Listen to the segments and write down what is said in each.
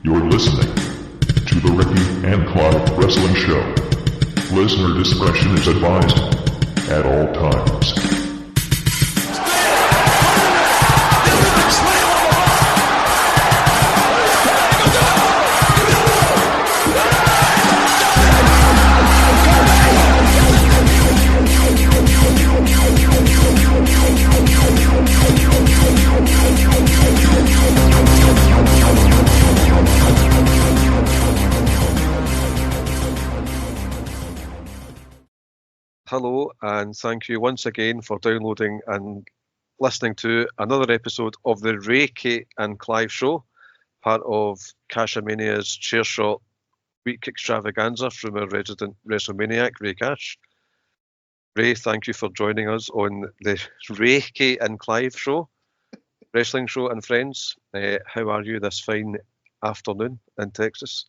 You're listening to the Rey and Clive Wrestling Show. Listener discretion is advised at all times. Hello, and thank you once again for downloading and listening to another episode of the Rey Ca and Clive Show, part of h-A-Mania's Chair Shot Week Extravaganza from our resident WrestleManiac, Rey Ca. Ray, thank you for joining us on the Rey Ca and Clive Show, wrestling show and friends. How are you this fine afternoon in Texas?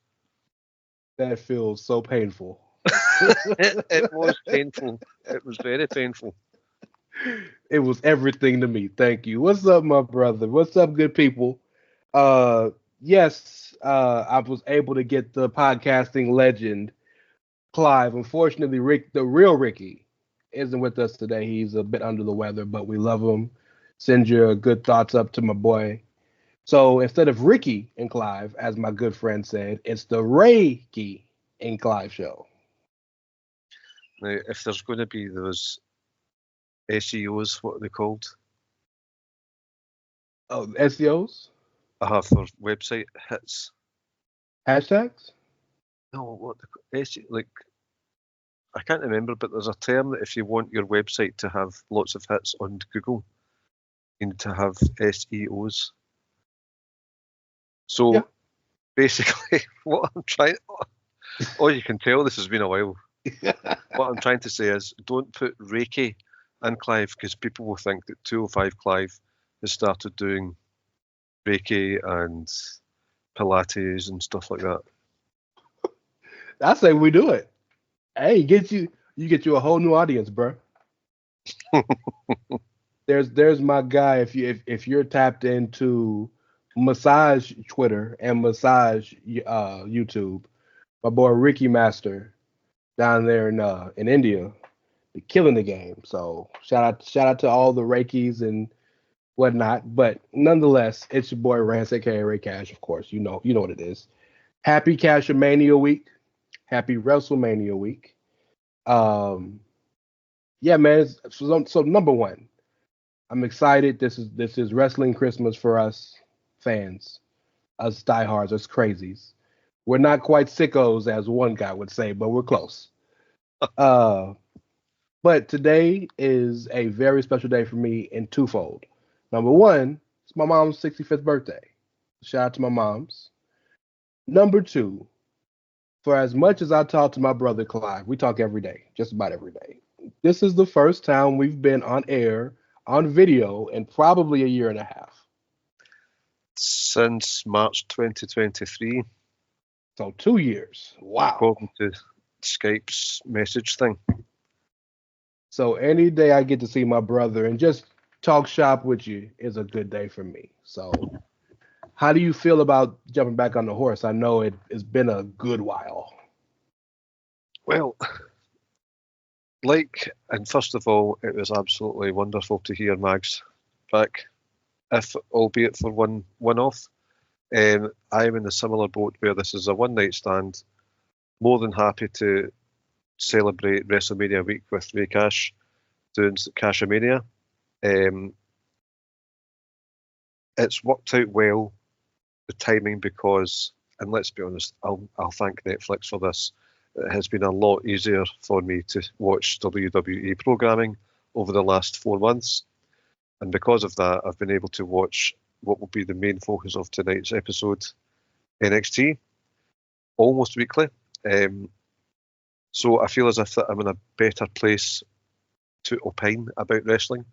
That feels so painful. It was painful. It was very painful. It was everything to me. Thank you. What's up, my brother? What's up, good people? Yes, I was able to get the podcasting legend, Clive. Unfortunately, the real Ricky, isn't with us today. He's a bit under the weather, but we love him. Send your good thoughts up to my boy. So instead of Ricky and Clive, as my good friend said, it's the Rey Ca and Clive show. Now, if there's going to be those SEOs, what are they called? Oh, SEOs? For website hits. Hashtags? No, what like I can't remember, but there's a term that if you want your website to have lots of hits on Google, you need to have SEOs. So yeah. Basically, what I'm trying, oh, you can tell this has been a while. What I'm trying to say is, don't put Rey Ca and Clive, because people will think that 205 Clive has started doing Reiki and Pilates and stuff like that. I say we do it. Hey, you get you a whole new audience, bro. There's my guy. If you're tapped into massage Twitter and massage YouTube, my boy Ricky Master down there in India, they're killing the game. So shout out to all the Reikis and whatnot. But nonetheless, it's your boy Rance, aka Rey Cash, of course. You know what it is. Happy h-A-Mania week. Happy WrestleMania week. Yeah, man. So number one, I'm excited. This is wrestling Christmas for us fans, us diehards, us crazies. We're not quite sickos, as one guy would say, but we're close. But today is a very special day for me in twofold. Number one, it's my mom's 65th birthday. Shout out to my moms. Number two, for as much as I talk to my brother Clive, we talk every day, just about every day. This is the first time we've been on air, on video, in probably a year and a half. Since March 2023. So 2 years. Wow. According to Skype's message thing. So any day I get to see my brother and just talk shop with you is a good day for me. So how do you feel about jumping back on the horse? I know it's been a good while. Well, and first of all, it was absolutely wonderful to hear Mags back, if albeit for one-off. I'm in a similar boat where this is a one-night stand. More than happy to celebrate WrestleMania week with Rey Cash doing h-A-Mania. It's worked out well, the timing, because, and let's be honest, I'll thank Netflix for this. It has been a lot easier for me to watch WWE programming over the last 4 months, and because of that, I've been able to watch what will be the main focus of tonight's episode, NXT, almost weekly. So I feel as if I'm in a better place to opine about wrestling.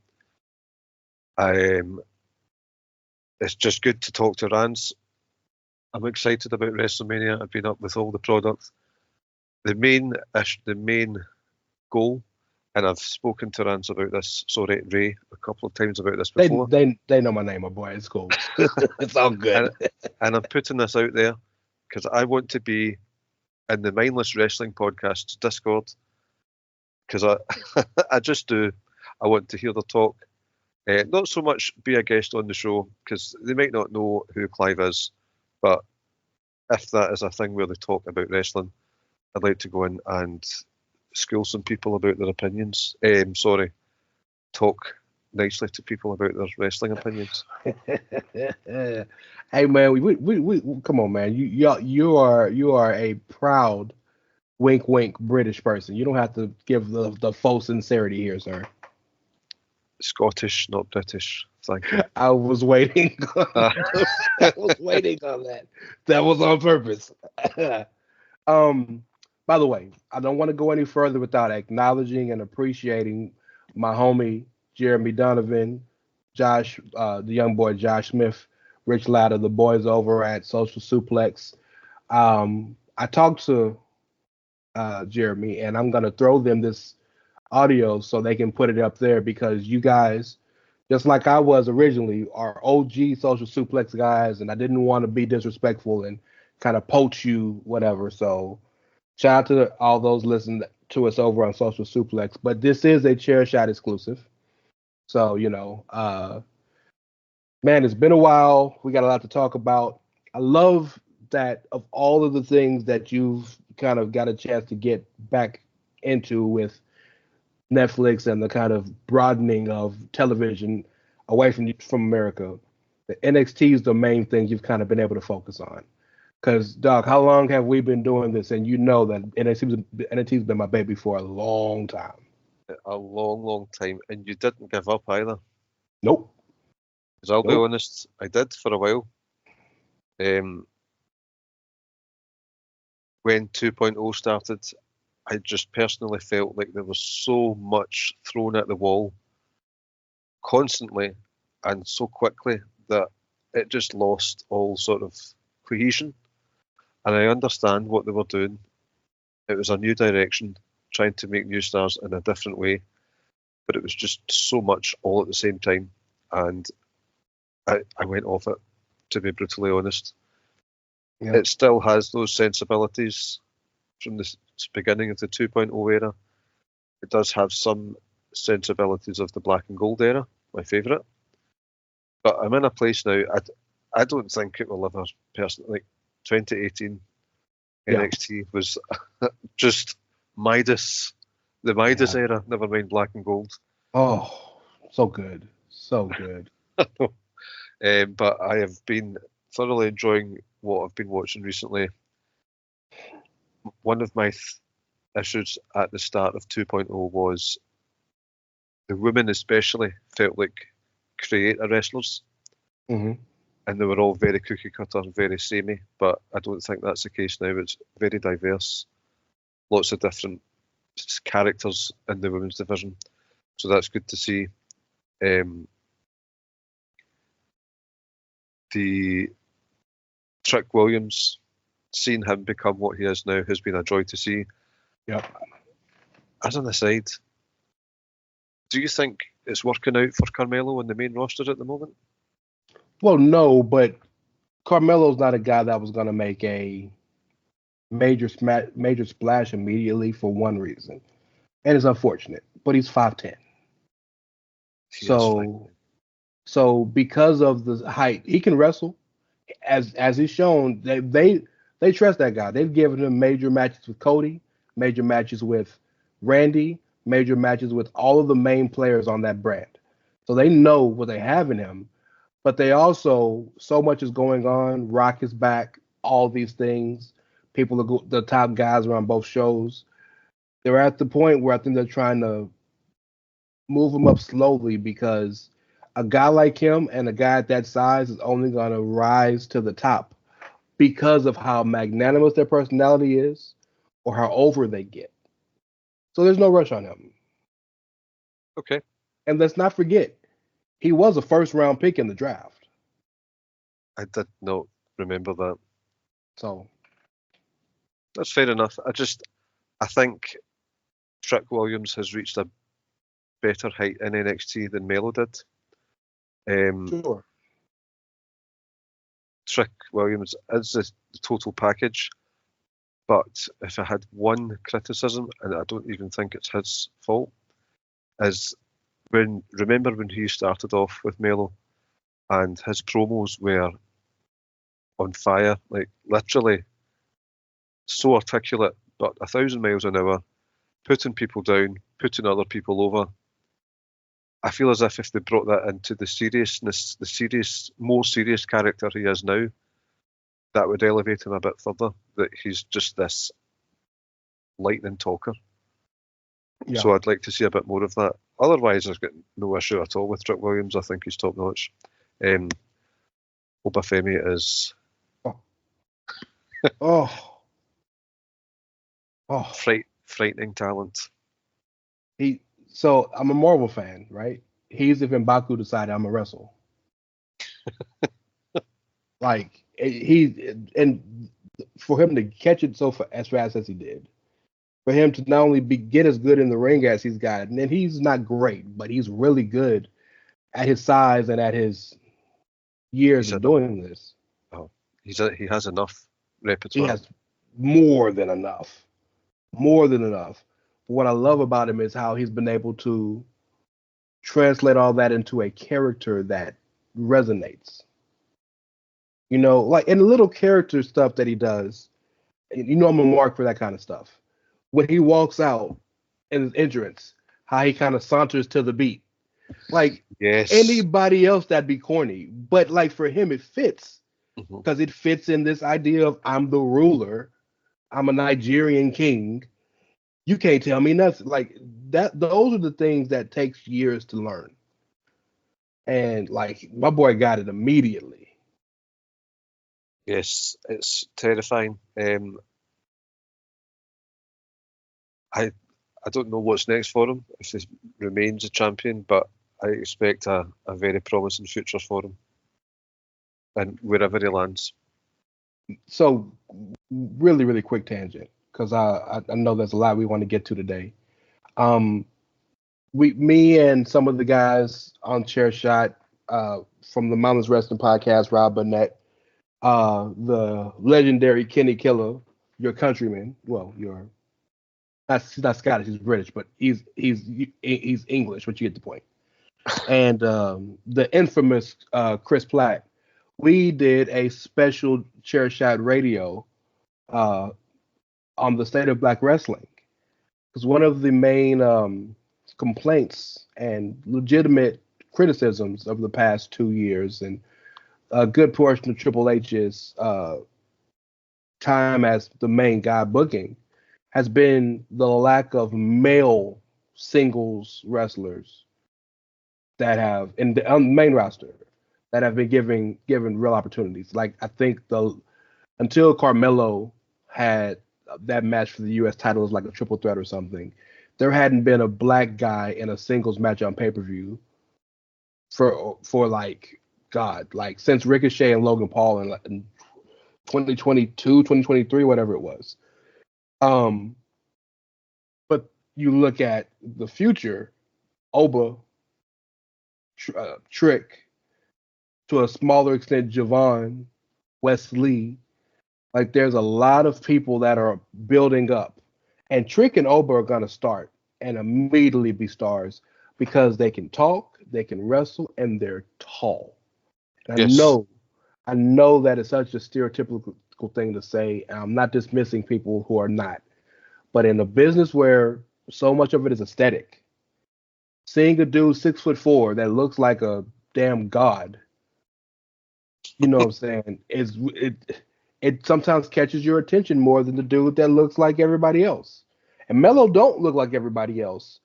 It's just good to talk to Rance. I'm excited about WrestleMania. I've been up with all the product. The main goal, and I've spoken to Rance about this, Ray, a couple of times about this before. They know my name, my boy. It's cool. It's all good. And I'm putting this out there. because I want to be in the Mindless Wrestling Podcast Discord, because I just do. I want to hear the talk. Not so much be a guest on the show, because they might not know who Clive is, but if that is a thing where they talk about wrestling, I'd like to go in and school some people about their opinions. Talk nicely to people about their wrestling opinions. Hey man, we come on, man. You are a proud wink wink British person. You don't have to give the full sincerity here, sir. Scottish, not British. Thank you. I was waiting. I was waiting on that. That was on purpose. By the way, I don't want to go any further without acknowledging and appreciating my homie Jeremy Donovan, Josh, the young boy Josh Smith, Rich Latta, the boys over at Social Suplex. I talked to Jeremy, and I'm gonna throw them this audio so they can put it up there, because you guys, just like I was originally, are OG Social Suplex guys, and I didn't want to be disrespectful and kind of poach you, whatever. So shout out to all those listening to us over on Social Suplex. But this is a Chair Shot exclusive. So, man, it's been a while. We got a lot to talk about. I love that of all of the things that you've kind of got a chance to get back into with Netflix and the kind of broadening of television away from America, the NXT is the main thing you've kind of been able to focus on. Because, Doc, how long have we been doing this? And you know that NXT's been my baby for a long time. A long, long time. And you didn't give up either. Nope. Because I'll be honest, I did for a while. When 2.0 started, I just personally felt like there was so much thrown at the wall constantly and so quickly that it just lost all sort of cohesion. And I understand what they were doing. It was a new direction, trying to make new stars in a different way, but it was just so much all at the same time, and I went off it, to be brutally honest. Yeah. It still has those sensibilities from the beginning of the 2.0 era. It does have some sensibilities of the black and gold era, my favourite. But I'm in a place now, I don't think it will ever, personally, like 2018 NXT was just Midas, the Midas era, never mind black and gold. Oh, so good. So good. But I have been thoroughly enjoying what I've been watching recently. One of my issues at the start of 2.0 was the women especially felt like creator wrestlers. Mm-hmm. And they were all very cookie cutter, very samey, but I don't think that's the case now. It's very diverse. Lots of different characters in the women's division. So that's good to see. The Trick Williams, seeing him become what he is now has been a joy to see. Yep. As an aside, do you think it's working out for Carmelo on the main roster at the moment? Well, no, but Carmelo's not a guy that was going to make a major splash immediately for one reason, and it's unfortunate. But he's 5'10", so because of the height, he can wrestle. As he's shown, they trust that guy. They've given him major matches with Cody, major matches with Randy, major matches with all of the main players on that brand. So they know what they have in him. But they also, so much is going on. Rock is back. All these things. People are the top guys are on both shows. They're at the point where I think they're trying to move him up slowly, because a guy like him and a guy at that size is only going to rise to the top because of how magnanimous their personality is or how over they get. So there's no rush on him. Okay. And let's not forget, he was a first-round pick in the draft. I did not remember that. So that's fair enough. I think Trick Williams has reached a better height in NXT than Melo did. Sure. Trick Williams is the total package. But if I had one criticism, and I don't even think it's his fault, is remember when he started off with Melo and his promos were on fire, like literally so articulate, but 1,000 miles an hour, putting people down, putting other people over. I feel as if they brought that into the seriousness, more serious character he is now, that would elevate him a bit further. That he's just this lightning talker. Yeah. So I'd like to see a bit more of that. Otherwise, I've got no issue at all with Trick Williams. I think he's top notch. Obafemi is Oh. frightening talent. So I'm a Marvel fan, right? He's if M'Baku decided I'm a wrestle. Like and for him to catch it as fast as he did, for him to not only get as good in the ring as he's got, and then he's not great, but he's really good at his size and at his years of doing this. Oh, he has enough repertoire. He has more than enough. More than enough. But what I love about him is how he's been able to translate all that into a character that resonates. You know, like in the little character stuff that he does, you know I'm a mark for that kind of stuff. When he walks out in his entrance, how he kind of saunters to the beat. Like anybody else that'd be corny. But like for him it fits. Because it fits in this idea of I'm the ruler. I'm a Nigerian king. You can't tell me nothing. Like that, those are the things that takes years to learn. And like my boy got it immediately. Yes, it's terrifying. I don't know what's next for him if he remains a champion, but I expect a very promising future for him, and wherever he lands. So, really, really quick tangent, because I know there's a lot we want to get to today. Me and some of the guys on Chair Shot from the Mountains Wrestling Podcast, Rob Burnett, the legendary Kenny Killer, your countryman. Well, he's not Scottish, he's British, but he's English, but you get the point. And the infamous Chris Platt. We did a special Chair Shot radio on the state of black wrestling. Because one of the main complaints and legitimate criticisms of the past 2 years, and a good portion of Triple H's time as the main guy booking, has been the lack of male singles wrestlers that have in the main roster that have been given real opportunities. Like I think until Carmelo had that match for the U.S. title as like a triple threat or something, there hadn't been a black guy in a singles match on pay-per-view for like since Ricochet and Logan Paul in 2022, 2023, whatever it was. But you look at the future, Oba, Trick, to a smaller extent, Javon, Wesley. Like there's a lot of people that are building up, and Trick and Oba are gonna start and immediately be stars because they can talk, they can wrestle, and they're tall. And yes. I know that is such a stereotypical thing to say. And I'm not dismissing people who are not, but in a business where so much of it is aesthetic, seeing a dude 6'4" that looks like a damn god, you know what I'm saying, it sometimes catches your attention more than the dude that looks like everybody else. And Melo don't look like everybody else,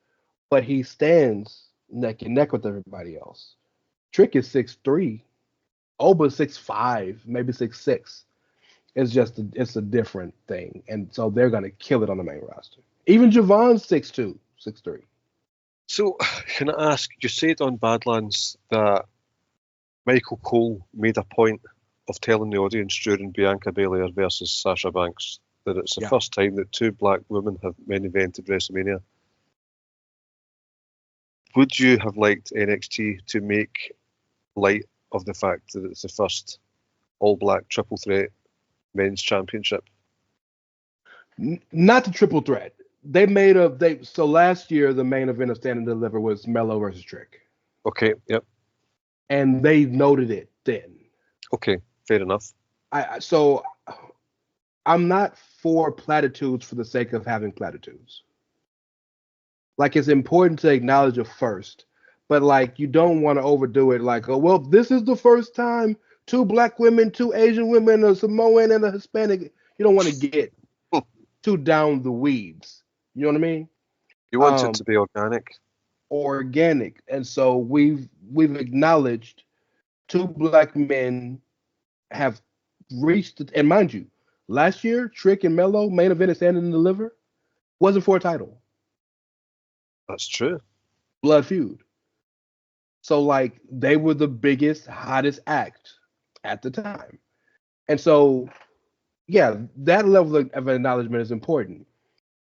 but he stands neck and neck with everybody else. Trick is 6'3", Oba 6'5", maybe 6'6". It's a different thing, and so they're gonna kill it on the main roster. Even Javon's 6'2", 6'3". So, can I ask? You said on Badlands that Michael Cole made a point of telling the audience during Bianca Belair versus Sasha Banks that it's the first time that two black women have main evented WrestleMania. Would you have liked NXT to make light of the fact that it's the first all black triple threat men's championship. Not the triple threat. So last year the main event of Stand and Deliver was Mello versus Trick. Okay, yep. And they noted it then. Okay, fair enough. So I'm not for platitudes for the sake of having platitudes. Like, it's important to acknowledge it first, but like, you don't want to overdo it. Like, oh well, this is the first time 2 black women, 2 Asian women, a Samoan and a Hispanic. You don't want to get too down the weeds. You know what I mean? You want it to be organic. Organic. And so we've acknowledged 2 black men have reached, and mind you, last year, Trick and Mello main event at Stand and Deliver wasn't for a title. That's true. Blood feud. So like, they were the biggest, hottest act at the time. And so, yeah, that level of acknowledgement is important.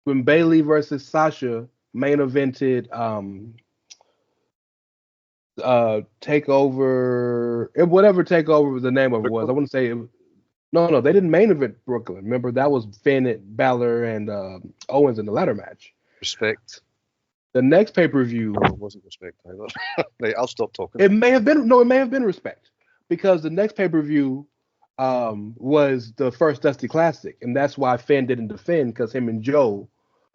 When Bayley versus Sasha main evented Takeover, whatever Takeover the name of it was. I want to say no, they didn't main event Brooklyn. Remember, that was Finn, Balor, and Owens in the ladder match. Respect. The next pay-per-view... No, it wasn't Respect either. Right, I'll stop talking. It may have been Respect. Because the next pay-per-view was the first Dusty Classic. And that's why Finn didn't defend, because him and Joe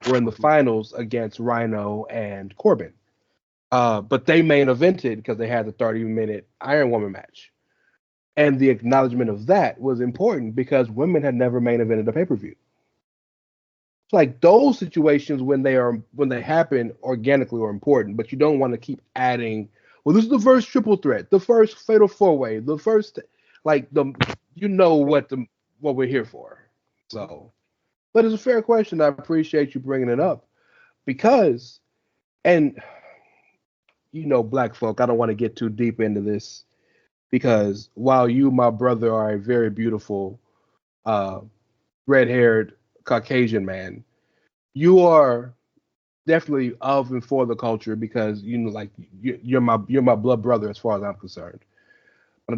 were in the finals against Rhino and Corbin. But they main evented because they had the 30-minute Iron Woman match. And the acknowledgement of that was important because women had never main evented a pay-per-view. It's like, those situations when they happen organically are important, but you don't want to keep adding, well, this is the first triple threat, the first fatal 4-way, the first, like, what we're here for. So, but it's a fair question. I appreciate you bringing it up because, and black folk, I don't want to get too deep into this because while you, my brother, are a very beautiful, red-haired Caucasian man, you are definitely of and for the culture because you're my blood brother as far as I'm concerned. But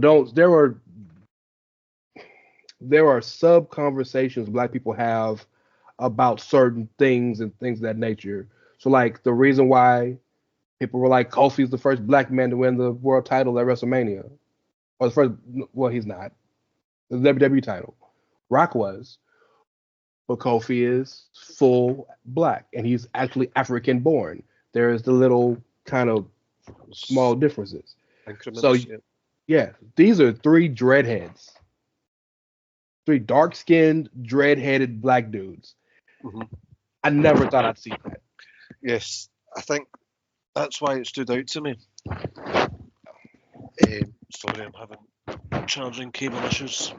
there are sub conversations black people have about certain things and things of that nature. So like, the reason why people were like, Kofi's the first black man to win the world title at WrestleMania, or the first, well, he's not, the WWE title. Rock was, but Kofi is full black, and he's actually African born. There is the little kind of small differences. Increments, so yeah, these are 3 dreadheads, 3 dark-skinned, dread-headed black dudes. Mm-hmm. I never thought I'd see that. Yes, I think that's why it stood out to me. Sorry, I'm having charging cable issues.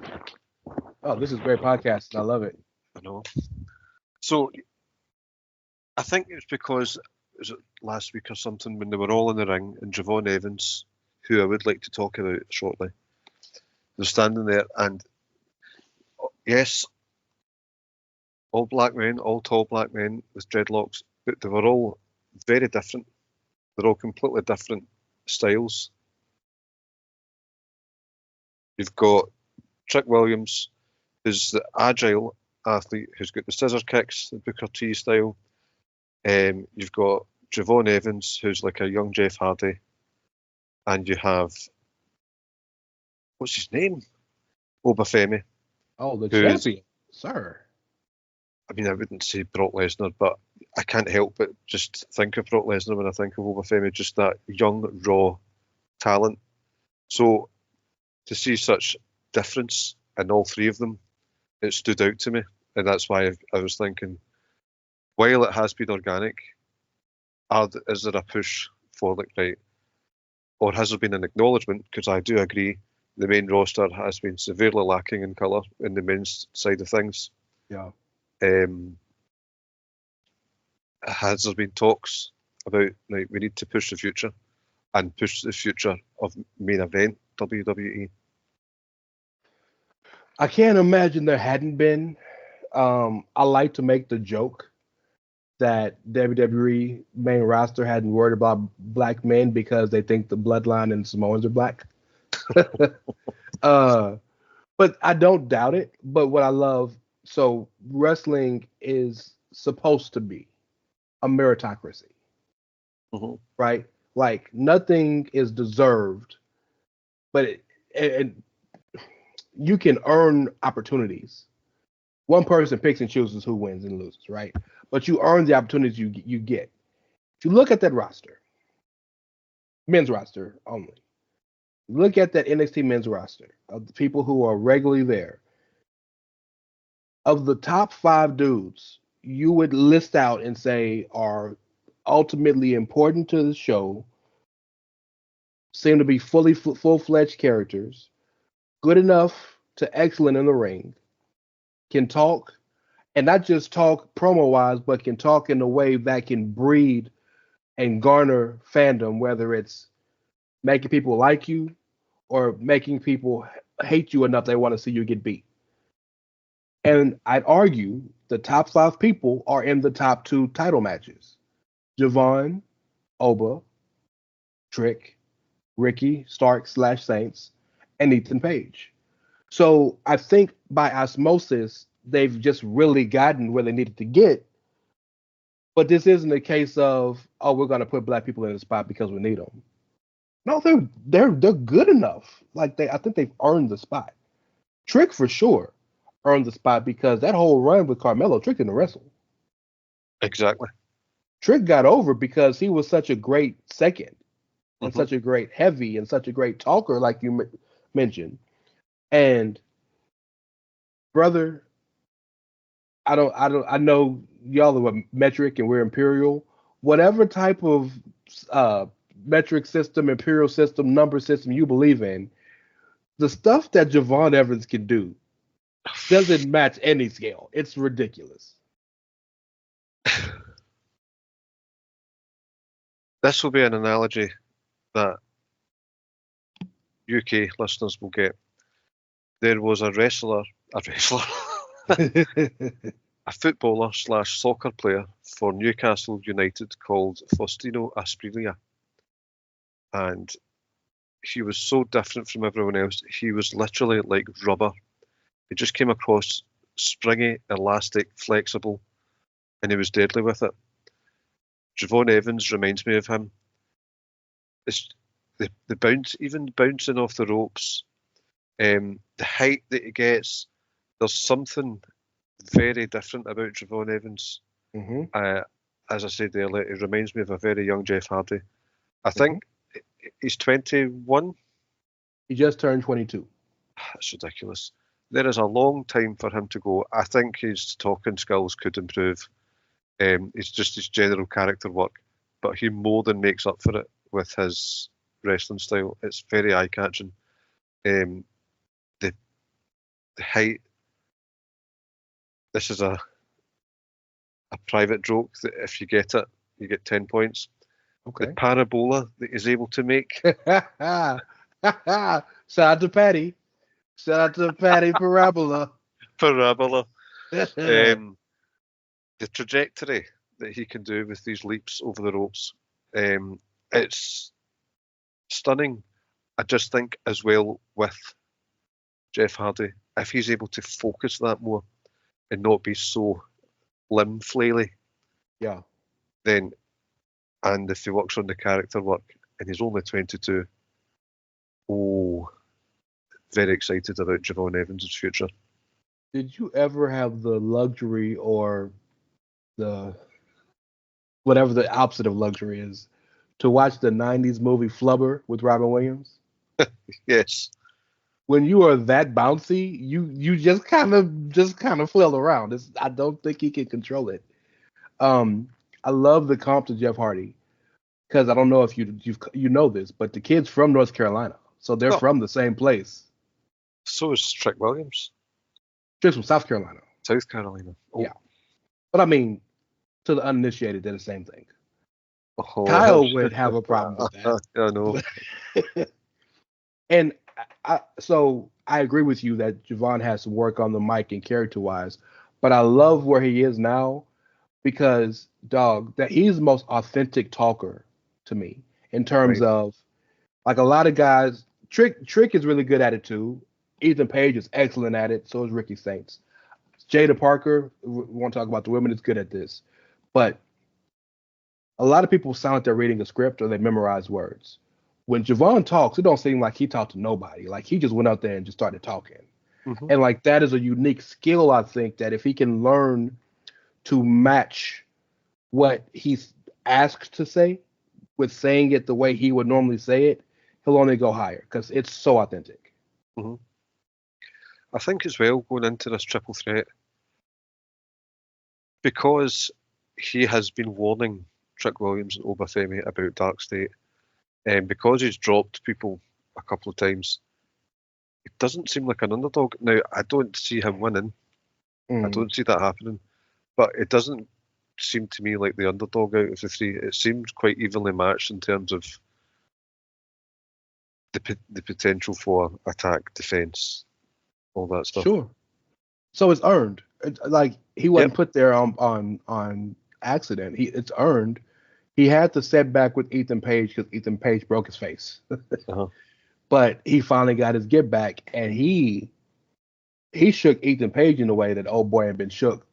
Oh, this is great podcasting. I love it. I know. So, I think it's because, was it last week or something, when they were all in the ring, and Javon Evans, who I would like to talk about shortly, they're standing there, and yes, all black men, all tall black men with dreadlocks, but they were all very different. They're all completely different styles. You've got Trick Williams, who's the agile athlete who's got the scissor kicks, the Booker T style. You've got Javon Evans, who's like a young Jeff Hardy. And you have, what's his name? Obafemi. Oh, the champion, sir. I mean, I wouldn't say Brock Lesnar, but I can't help but just think of Brock Lesnar when I think of Obafemi, just that young, raw talent. So to see such difference in all 3 of them, it stood out to me. And that's why I was thinking, while it has been organic, is there a push for, like, right, or has there been an acknowledgement? Because I do agree, the main roster has been severely lacking in colour in the men's side of things. Yeah. Has there been talks about, like, we need to push the future and push the future of main event WWE? I can't imagine there hadn't been. I like to make the joke that WWE main roster hadn't worried about black men because they think the bloodline and Samoans are black. But I don't doubt it. But what I love, so wrestling is supposed to be a meritocracy, Hmm. right? Like nothing is deserved, but and you can earn opportunities. One person picks and chooses who wins and loses, right? But you earn the opportunities you get. If you look at that roster, men's roster only, look at that NXT men's roster of the people who are regularly there. Of the top 5 dudes, you would list out and say are ultimately important to the show, seem to be fully full-fledged characters, good enough to excellent in the ring, can talk, and not just talk promo wise, but can talk in a way that can breed and garner fandom, whether it's making people like you or making people hate you enough they want to see you get beat. And I'd argue the top 5 people are in the top 2 title matches. Javon, Oba, Trick, Ricky, Stark / Saints, and Ethan Page. So I think by osmosis, they've just really gotten where they needed to get. But this isn't a case of, oh, we're going to put black people in the spot because we need them. No, they're good enough. Like I think they've earned the spot. Trick for sure earned the spot because that whole run with Carmelo, Trick didn't wrestle. Exactly. Trick got over because he was such a great second and Mhm. such a great heavy and such a great talker, like you mentioned. And brother, I know y'all are metric and we're imperial. Whatever type of uh, metric system, imperial system, number system you believe in, the stuff that Javon Evans can do doesn't match any scale. It's ridiculous. This will be an analogy that UK listeners will get. There was a wrestler, a footballer / soccer player for Newcastle United called Faustino Asprilla, and he was so different from everyone else. He was literally like rubber. He just came across springy, elastic, flexible, and he was deadly with it. Javon Evans reminds me of him. It's the bounce, even bouncing off the ropes, the height that he gets. There's something very different about Javon Evans. Mm-hmm. As I said earlier, it reminds me of a very young Jeff Hardy. I think he's 21. He just turned 22. That's ridiculous. There is a long time for him to go. I think his talking skills could improve. It's just his general character work, but he more than makes up for it with his wrestling style. It's very eye-catching. The height. This is a private joke that if you get it, you get 10 points. Okay. The parabola that he's able to make. Shout out to Patty. Shout out to Patty Parabola. Parabola. The trajectory that he can do with these leaps over the ropes. It's stunning. I just think as well with Jeff Hardy, if he's able to focus that more and not be so limb flaily, Yeah. then, and if he works on the character work and he's only 22, very excited about Javon Evans' future. Did you ever have the luxury or the whatever the opposite of luxury is to watch the 90s movie Flubber with Robin Williams? Yes. When you are that bouncy, you just kind of flail around. I don't think he can control it. I love the comp to Jeff Hardy because I don't know if you know this, but the kid's from North Carolina, so they're from the same place. So is Trick Williams. Trick's from South Carolina. South Carolina. Oh. Yeah, but I mean, to the uninitiated, they're the same thing. Oh. Kyle would have a problem with that. I know. And so I agree with you that Javon has to work on the mic and character-wise, but I love where he is now because, dog, that he's the most authentic talker to me in terms of, like, a lot of guys. Trick is really good at it too. Ethan Page is excellent at it. So is Ricky Saints. Jada Parker, we want to talk about the women, is good at this. But a lot of people sound like they're reading a script or they memorize words. When Javon talks, it don't seem like he talked to nobody. Like he just went out there and just started talking. Mm-hmm. And like that is a unique skill, I think, that if he can learn to match what he's asked to say with saying it the way he would normally say it, he'll only go higher because it's so authentic. Mm-hmm. I think as well, going into this triple threat, because he has been warning Trick Williams and Obafemi about Dark State, and because he's dropped people a couple of times, it doesn't seem like an underdog. Now, I don't see him winning. I don't see that happening. But it doesn't seem to me like the underdog out of the three. It seems quite evenly matched in terms of the potential for attack, defense, all that stuff. Sure. So it's earned. Like he wasn't put there on accident. It's earned. He had the setback with Ethan Page because Ethan Page broke his face. But he finally got his get back, and he shook Ethan Page in a way that old boy had been shook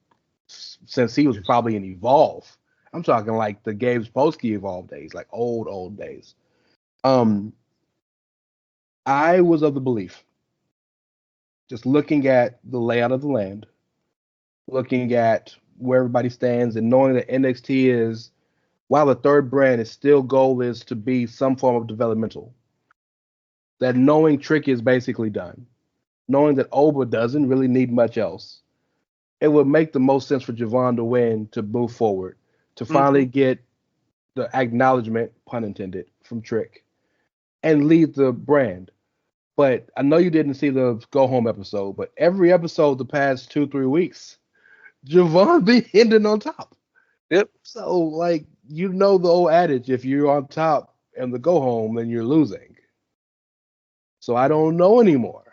since he was probably in Evolve. I'm talking like the Gabe Sapolsky Evolve days, like old days. I was of the belief, just looking at the layout of the land, looking at where everybody stands, and knowing that NXT is, while the third brand, its still goal is to be some form of developmental. That knowing Trick is basically done, knowing that Oba doesn't really need much else, it would make the most sense for Javon to win, to move forward, to finally get the acknowledgement, pun intended, from Trick, and lead the brand. But I know you didn't see the Go Home episode, but every episode the past 2-3 weeks, Javon be ending on top. Yep. So, like, you know the old adage, if you're on top and the Go Home, then you're losing. So I don't know anymore.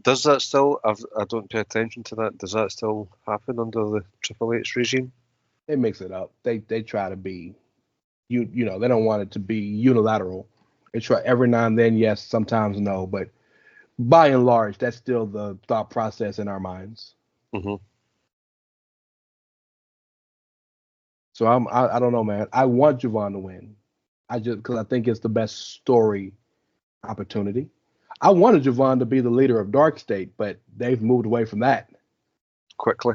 Does that still? I don't pay attention to that. Does that still happen under the Triple H regime? They mix it up. They try to be, you know, they don't want it to be unilateral. They try every now and then, yes, sometimes no, but by and large, that's still the thought process in our minds. Mm-hmm. So I don't know, man. I want Javon to win. Because I think it's the best story opportunity. I wanted Javon to be the leader of Dark State, but they've moved away from that quickly.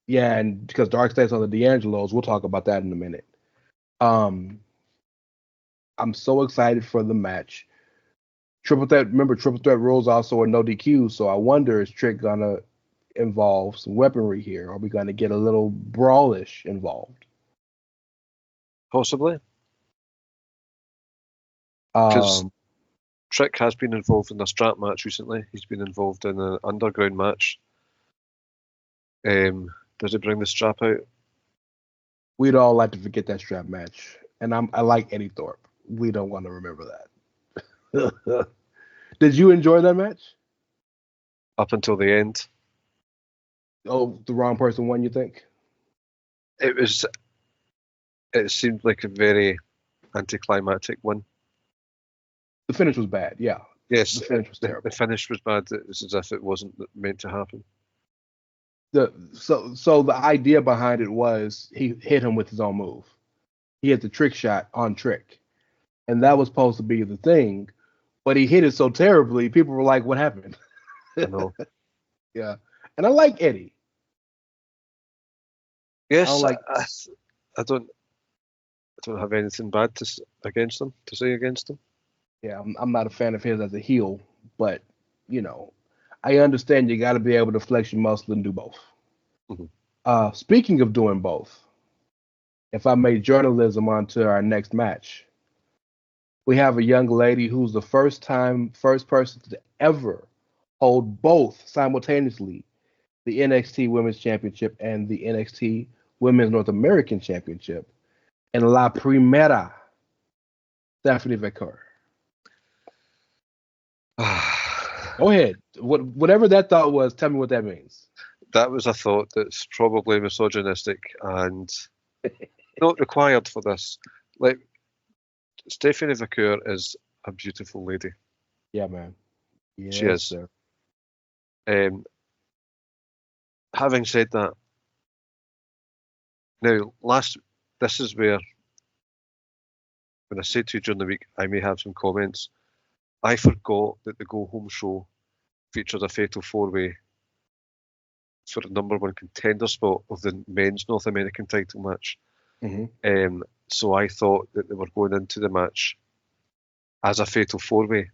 Yeah, and because Dark State's on the D'Angelos, we'll talk about that in a minute. I'm so excited for the match. Triple Threat, remember, Triple Threat rules also are no DQ, so I wonder, is Trick gonna involve some weaponry here? Are we gonna get a little brawlish involved? Possibly. Because Trick has been involved in a strap match recently. He's been involved in an underground match. Does he bring the strap out? We'd all like to forget that strap match. And I like Eddie Thorpe. We don't want to remember that. Did you enjoy that match? Up until the end. Oh, the wrong person won, you think? It seemed like a very anticlimactic one. The finish was bad, yeah. Yes, the finish was terrible. The finish was bad. It was as if it wasn't meant to happen. So the idea behind it was he hit him with his own move. He hit the trick shot on Trick. And that was supposed to be the thing. But he hit it so terribly, people were like, what happened? I know. Yeah. And I like Eddie. Yes, I don't have anything bad to say against him. Yeah, I'm not a fan of his as a heel, but, you know, I understand you got to be able to flex your muscle and do both. Mm-hmm. Speaking of doing both, if I made journalism onto our next match, we have a young lady who's the first person to ever hold both simultaneously, the NXT Women's Championship and the NXT Women's North American Championship, and La Primera, Stephanie Vaquer. Go ahead. Whatever that thought was, tell me what that means. That was a thought that's probably misogynistic and not required for this. Like, Stephanie Vaquer is a beautiful lady. Yeah, man. She Yes, is. sir. Having said that, now this is where, when I say to you during the week, I may have some comments. I forgot that the Go Home show featured a fatal four-way for the number one contender spot of the men's North American title match. Mm-hmm. So I thought that they were going into the match as a fatal four-way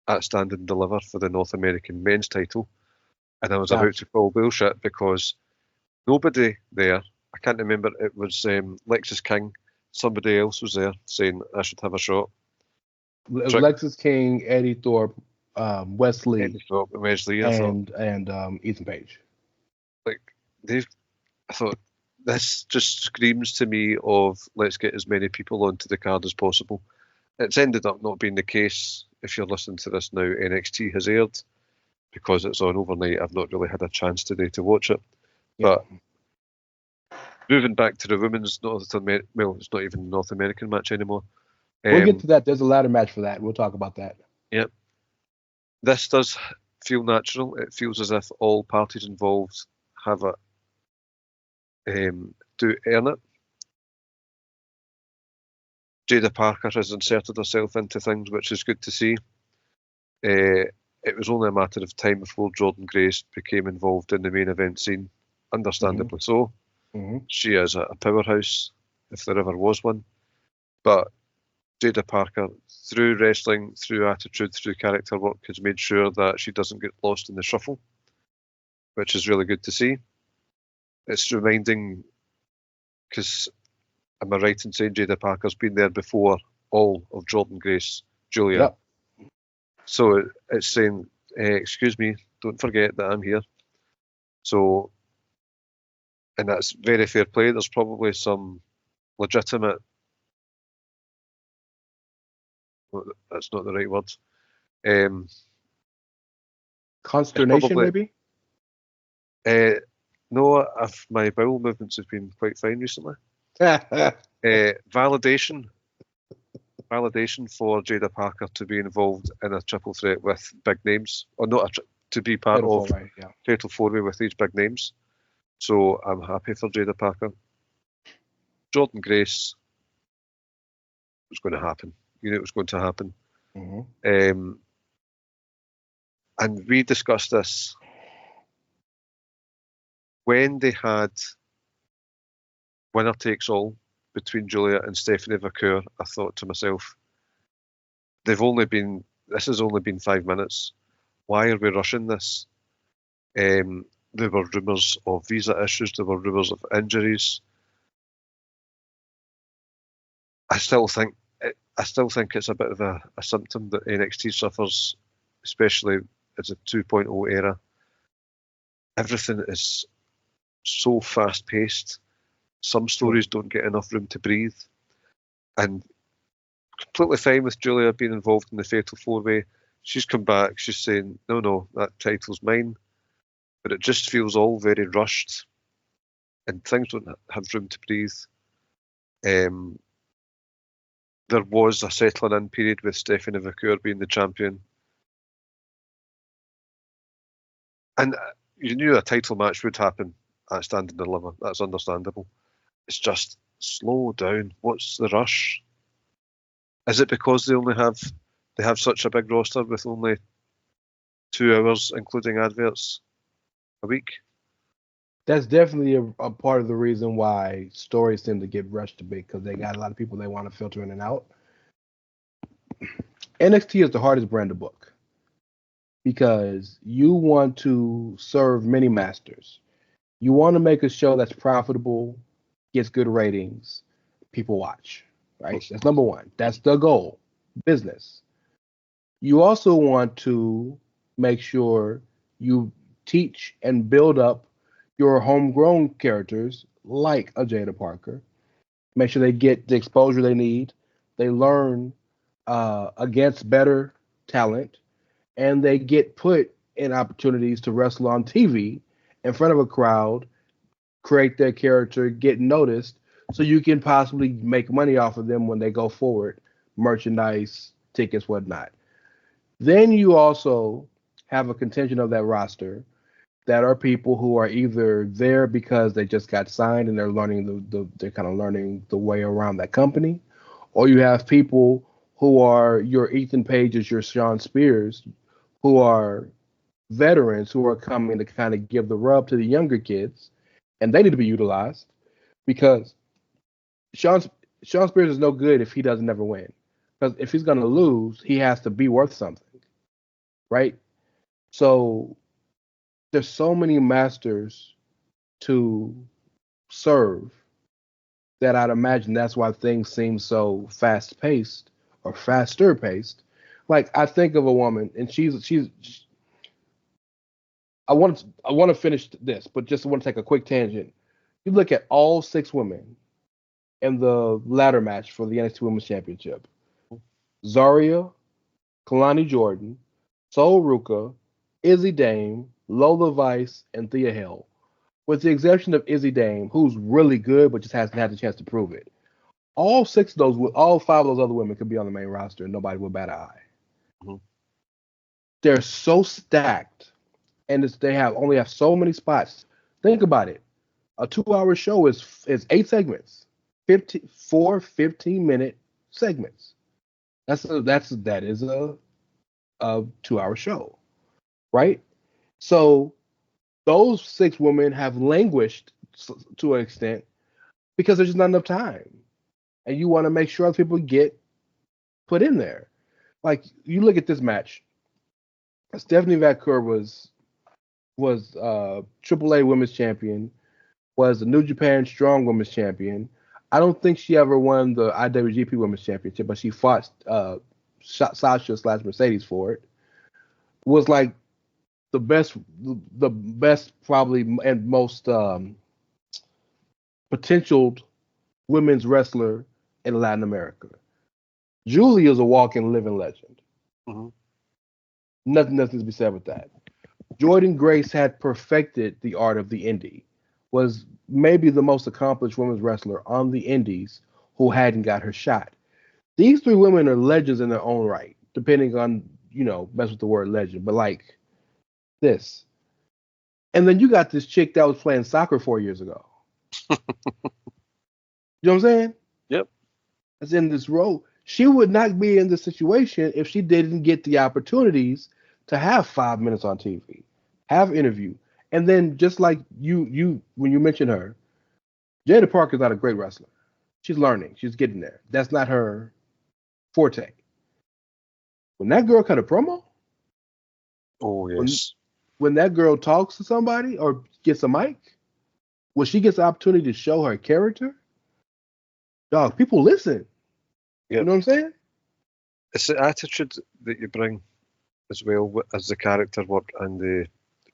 at Stand and Deliver for the North American men's title. And I was about to call bullshit because nobody there, I can't remember, it was Lexus King, somebody else was there saying I should have a shot. It was Lexus King, Eddie Thorpe, Wesley, Eddie Thorpe, Wesley, and Ethan Page. Like, I thought, this just screams to me of let's get as many people onto the card as possible. It's ended up not being the case. If you're listening to this now, NXT has aired. Because it's on overnight, I've not really had a chance today to watch it. Yeah. But moving back to the women's it's not even a North American match anymore. We'll get to that. There's a ladder match for that. We'll talk about that. Yep. This does feel natural. It feels as if all parties involved have do earn it. Jada Parker has inserted herself into things, which is good to see. It was only a matter of time before Jordynne Grace became involved in the main event scene, understandably so. Mm-hmm. She is a powerhouse, if there ever was one. But Jada Parker, through wrestling, through attitude, through character work, has made sure that she doesn't get lost in the shuffle, which is really good to see. It's reminding, because am I right in saying Jada Parker's been there before all of Jordynne Grace, Julia? Yep. So it's saying, excuse me, don't forget that I'm here. So, and that's very fair play. There's probably some legitimate, that's not the right word. Consternation, probably, maybe? No, my bowel movements have been quite fine recently. Validation for Jada Parker to be involved in a triple threat with big names, or not to be part of Fatal 4-Way with these big names. So I'm happy for Jada Parker. Jordynne Grace was going to happen. You knew it was going to happen. Mm-hmm. And we discussed this when they had winner takes all between Julia and Stephanie Vacour. I thought to myself, this has only been 5 minutes. Why are we rushing this? There were rumours of visa issues. There were rumours of injuries. I still think it's a bit of a symptom that NXT suffers, especially as a 2.0 era. Everything is so fast paced. Some stories don't get enough room to breathe. And completely fine with Julia being involved in the Fatal 4-Way. She's come back, she's saying, no, that title's mine. But it just feels all very rushed. And things don't have room to breathe. There was a settling in period with Stephanie Vacour being the champion. And you knew a title match would happen at Stand and Deliver. That's understandable. It's just slow down. What's the rush? Is it because they have such a big roster with only 2 hours, including adverts, a week? That's definitely a part of the reason why stories tend to get rushed a bit, because they got a lot of people they want to filter in and out. NXT is the hardest brand to book because you want to serve many masters. You want to make a show that's profitable, gets good ratings, people watch, right? That's number one. That's the goal, business. You also want to make sure you teach and build up your homegrown characters like a Jada Parker. Make sure they get the exposure they need. They learn against better talent, and they get put in opportunities to wrestle on TV in front of a crowd, create their character, get noticed, so you can possibly make money off of them when they go forward, merchandise, tickets, whatnot. Then you also have a contingent of that roster that are people who are either there because they just got signed and they're learning they're kind of learning the way around that company, or you have people who are your Ethan Pages, your Sean Spears, who are veterans who are coming to kind of give the rub to the younger kids, and they need to be utilized because Sean Sean Spears is no good if he doesn't ever win. Because if he's going to lose, he has to be worth something, right? So there's so many masters to serve that I'd imagine that's why things seem so fast paced or faster paced. Like I think of a woman and she's I want to finish this, but just want to take a quick tangent. You look at all 6 women in the ladder match for the NXT Women's Championship. Zarya, Kalani Jordan, Sol Ruka, Izzy Dame, Lola Vice, and Thea Hill. With the exception of Izzy Dame, who's really good but just hasn't had the chance to prove it. All 5 of those other women could be on the main roster and nobody would bat an eye. Mm-hmm. They're so stacked, and they only have so many spots. Think about it. A 2-hour show is 8 segments, 15-minute segments. That is a 2-hour show, right? So those 6 women have languished to an extent because there's just not enough time, and you want to make sure other people get put in there. Like you look at this match, Stephanie Vaquer was AAA Women's Champion, was the New Japan Strong Women's Champion. I don't think she ever won the IWGP Women's Championship, but she fought Sasha/Mercedes for it. Was like the best probably and most potential women's wrestler in Latin America. Julie is a walking living legend. Mm-hmm. Nothing to be said with that. Jordan Grace had perfected the art of the indie, was maybe the most accomplished women's wrestler on the indies who hadn't got her shot. These 3 women are legends in their own right, depending on, mess with the word legend, but like this. And then you got this chick that was playing soccer 4 years ago. You know what I'm saying? Yep. That's in this role. She would not be in this situation if she didn't get the opportunities to have 5 minutes on TV, have interview. And then just like you when you mentioned her, Jada Parker's not a great wrestler. She's learning. She's getting there. That's not her forte. When that girl cut a promo, Oh yes. When that girl talks to somebody or gets a mic, when she gets the opportunity to show her character, dog, people listen. Yep. You know what I'm saying? It's the attitude that you bring as well as the character work and the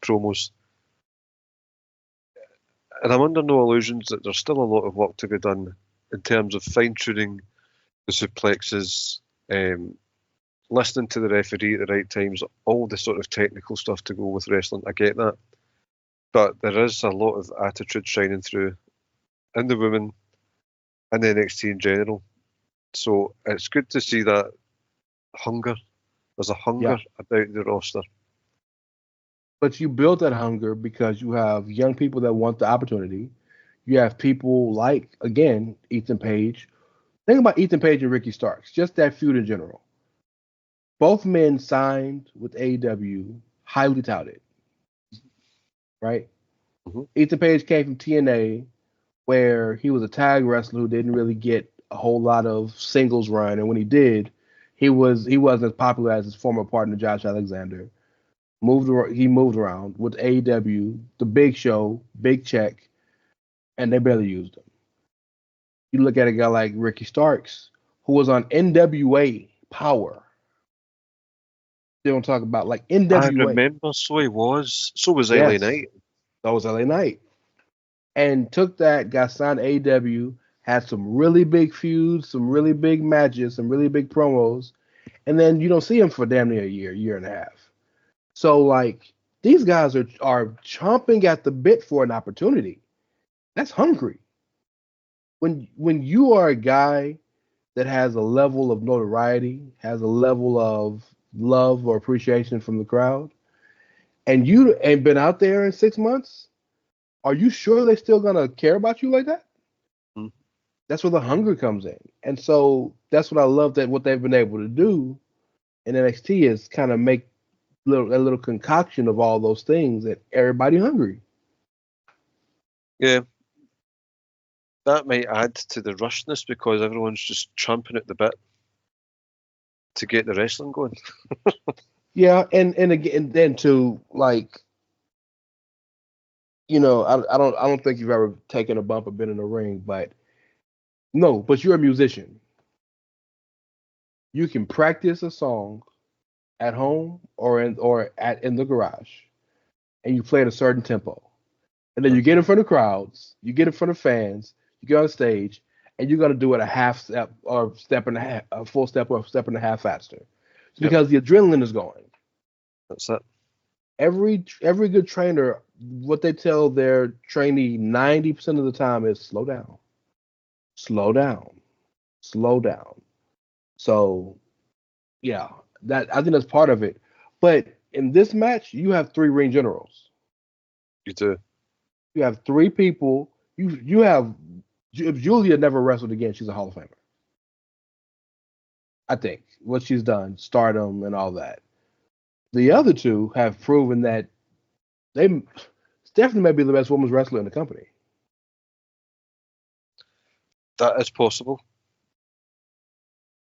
promos. And I'm under no illusions that there's still a lot of work to be done in terms of fine-tuning the suplexes, listening to the referee at the right times, all the sort of technical stuff to go with wrestling. I get that. But there is a lot of attitude shining through in the women and NXT in general. So it's good to see that hunger. There's a hunger about the roster. But you build that hunger because you have young people that want the opportunity. You have people like, again, Ethan Page. Think about Ethan Page and Ricky Starks, just that feud in general. Both men signed with AEW, highly touted, right? Mm-hmm. Ethan Page came from TNA, where he was a tag wrestler who didn't really get a whole lot of singles run, and when he did, he wasn't as popular as his former partner Josh Alexander. He moved around with AEW, the big show, big check, and they barely used him. You look at a guy like Ricky Starks, who was on NWA Power. They don't talk about like NWA. I remember, so he was. So was LA Knight. That was LA Knight. And took that, got signed to AEW, had some really big feuds, some really big matches, some really big promos, and then you don't see him for damn near a year and a half. So like these guys are chomping at the bit for an opportunity. That's hungry. When you are a guy that has a level of notoriety, has a level of love or appreciation from the crowd, and you ain't been out there in 6 months, are you sure they're still gonna care about you like that? Hmm. That's where the hunger comes in. And so that's what I love that what they've been able to do in NXT is kind of make a little concoction of all those things that everybody hungry. Yeah, that might add to the rushness because everyone's just champing at the bit to get the wrestling going. Yeah, and again, then to like, I don't think you've ever taken a bump or been in a ring, but no, but you're a musician. You can practice a song at home in the garage, and you play at a certain tempo. And then you get in front of crowds, you get in front of fans, you get on stage, and you're gonna do it a half step or step and a half, a full step or a step and a half faster. It's Yep. because the adrenaline is going. That's it. Every good trainer, what they tell their trainee 90% of the time is slow down, slow down, slow down. So yeah, that I think that's part of it. But in this match, you have three ring generals. You do. You have three people. You have if Julia never wrestled again, she's a Hall of Famer. I think what she's done, stardom and all that. The other two have proven that Stephanie may be the best women's wrestler in the company. That is possible.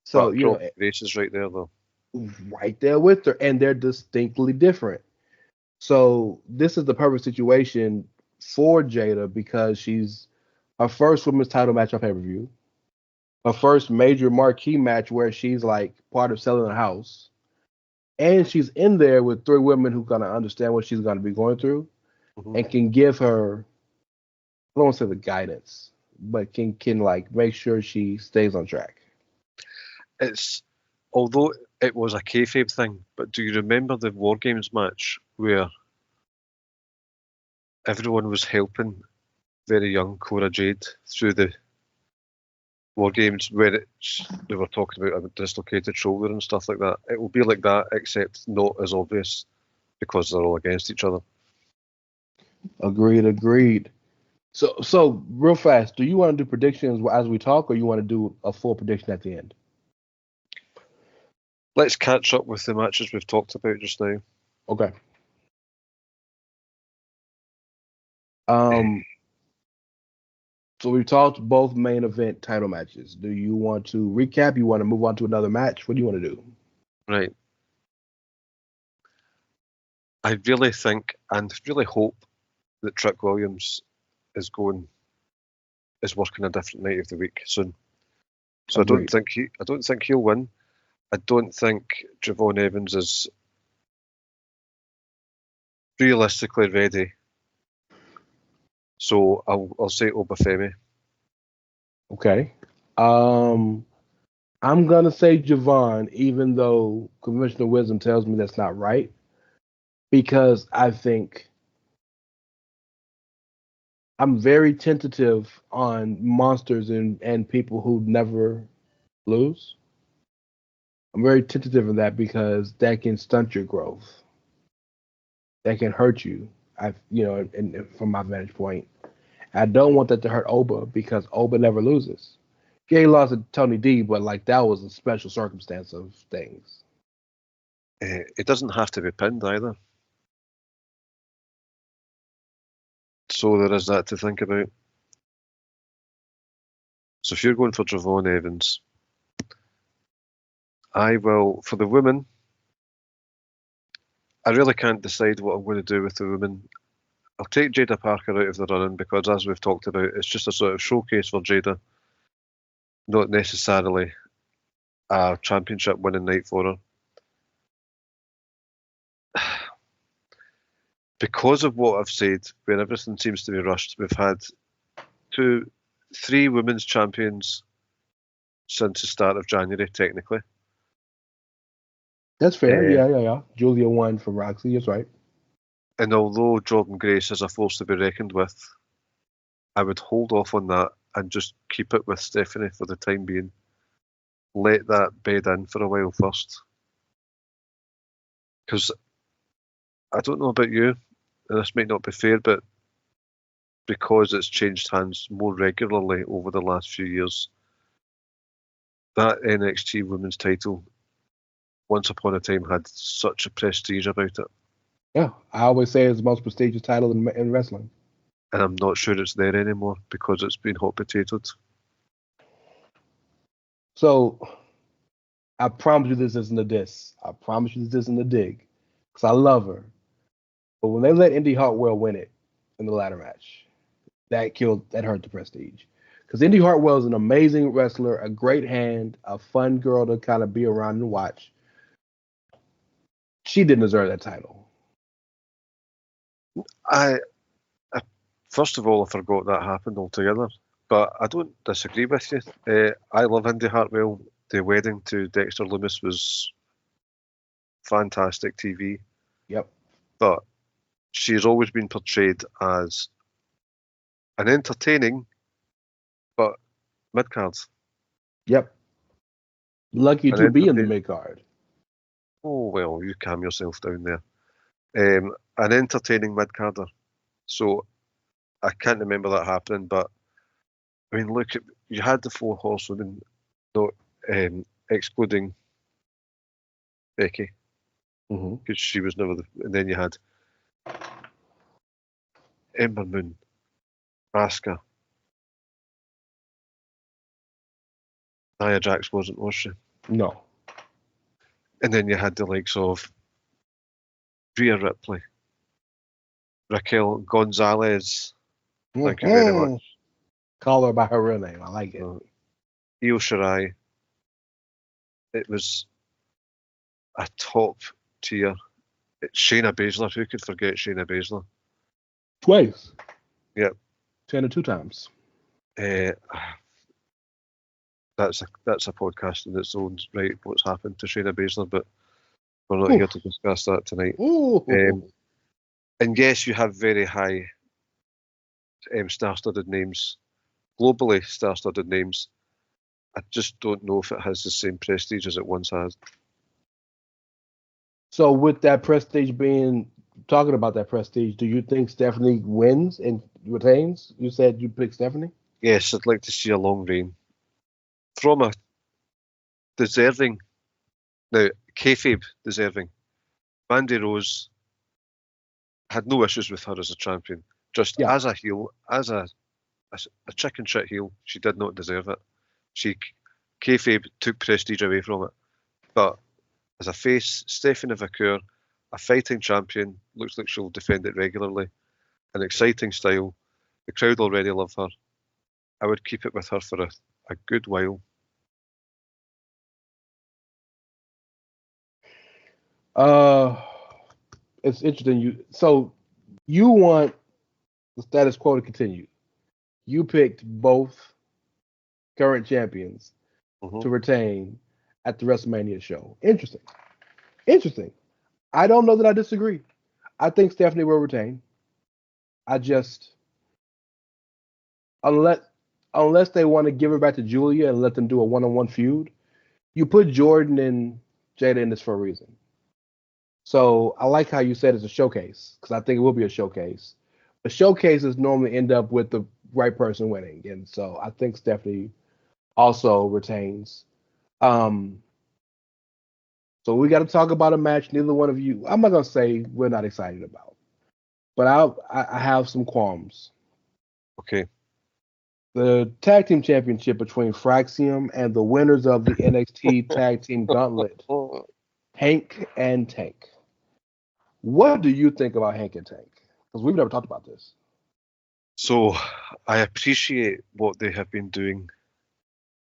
So But Grace is right there, though. right there with her, and they're distinctly different. So this is the perfect situation for Jada because she's her first women's title match on pay-per-view, her first major marquee match where she's like part of selling the house, and she's in there with three women who gonna understand what she's gonna be going through and can give her, I don't want to say the guidance, but can like make sure she stays on track. It's although it was a kayfabe thing, but do you remember the War Games match where everyone was helping very young Cora Jade through the War Games where they were talking about a dislocated shoulder and stuff like that? It will be like that, except not as obvious because they're all against each other. Agreed. So real fast, do you want to do predictions as we talk, or you want to do a full prediction at the end? Let's catch up with the matches we've talked about just now. Okay. So we've talked both main event title matches. Do you want to recap? You want to move on to another match? What do you want to do? Right. I really think and really hope that Trick Williams is working a different night of the week soon. So Agreed. I don't think he'll win. I don't think Javon Evans is realistically ready. So I'll say Obafemi. Okay. I'm gonna say Javon, even though conventional wisdom tells me that's not right, because I think I'm very tentative on monsters and people who never lose. I'm very tentative in that because that can stunt your growth. That can hurt you. And from my vantage point, I don't want that to hurt Oba because Oba never loses. Yeah, he lost to Tony D, but like that was a special circumstance of things. It doesn't have to be pinned either. So there is that to think about. So if you're going for Javon Evans, I will, for the women, I really can't decide what I'm going to do with the women. I'll take Jada Parker out of the running because, as we've talked about, it's just a sort of showcase for Jada, not necessarily a championship winning night for her. Because of what I've said, where everything seems to be rushed, we've had three women's champions since the start of January, technically. That's fair. Yeah. Julia won from Roxy. That's right. And although Jordan Grace is a force to be reckoned with, I would hold off on that and just keep it with Stephanie for the time being. Let that bed in for a while first. because I don't know about you, and this might not be fair, but because it's changed hands more regularly over the last few years, that NXT Women's title, once upon a time, had such a prestige about it. Yeah, I always say it's the most prestigious title in wrestling. And I'm not sure it's there anymore because it's been hot potatoed. So, I promise you this isn't a diss. I promise you this isn't a dig. Because I love her. But when they let Indy Hartwell win it in the ladder match, that hurt the prestige. Because Indy Hartwell is an amazing wrestler, a great hand, a fun girl to kind of be around and watch. She didn't deserve that title. I first of all, I forgot that happened altogether. But I don't disagree with you. I love Indy Hartwell. The wedding to Dexter Lumis was fantastic TV. Yep. But she's always been portrayed as an entertaining but mid-card. Yep. Lucky to be in the mid-card. Oh, well, you calm yourself down there. An entertaining mid-carder. So I can't remember that happening, but I mean, look, you had the 4 horsewomen, not excluding Becky, because she was never and then you had Ember Moon, Asuka. Nia Jax wasn't, was she? No. And then you had the likes of Rhea Ripley, Raquel Gonzalez. Thank you very much. Call her by her real name. I like it. Io Shirai. It was a top tier. Shayna Baszler. Who could forget Shayna Baszler? Twice. Yep. 10 or 2 times. That's a podcast in its own right, what's happened to Shayna Baszler, but we're not here to discuss that tonight. And yes, you have very high star-studded names, globally star-studded names. I just don't know if it has the same prestige as it once had. So with that prestige talking about that prestige, do you think Stephanie wins and retains? You said you picked Stephanie? Yes, I'd like to see a long reign. From a deserving, now kayfabe deserving, Mandy Rose had no issues with her as a champion. Just as a heel, as a chicken shit heel, she did not deserve it. Kayfabe took prestige away from it. But as a face, Stephanie Vaquer, a fighting champion, looks like she'll defend it regularly. An exciting style. The crowd already love her. I would keep it with her for a good while. It's interesting. So you want the status quo to continue. You picked both current champions to retain at the WrestleMania show. Interesting. I don't know that I disagree. I think Stephanie will retain. I just unless they want to give her back to Julia and let them do a one-on-one feud, you put Jordan and Jada in this for a reason. So I like how you said it's a showcase, because I think it will be a showcase. The showcases normally end up with the right person winning, and so I think Stephanie also retains. So we got to talk about a match neither one of you, I'm not going to say we're not excited about, but I have some qualms. Okay. The tag team championship between Fraxium and the winners of the NXT Tag Team Gauntlet, Hank and Tank. What do you think about Hank and Tank? Because we've never talked about this. So I appreciate what they have been doing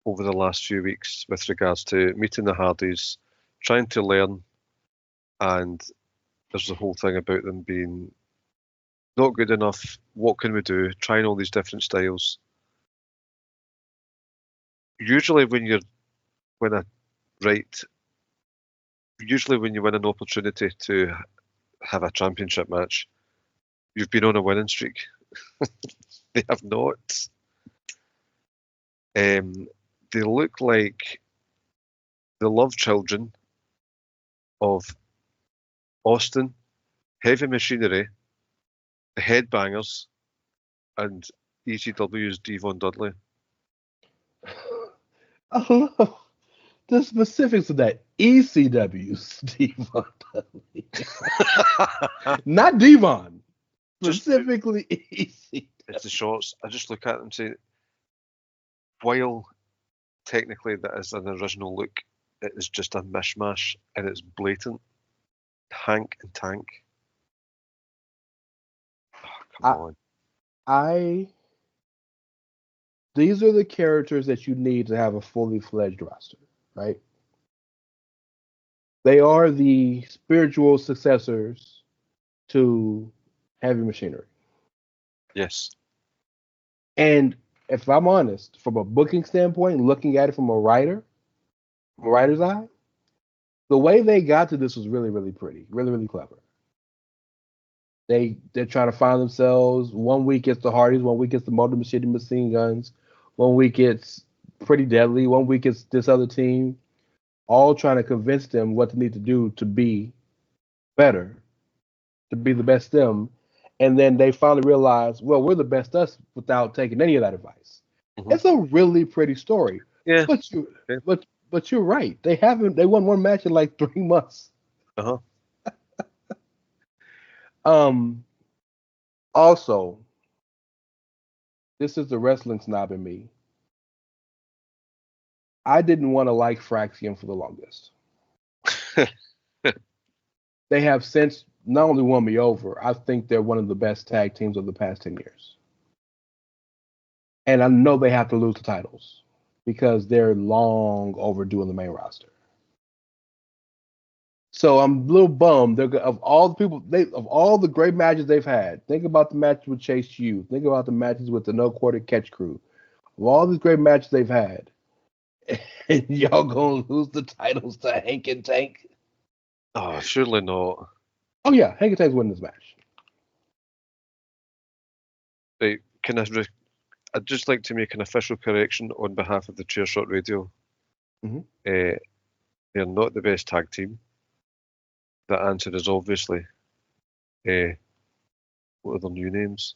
over the last few weeks with regards to meeting the Hardys, trying to learn, and there's the whole thing about them being not good enough. What can we do? Trying all these different styles. Usually when you win an opportunity to have a championship match, you've been on a winning streak. They have not. They look like the love children of Austin, Heavy Machinery, the Headbangers, and ECW's Devon Dudley. I love the specifics of that. ECW's Devon Dudley. Not Devon. Specifically ECW. It's the shorts. I just look at them and say, while technically that is an original look, it is just a mishmash and it's blatant. Hank and Tank. Oh, come on. These are the characters that you need to have a fully fledged roster, right? They are the spiritual successors to Heavy Machinery. Yes. And if I'm honest, from a booking standpoint, looking at it from a writer's eye, the way they got to this was really, really pretty, really, really clever. They're trying to find themselves. 1 week it's the Hardys, 1 week it's the Motor Machine Guns, 1 week it's Pretty Deadly, 1 week it's this other team, all trying to convince them what they need to do to be better, to be the best them. And then they finally realize, well, we're the best us without taking any of that advice. Mhm. It's a really pretty story. Yeah. But you're right. They won one match in like 3 months. Uh-huh. Also, this is the wrestling snob in me. I didn't want to like Fraxium for the longest. They have since not only won me over, I think they're one of the best tag teams of the past 10 years. And I know they have to lose the titles because they're long overdue on the main roster. So I'm a little bummed. Of all the great matches they've had, think about the matches with Chase U. Think about the matches with the No Quarter Catch Crew. Of all these great matches they've had, and y'all gonna lose the titles to Hank and Tank? Oh, surely not. Oh yeah, Hank and Tank's winning this match. Right, I'd just like to make an official correction on behalf of the Chairshot Radio. Mhm. They're not the best tag team. The answer is obviously, what are their new names?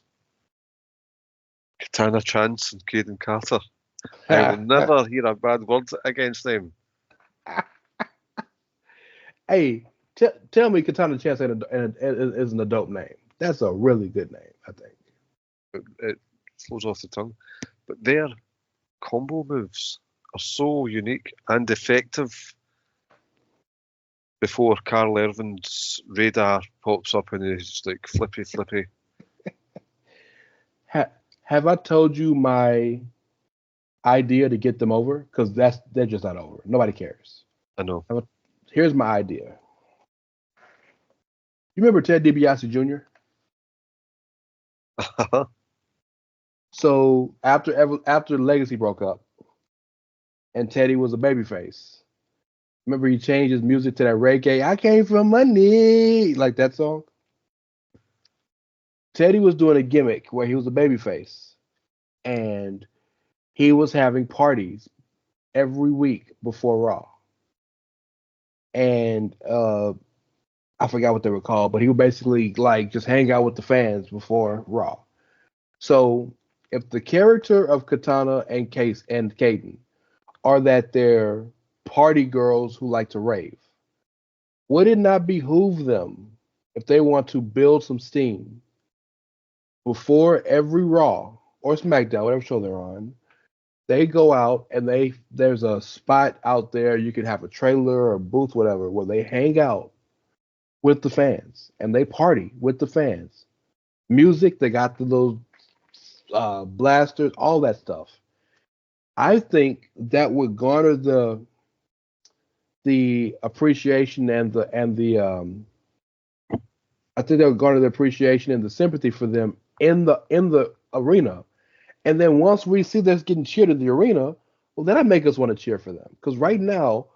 Katana Chance and Caden Carter. I will never hear a bad word against them. Hey, tell me Katana Chance isn't a dope name. That's a really good name, I think. It flows off the tongue. But their combo moves are so unique and effective. Before Carl Irvin's radar pops up and he's like flippy. Have I told you my idea to get them over? Because they're just not over. Nobody cares. I know. Here's my idea. You remember Ted DiBiase Jr.? So after Legacy broke up, and Teddy was a babyface. Remember he changed his music to that Rey Ca, I came from money, like that song? Teddy was doing a gimmick where he was a babyface, and he was having parties every week before Raw. And I forgot what they were called, but he would basically like just hang out with the fans before Raw. So if the character of Katana and Case and Caden are that they're party girls who like to rave, would it not behoove them, if they want to build some steam, before every Raw or SmackDown, whatever show they're on, they go out and there's a spot out there, you could have a trailer or a booth, whatever, where they hang out with the fans and they party with the fans. Music, they got those blasters, all that stuff. I think that would garner the appreciation and the I think that would garner the appreciation and the sympathy for them in the arena. And then once we see this getting cheered in the arena, well, then that make us want to cheer for them. Because right now,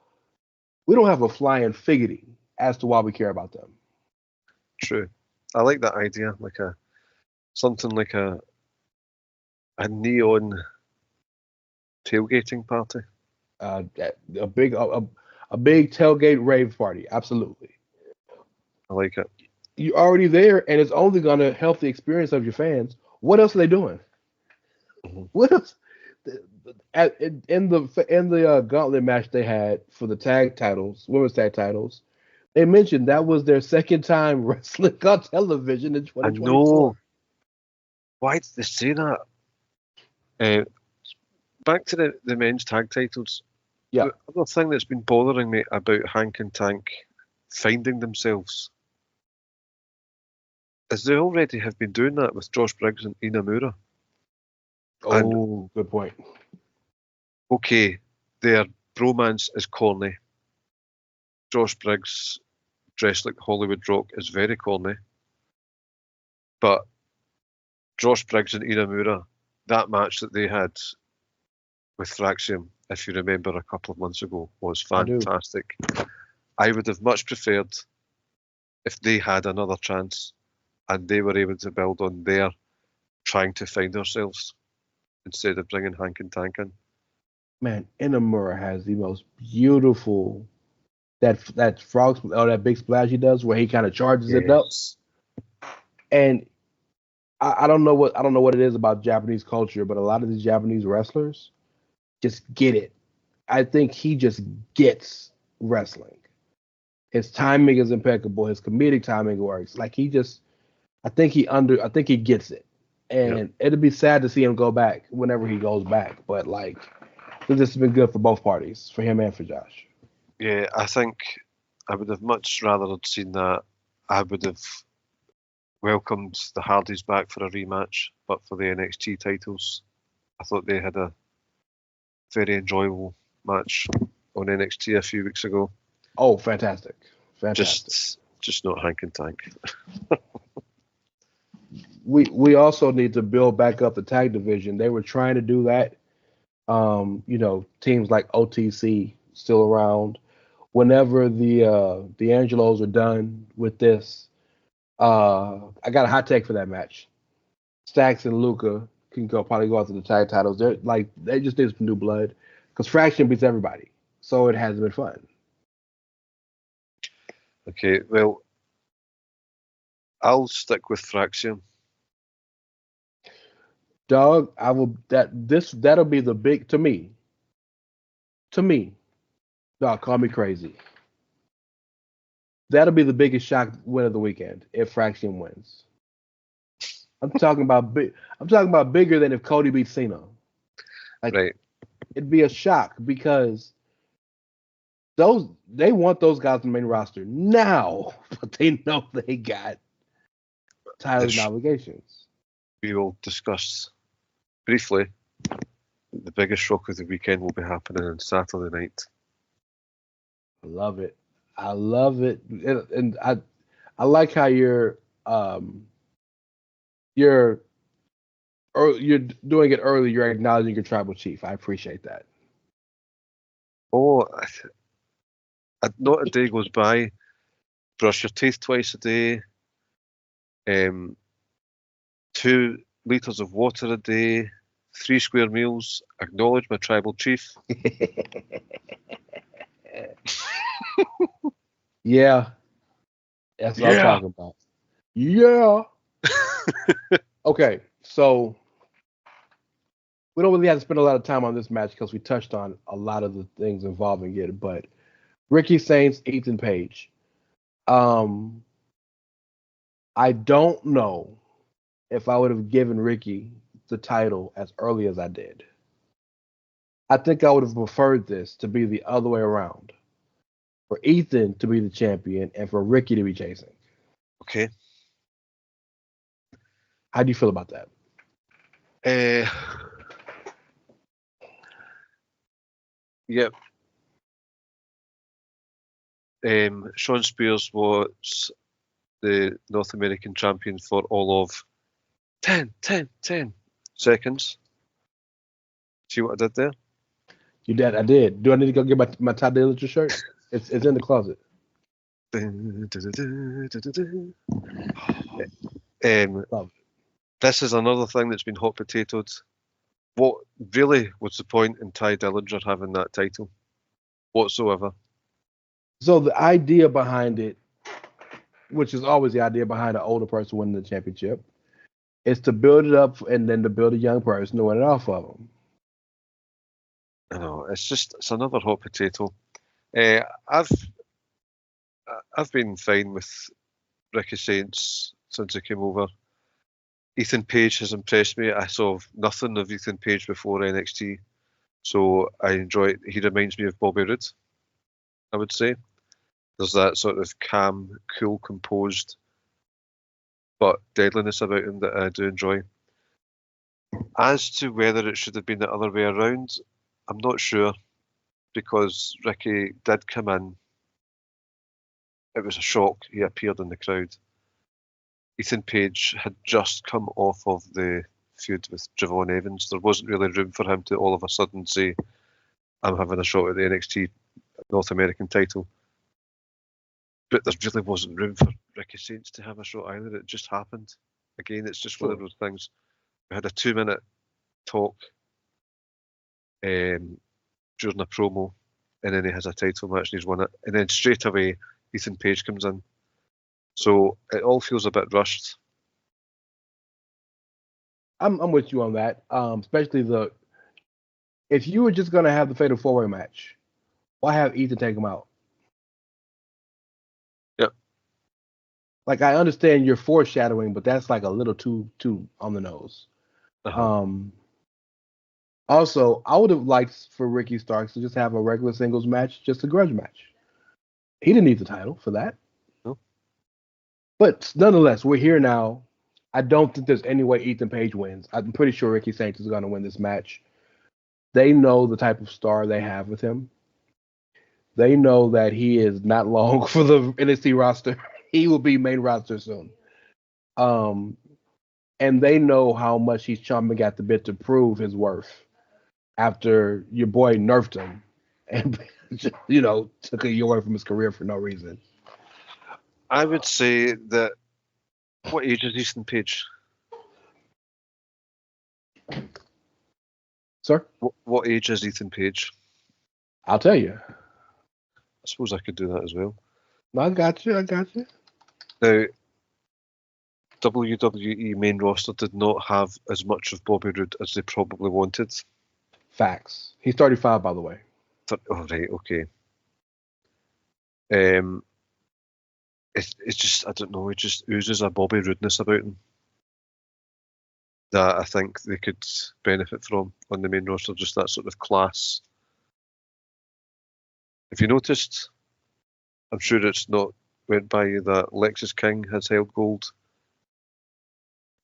we don't have a flying figgity as to why we care about them. True. I like that idea, like something like a neon tailgating party. A big tailgate rave party, absolutely. I like it. You're already there, and it's only going to help the experience of your fans. What else are they doing? Mhm. What else? In the gauntlet match they had for the tag titles, women's tag titles, they mentioned that was their second time wrestling on television in I 2024. know. Why did they say that? Back to the men's tag titles. Yeah. The other thing that's been bothering me about Hank and Tank finding themselves is they already have been doing that with Josh Briggs and Inamura. And Oh, good point. okay, their bromance is corny. Josh Briggs dressed like Hollywood Rock is very corny. But Josh Briggs and Inamura, that match that they had with Thraxium, if you remember a couple of months ago, was I do. fantastic. I would have much preferred if they had another chance and they were able to build on their trying to find ourselves instead of bringing Hank and Tank in. Man, Inamura has the most beautiful that frog or that big splash he does where he kind of charges it up. And I don't know what it is about Japanese culture, but a lot of these Japanese wrestlers just get it. I think he just gets wrestling. His timing is impeccable. His comedic timing works. Like I think he gets it. And It'd be sad to see him go back whenever he goes back. But like, this has been good for both parties, for him and for Josh. Yeah, I think I would have much rather have seen that. I would have welcomed the Hardys back for a rematch, but for the NXT titles, I thought they had a very enjoyable match on NXT a few weeks ago. Oh, fantastic. Fantastic. Just not Hank and Tank. We also need to build back up the tag division. They were trying to do that. Teams like OTC still around. Whenever the Angelos are done with this, I got a hot take for that match. Stax and Luca can probably go after the tag titles. They just need some new blood because Fraction beats everybody, so it has been fun. Okay, well, I'll stick with Thraxium. Dog, I will that'll be the big to me. Dog, call me crazy. That'll be the biggest shock win of the weekend if Fraction wins. I'm talking about big. I'm talking about bigger than if Cody beats Cena. Right. It'd be a shock because they want those guys on the main roster now, but they know they got titles and obligations. We will discuss briefly. The biggest shock of the weekend will be happening on Saturday night. I love it. And I like how you're doing it early. You're acknowledging your tribal chief. I appreciate that. Oh, not a day goes by. Brush your teeth twice a day. 2 litres of water a day. 3 square meals. Acknowledge my tribal chief. Yeah. That's what I'm talking about. Yeah. Okay, so we don't really have to spend a lot of time on this match because we touched on a lot of the things involving it, but Ricky Saints, Ethan Page. I don't know if I would have given Ricky the title as early as I did. I think I would have preferred this to be the other way around. For Ethan to be the champion and for Ricky to be chasing. Okay. How do you feel about that? Yep. Sean Spears was the North American champion for all of 10 seconds. See what I did there? You did. I did. Do I need to go get my Todd Dillinger shirt? It's in the closet. This is another thing that's been hot potatoed. What really was the point in Ty Dillinger having that title whatsoever? So the idea behind it which is always the idea behind an older person winning the championship, is to build it up and then to build a young person to win it off of them. I know it's another hot potato. I've been fine with Ricky Saints since he came over. Ethan Page has impressed me. I saw nothing of Ethan Page before NXT, so I enjoy it. He reminds me of Bobby Roode, I would say. There's that sort of calm, cool, composed, but deadliness about him that I do enjoy. As to whether it should have been the other way around, I'm not sure, because Ricky did come in. It was a shock. He appeared in the crowd. Ethan Page had just come off of the feud with Javon Evans. There wasn't really room for him to all of a sudden say, I'm having a shot at the NXT North American title. But there really wasn't room for Ricky Saints to have a shot either. It just happened. Again, it's just one of those things. We had a 2-minute talk during a promo, and then he has a title match and he's won it. And then straight away, Ethan Page comes in. So it all feels a bit rushed. I'm with you on that. Especially if you were just gonna have the Fatal 4-Way match, why have Ethan take him out? Yep. Like, I understand you're foreshadowing, but that's like a little too on the nose. Uh-huh. Also, I would have liked for Ricky Starks to just have a regular singles match, just a grudge match. He didn't need the title for that. No. But nonetheless, we're here now. I don't think there's any way Ethan Page wins. I'm pretty sure Ricky Saints is going to win this match. They know the type of star they have with him. They know that he is not long for the NXT roster. He will be main roster soon. And they know how much he's chomping at the bit to prove his worth after your boy nerfed him and, took a year away from his career for no reason. I would say that, what age is Ethan Page? Sir? What age is Ethan Page? I'll tell you. I suppose I could do that as well. I got you. Now, WWE main roster did not have as much of Bobby Roode as they probably wanted. Facts. He's 35, by the way. Oh, right, okay. It's just, I don't know, it just oozes a Bobby Roodeness about him that I think they could benefit from on the main roster, just that sort of class. If you noticed, I'm sure it's not went by you that Lexis King has held gold,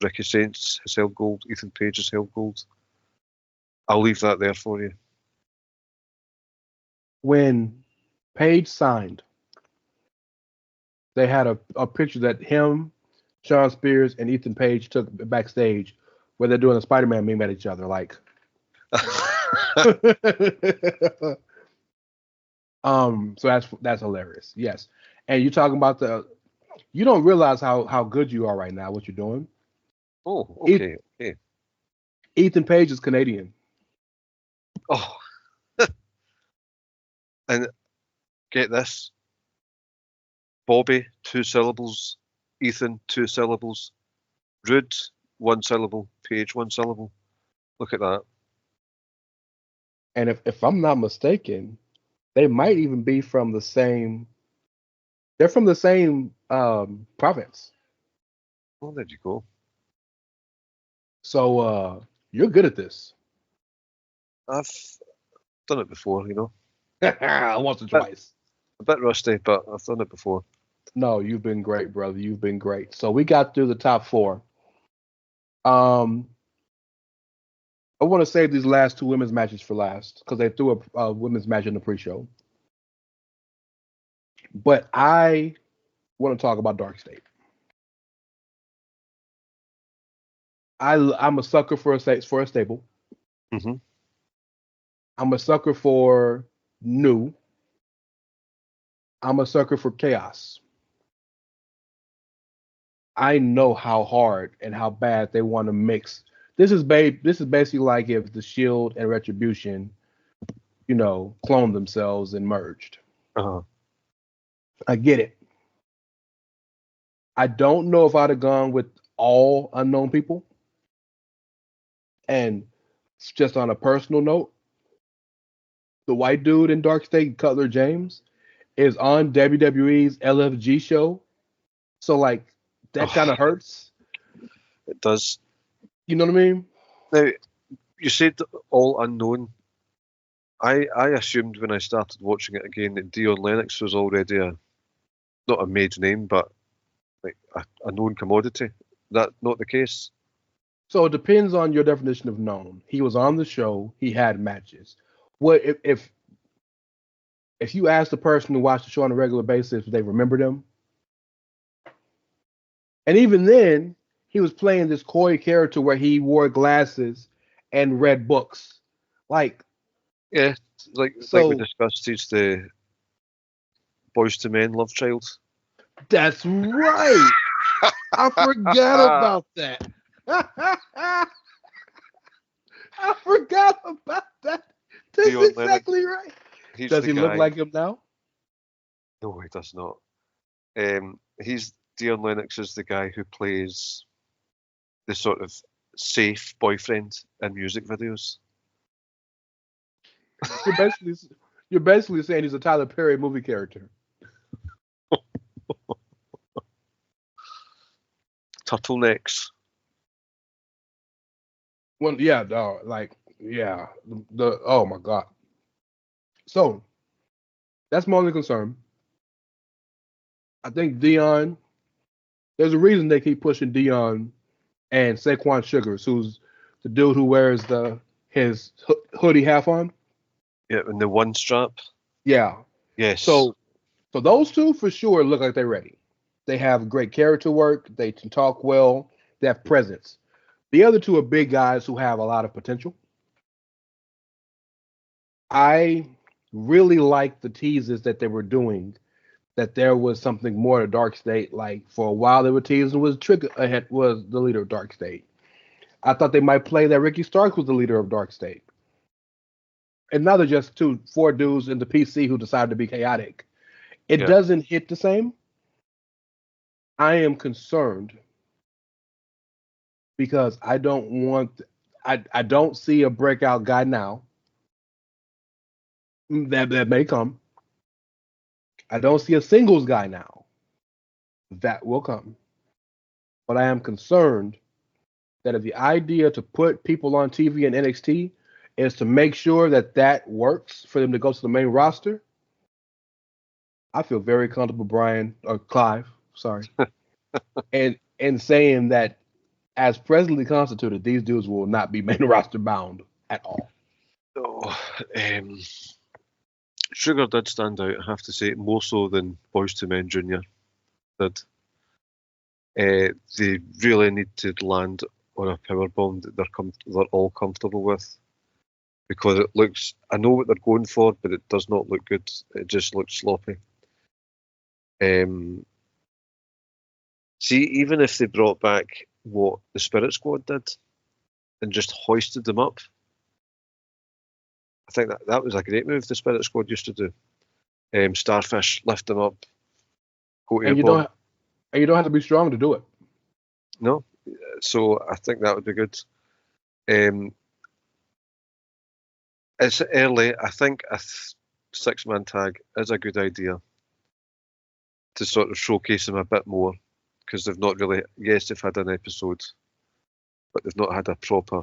Ricky Saints has held gold, Ethan Page has held gold. I'll leave that there for you. When Page signed, they had a picture that him, Sean Spears, and Ethan Page took backstage where they're doing a Spider-Man meme at each other, like. So that's hilarious. Yes. And you're talking about you don't realize how good you are right now, what you're doing. Oh, okay. Ethan Page is Canadian. Oh. And get this. Bobby, 2 syllables. Ethan, 2 syllables. Roode, 1 syllable. Page, 1 syllable. Look at that. And if I'm not mistaken, they might even be from the same. They're from the same province. Well, there you go. So you're good at this. I've done it before, Once or twice. A bit rusty, but I've done it before. No, you've been great, brother. You've been great. So we got through the top 4. I want to save these last 2 women's matches for last because they threw a women's match in the pre-show. But I want to talk about Dark State. I'm a sucker for a stable. Mm-hmm. I'm a sucker for new. I'm a sucker for chaos. I know how hard and how bad they want to mix. This is basically like if the Shield and Retribution, cloned themselves and merged. Uh-huh. I get it. I don't know if I'd have gone with all unknown people. And just on a personal note, the white dude in Dark State, Cutler James, is on WWE's LFG show. So like that kind of hurts. It does. You know what I mean? Now, you said all unknown. I assumed when I started watching it again that Dion Lennox was already not a made name, but like a known commodity. That not the case? So it depends on your definition of known. He was on the show. He had matches. What if you ask the person who watched the show on a regular basis if they remembered him? And even then, he was playing this coy character where he wore glasses and read books. Like, Yeah, like we discussed, he's the Boys to Men love child. That's right. I forgot about that. I forgot about that. That's Dion exactly right. Does he look like him now? No, he does not. Dion Lennox is the guy who plays the sort of safe boyfriend in music videos. You're basically saying he's a Tyler Perry movie character. Turtlenecks. Well, yeah, dog. Like, yeah, the oh my god. So that's my only concern. I think Dion. There's a reason they keep pushing Dion and Saquon Sugars, who's the dude who wears his hoodie half on. Yeah, and the one strap. Yeah. Yes. So those two for sure look like they're ready. They have great character work. They can talk well. They have presence. The other two are big guys who have a lot of potential. I really like the teases that they were doing, that there was something more to Dark State. Like for a while they were teasing was Trigger was the leader of Dark State. I thought they might play that Ricky Starks was the leader of Dark State. And now they're just four dudes in the PC who decided to be chaotic. It doesn't hit the same. I am concerned because I don't see a breakout guy now. That may come. I don't see a singles guy now. That will come. But I am concerned that if the idea to put people on TV in NXT is to make sure that works for them to go to the main roster, I feel very comfortable, Clive, and saying that as presently constituted, these dudes will not be main roster bound at all. Sugar did stand out, I have to say, more so than Boys to Men Jr. did. They really need to land on a powerbomb that they're all comfortable with, because it looks. I know what they're going for, but it does not look good. It just looks sloppy. See, even if they brought back what the Spirit Squad did and just hoisted them up, I think that was a great move the Spirit Squad used to do. Starfish, lift them up. And you don't have to be strong to do it. No, so I think that would be good. It's early. I think a six-man tag is a good idea to sort of showcase them a bit more, because they've not really. Yes, they've had an episode, but they've not had a proper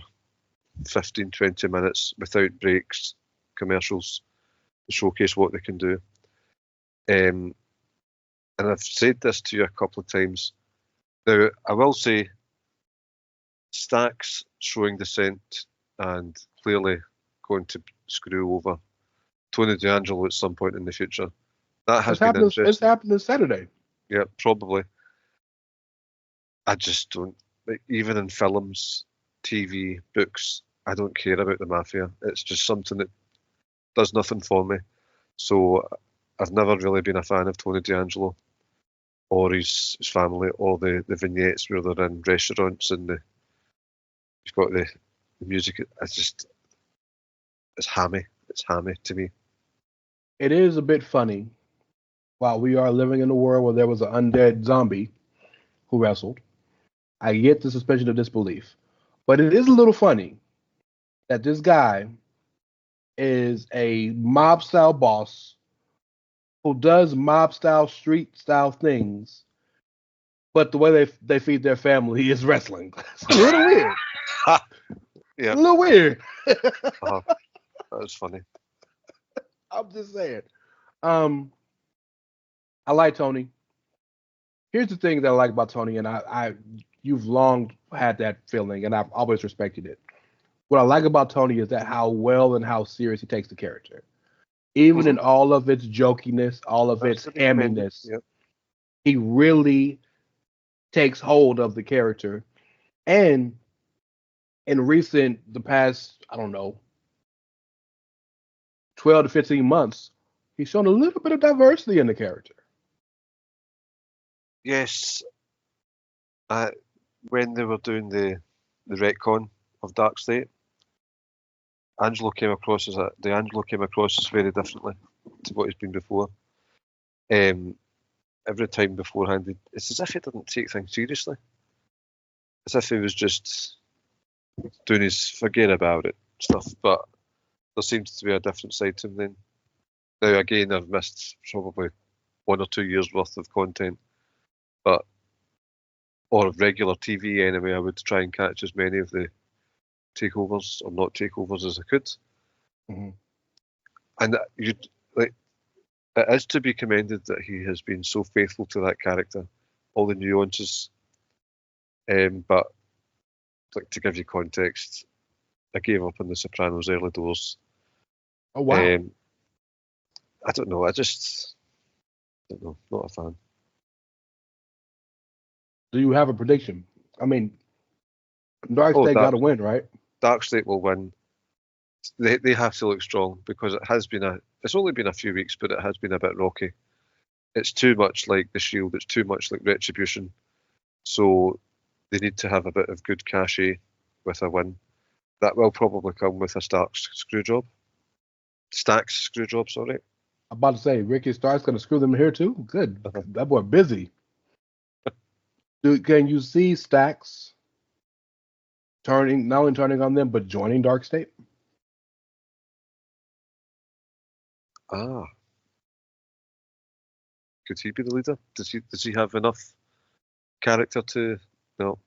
15-20 minutes without breaks, commercials, to showcase what they can do. And I've said this to you a couple of times. Now, I will say, Stacks showing dissent and clearly going to screw over Tony D'Angelo at some point in the future. That has been interesting. It's happening Saturday. Yeah, probably. I just don't, even in films, TV, books, I don't care about the mafia. It's just something that does nothing for me. So I've never really been a fan of Tony D'Angelo or his family, or the vignettes where they're in restaurants and you've got the music. It's hammy. It's hammy to me. It is a bit funny. While we are living in a world where there was an undead zombie, who wrestled. I get the suspension of disbelief. But it is a little funny that this guy is a mob style boss who does mob style, street style things, but the way they feed their family is wrestling. It's a little weird. Yeah. A little weird. That was funny. I'm just saying. I like Tony. Here's the thing that I like about Tony, and you've long had that feeling, and I've always respected it. What I like about Tony is that how well and how serious he takes the character. Even in all of its jokiness, all of its hamminess, he really takes hold of the character. And in the past, I don't know, 12 to 15 months, he's shown a little bit of diversity in the character. Yes. When they were doing the retcon of Dark State, Angelo came across as very differently to what he's been before. Every time beforehand, it's as if he didn't take things seriously. As if he was just doing his forget about it stuff. But there seems to be a different side to him then. Now again, I've missed probably 1 or 2 years worth of content, or of regular TV anyway. I would try and catch as many of the takeovers or not takeovers as I could. Mm-hmm. And it is to be commended that he has been so faithful to that character, all the nuances. But like, to give you context, I gave up on The Sopranos early doors. Oh wow! I don't know. I just don't know. Not a fan. Do you have a prediction? I mean, Dark State got to win, right? Dark State will win. They have to look strong because it's only been a few weeks, but it has been a bit rocky. It's too much like the Shield. It's too much like Retribution. So they need to have a bit of good cachet with a win. That will probably come with a Starks screw job. Sorry. I'm about to say Ricky Starks going to screw them here too. Good, that boy busy. Dude, can you see Stacks not only turning on them but joining Dark State? Could he be the leader? Does he have enough character to? No.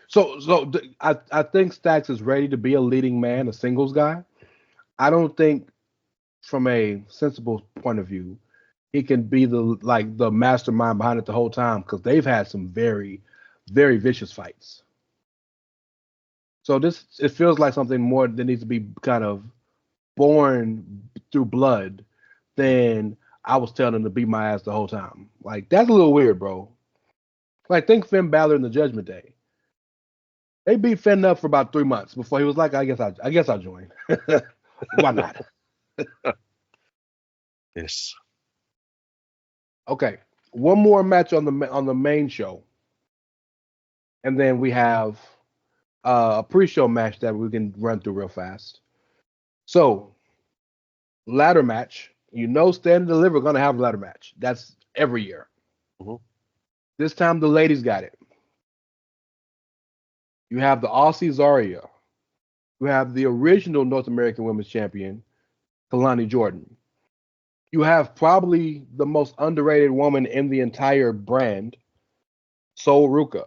So I think Stacks is ready to be a leading man, a singles guy. I don't think, from a sensible point of view, he can be the mastermind behind it the whole time, because they've had some very, very vicious fights. So it feels like something more that needs to be kind of born through blood than I was telling him to beat my ass the whole time. Like, that's a little weird, bro. Like, think Finn Balor in the Judgment Day. They beat Finn up for about 3 months before he was like, I guess I'll join. Why not? Yes. Okay. One more match on the main show. And then we have a pre-show match that we can run through real fast. So, ladder match. Stand and Deliver going to have a ladder match. That's every year. Mm-hmm. This time the ladies got it. You have the Aussie Zarya. You have the original North American Women's Champion, Kalani Jordan. You have probably the most underrated woman in the entire brand, Sol Ruka.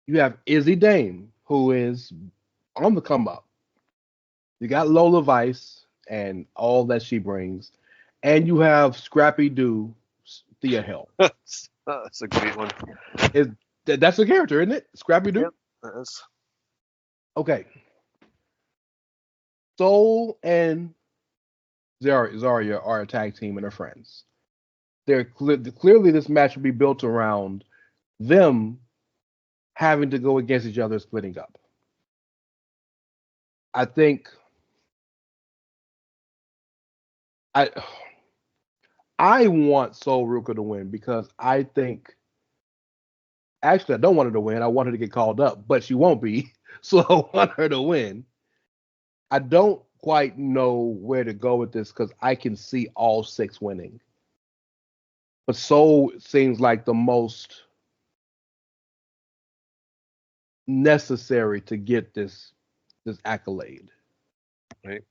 You have Izzy Dame, who is on the come up. You got Lola Vice and all that she brings. And you have Scrappy Doo, Thea Hill. That's a great one. That's a character, isn't it? Scrappy Doo? Yep, that is. Okay. Sol and Zarya are a tag team and are friends. Clearly this match will be built around them having to go against each other, splitting up. I think I want Sol Ruka to win, because I think, actually I don't want her to win. I want her to get called up, but she won't be. So I want her to win. I don't quite know where to go with this, because I can see all 6 winning. But Sol seems like the most necessary to get this accolade. Right.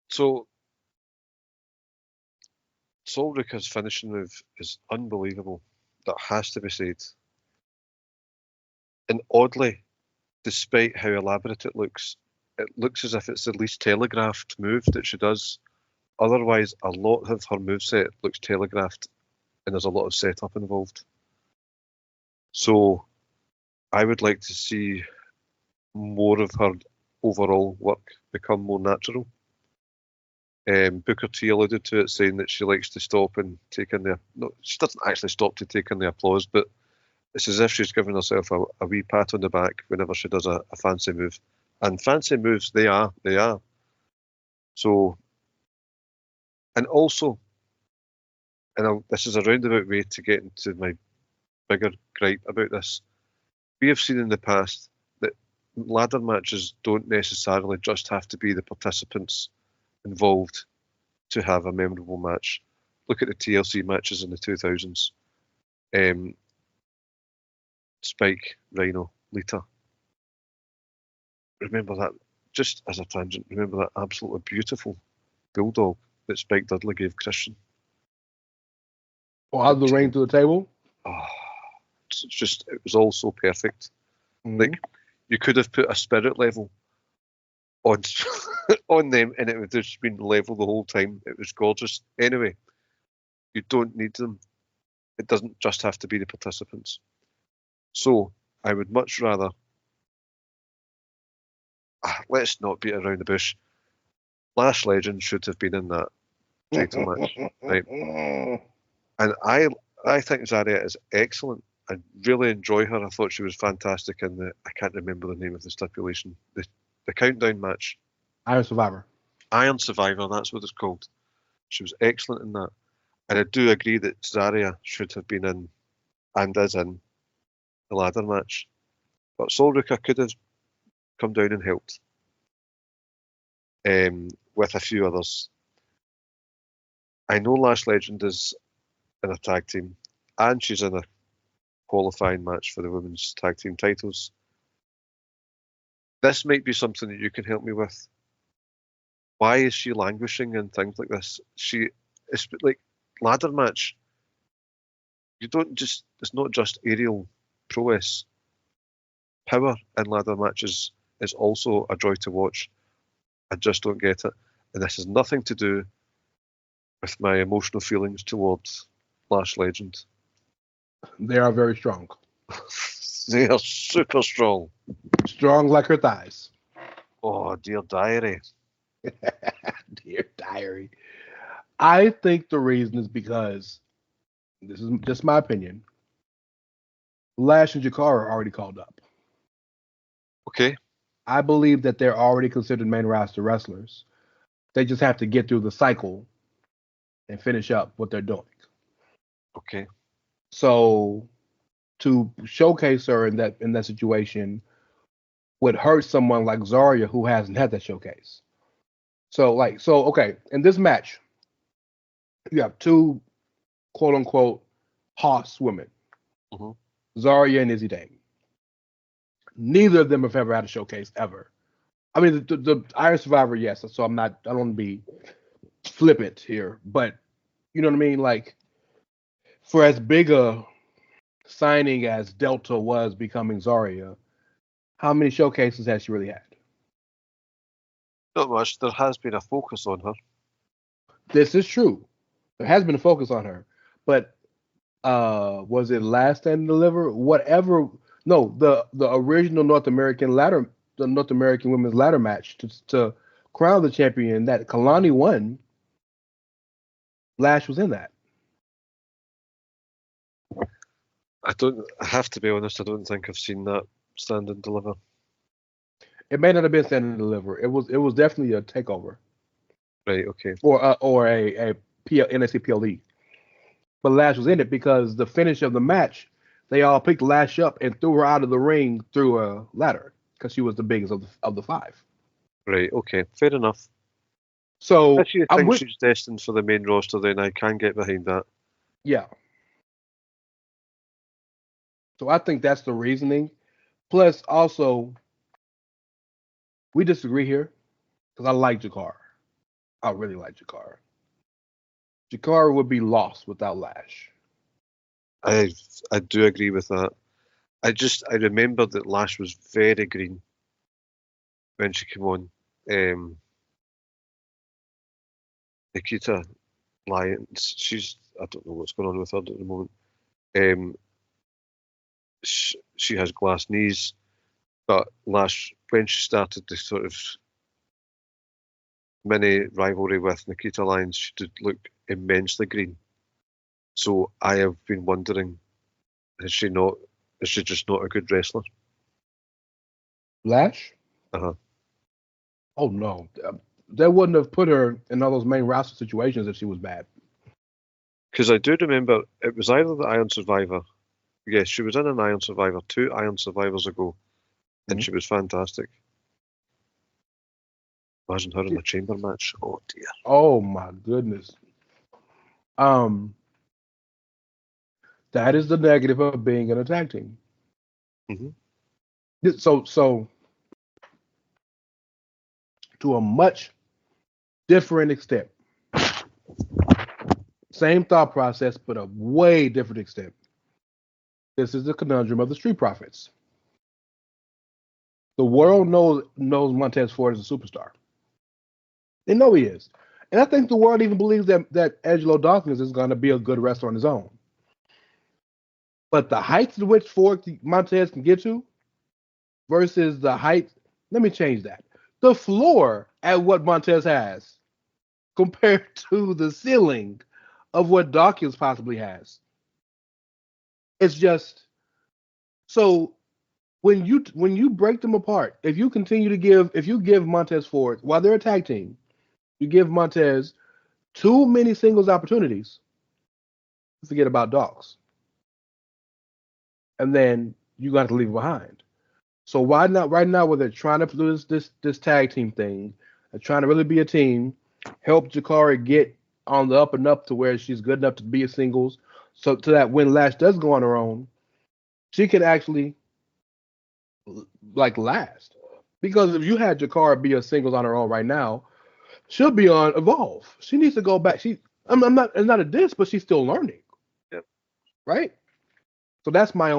So Sol Ruka's finishing move is unbelievable. That has to be said. And oddly, despite how elaborate it looks as if it's the least telegraphed move that she does. Otherwise, a lot of her moveset looks telegraphed and there's a lot of setup involved. So I would like to see more of her overall work become more natural. Booker T alluded to it, saying that she likes to stop and take in the... No, she doesn't actually stop to take in the applause, but it's as if she's giving herself a wee pat on the back whenever she does a fancy move. And fancy moves, they are. So, and also, this is a roundabout way to get into my bigger gripe about this. We have seen in the past that ladder matches don't necessarily just have to be the participants involved to have a memorable match. Look at the TLC matches in the 2000s. Spike, Rhino, Lita. Remember that, just as a tangent, remember that absolutely beautiful bulldog that Spike Dudley gave Christian? Or out the ring to the table? Oh, it was all so perfect. Mm-hmm. Like, you could have put a spirit level on on them and it would have just been level the whole time. It was gorgeous. Anyway, you don't need them. It doesn't just have to be the participants. So I would much rather, let's not beat around the bush. Lash Legend should have been in that title match, right? And I think Zarya is excellent. I really enjoy her. I thought she was fantastic in I can't remember the name of the stipulation, the countdown match. Iron Survivor, that's what it's called. She was excellent in that. And I do agree that Zarya should have been in, and is in, the ladder match. But Sol Ruka could have come down and helped. With a few others. I know Lash Legend is in a tag team, and she's in a qualifying match for the women's tag team titles. This might be something that you can help me with. Why is she languishing and things like this? It's like ladder match. It's not just aerial prowess. Power in ladder matches is also a joy to watch. I just don't get it. And this has nothing to do with my emotional feelings towards Lash Legend. They are very strong. They are super strong. Strong like her thighs. Oh, dear diary. Dear diary. I think the reason is because, this is just my opinion, Lash and Jakara are already called up. Okay. I believe that they're already considered main roster wrestlers. They just have to get through the cycle and finish up what they're doing. Okay. So to showcase her in that situation would hurt someone like Zarya who hasn't had that showcase. So okay, in this match, you have two quote unquote hoss women, Zarya and Izzy Dame. Neither of them have ever had a showcase ever. I mean, the Iron Survivor, yes. So I don't want to be flippant here, but you know what I mean? Like, for as big a signing as Delta was becoming Zarya, how many showcases has she really had? Not much. There has been a focus on her. This is true. There has been a focus on her, but was it Last Stand and Deliver? Whatever. No, the original North American women's ladder match to crown the champion that Kalani won. Lash was in that. I have to be honest, I don't think I've seen that Stand and Deliver. It may not have been Stand and Deliver. It was definitely a takeover. Right, okay. Or a NXT PLE. But Lash was in it because the finish of the match, they all picked Lash up and threw her out of the ring through a ladder because she was the biggest of the five. Right, okay. Fair enough. So if you think she's destined for the main roster, then I can get behind that. Yeah. So I think that's the reasoning. Plus, also, we disagree here because I like Jakar. I really like Jakar. Jakar would be lost without Lash. I do agree with that. I remember that Lash was very green when she came on. Nikita Lyons, I don't know what's going on with her at the moment. She has glass knees, but Lash, when she started the sort of mini rivalry with Nikita Lyons, she did look immensely green. So I have been wondering, is she just not a good wrestler? Lash? Uh-huh. Oh no, they wouldn't have put her in all those main roster situations if she was bad. Because I do remember it was either the Iron Survivor. Yes, she was in an Iron Survivor 2 Iron Survivors ago, and she was fantastic. Imagine her in a chamber match. Oh dear. Oh my goodness. That is the negative of being in a tag team. Mm-hmm. So to a much different extent. Same thought process, but a way different extent. This is the conundrum of the Street Profits. The world knows Montez Ford is a superstar. They know he is. And I think the world even believes that Angelo Dawkins is going to be a good wrestler on his own. But the heights at which Montez can get to versus the height, let me change that. The floor at what Montez has compared to the ceiling of what Dawkins possibly has. It's just so when you break them apart, if you give Montez Ford while they're a tag team, you give Montez too many singles opportunities, forget about Dawkins. And then you got to leave it behind. So why not right now, where they're trying to do this tag team thing, they're trying to really be a team, help Jakari get on the up and up to where she's good enough to be a singles, so to that when Lash does go on her own, she can actually last. Because if you had Jakari be a singles on her own right now, she'll be on Evolve. She needs to go back. I'm not. It's not a diss, but she's still learning. Yep. Right. So that's my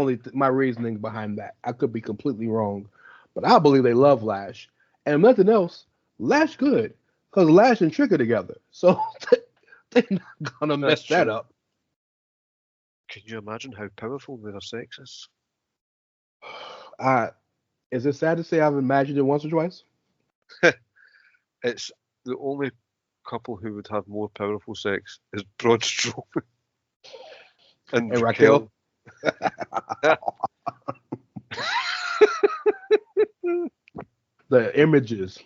reasoning behind that. I could be completely wrong, but I believe they love Lash. And if nothing else, Lash good because Lash and Trick are together. So they're not gonna mess that up. Can you imagine how powerful their sex is? Is it sad to say I've imagined it once or twice? It's the only couple who would have more powerful sex is Braun Strowman and Raquel. The images,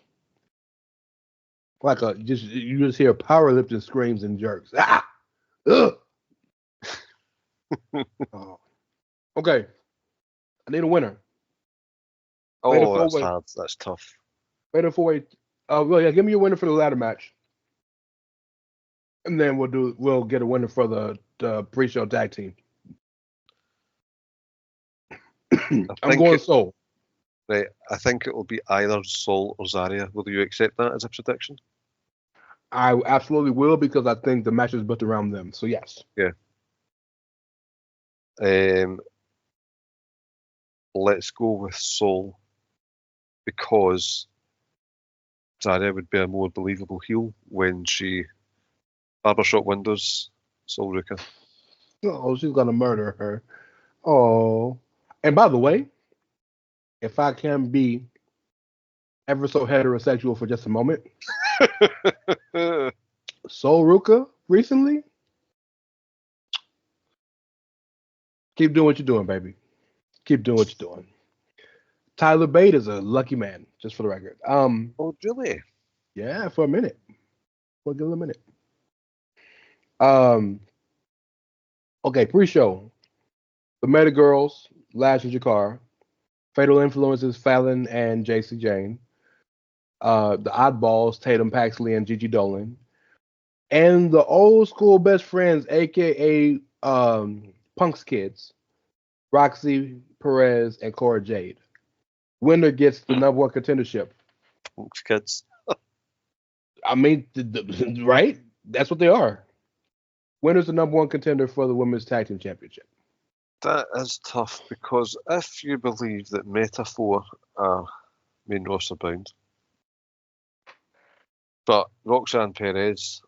you just hear powerlifting screams and jerks. Ah, ugh. Oh. Okay, I need a winner. Oh, that's hard. That's tough. Fatal 4-way. Well, yeah, give me your winner for the ladder match, and then we'll get a winner for the pre-show tag team. I'm going Soul. Right, I think it will be either Soul or Zarya. Will you accept that as a prediction? I absolutely will because I think the match is built around them. So yes. Yeah. Let's go with Soul because Zarya would be a more believable heel when she barbershop windows Soul Rey Ca. Oh, she's gonna murder her. Oh, and by the way, if I can be ever so heterosexual for just a moment, Soul Ruka recently, keep doing what you're doing, baby. Keep doing what you're doing. Tyler Bate is a lucky man, just for the record. Oh, really? Yeah, for a minute. We'll give it a minute. Okay, pre-show. The Meta Girls, Lash and Jakar. Fatal Influences, Fallon and JC Jane. The Oddballs, Tatum Paxley and Gigi Dolan. And the old school best friends, aka Punk's kids, Roxy Perez and Cora Jade. Winner gets the number one contendership. Folks, kids. I mean, right? That's what they are. Winner's the number one contender for the Women's Tag Team Championship. That is tough because if you believe that Metaphor are main roster bound, but Roxanne Perez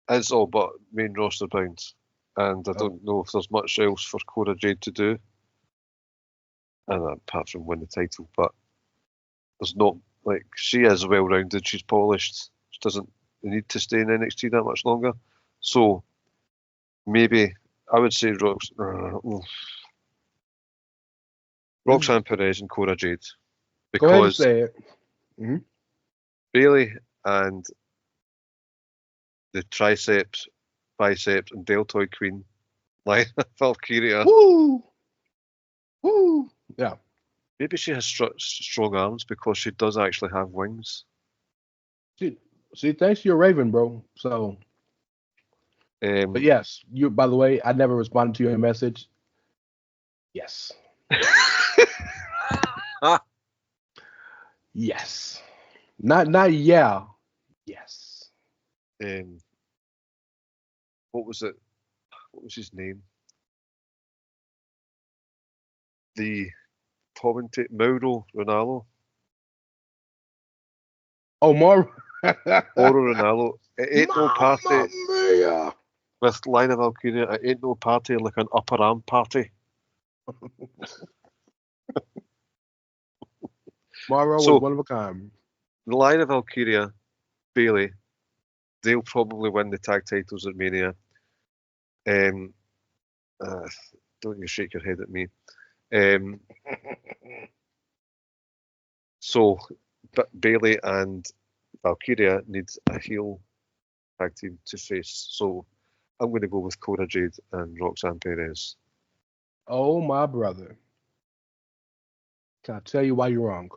is all but main roster bound, and I don't know if there's much else for Cora Jade to do, and apart from win the title, but there's not, like, she is well rounded, she's polished, she doesn't need to stay in NXT that much longer, so maybe I would say Roxanne Perez and Cora Jade, Go ahead and because say it. Mm-hmm. Bailey and the triceps, biceps, and deltoid queen, like Valkyria. Woo! Woo! Yeah. Maybe she has strong arms because she does actually have wings. See, thanks to your Raven, bro. So, but yes, you. By the way, I never responded to your message. Yes. Yes. Not yeah. Yes. What was it? What was his name? The commentator, Mauro Ranallo. Oh, Mauro Ranallo. It ain't no party mia. with Line of Valkyria. It ain't no party like an upper arm party. Mauro was one of a kind. The Line of Valkyria, Bailey, they'll probably win the tag titles at Mania. Don't you shake your head at me. So, but Bailey and Valkyria need a heel tag team to face. So, I'm going to go with Cora Jade and Roxanne Perez. Oh, my brother. Can I tell you why you're wrong?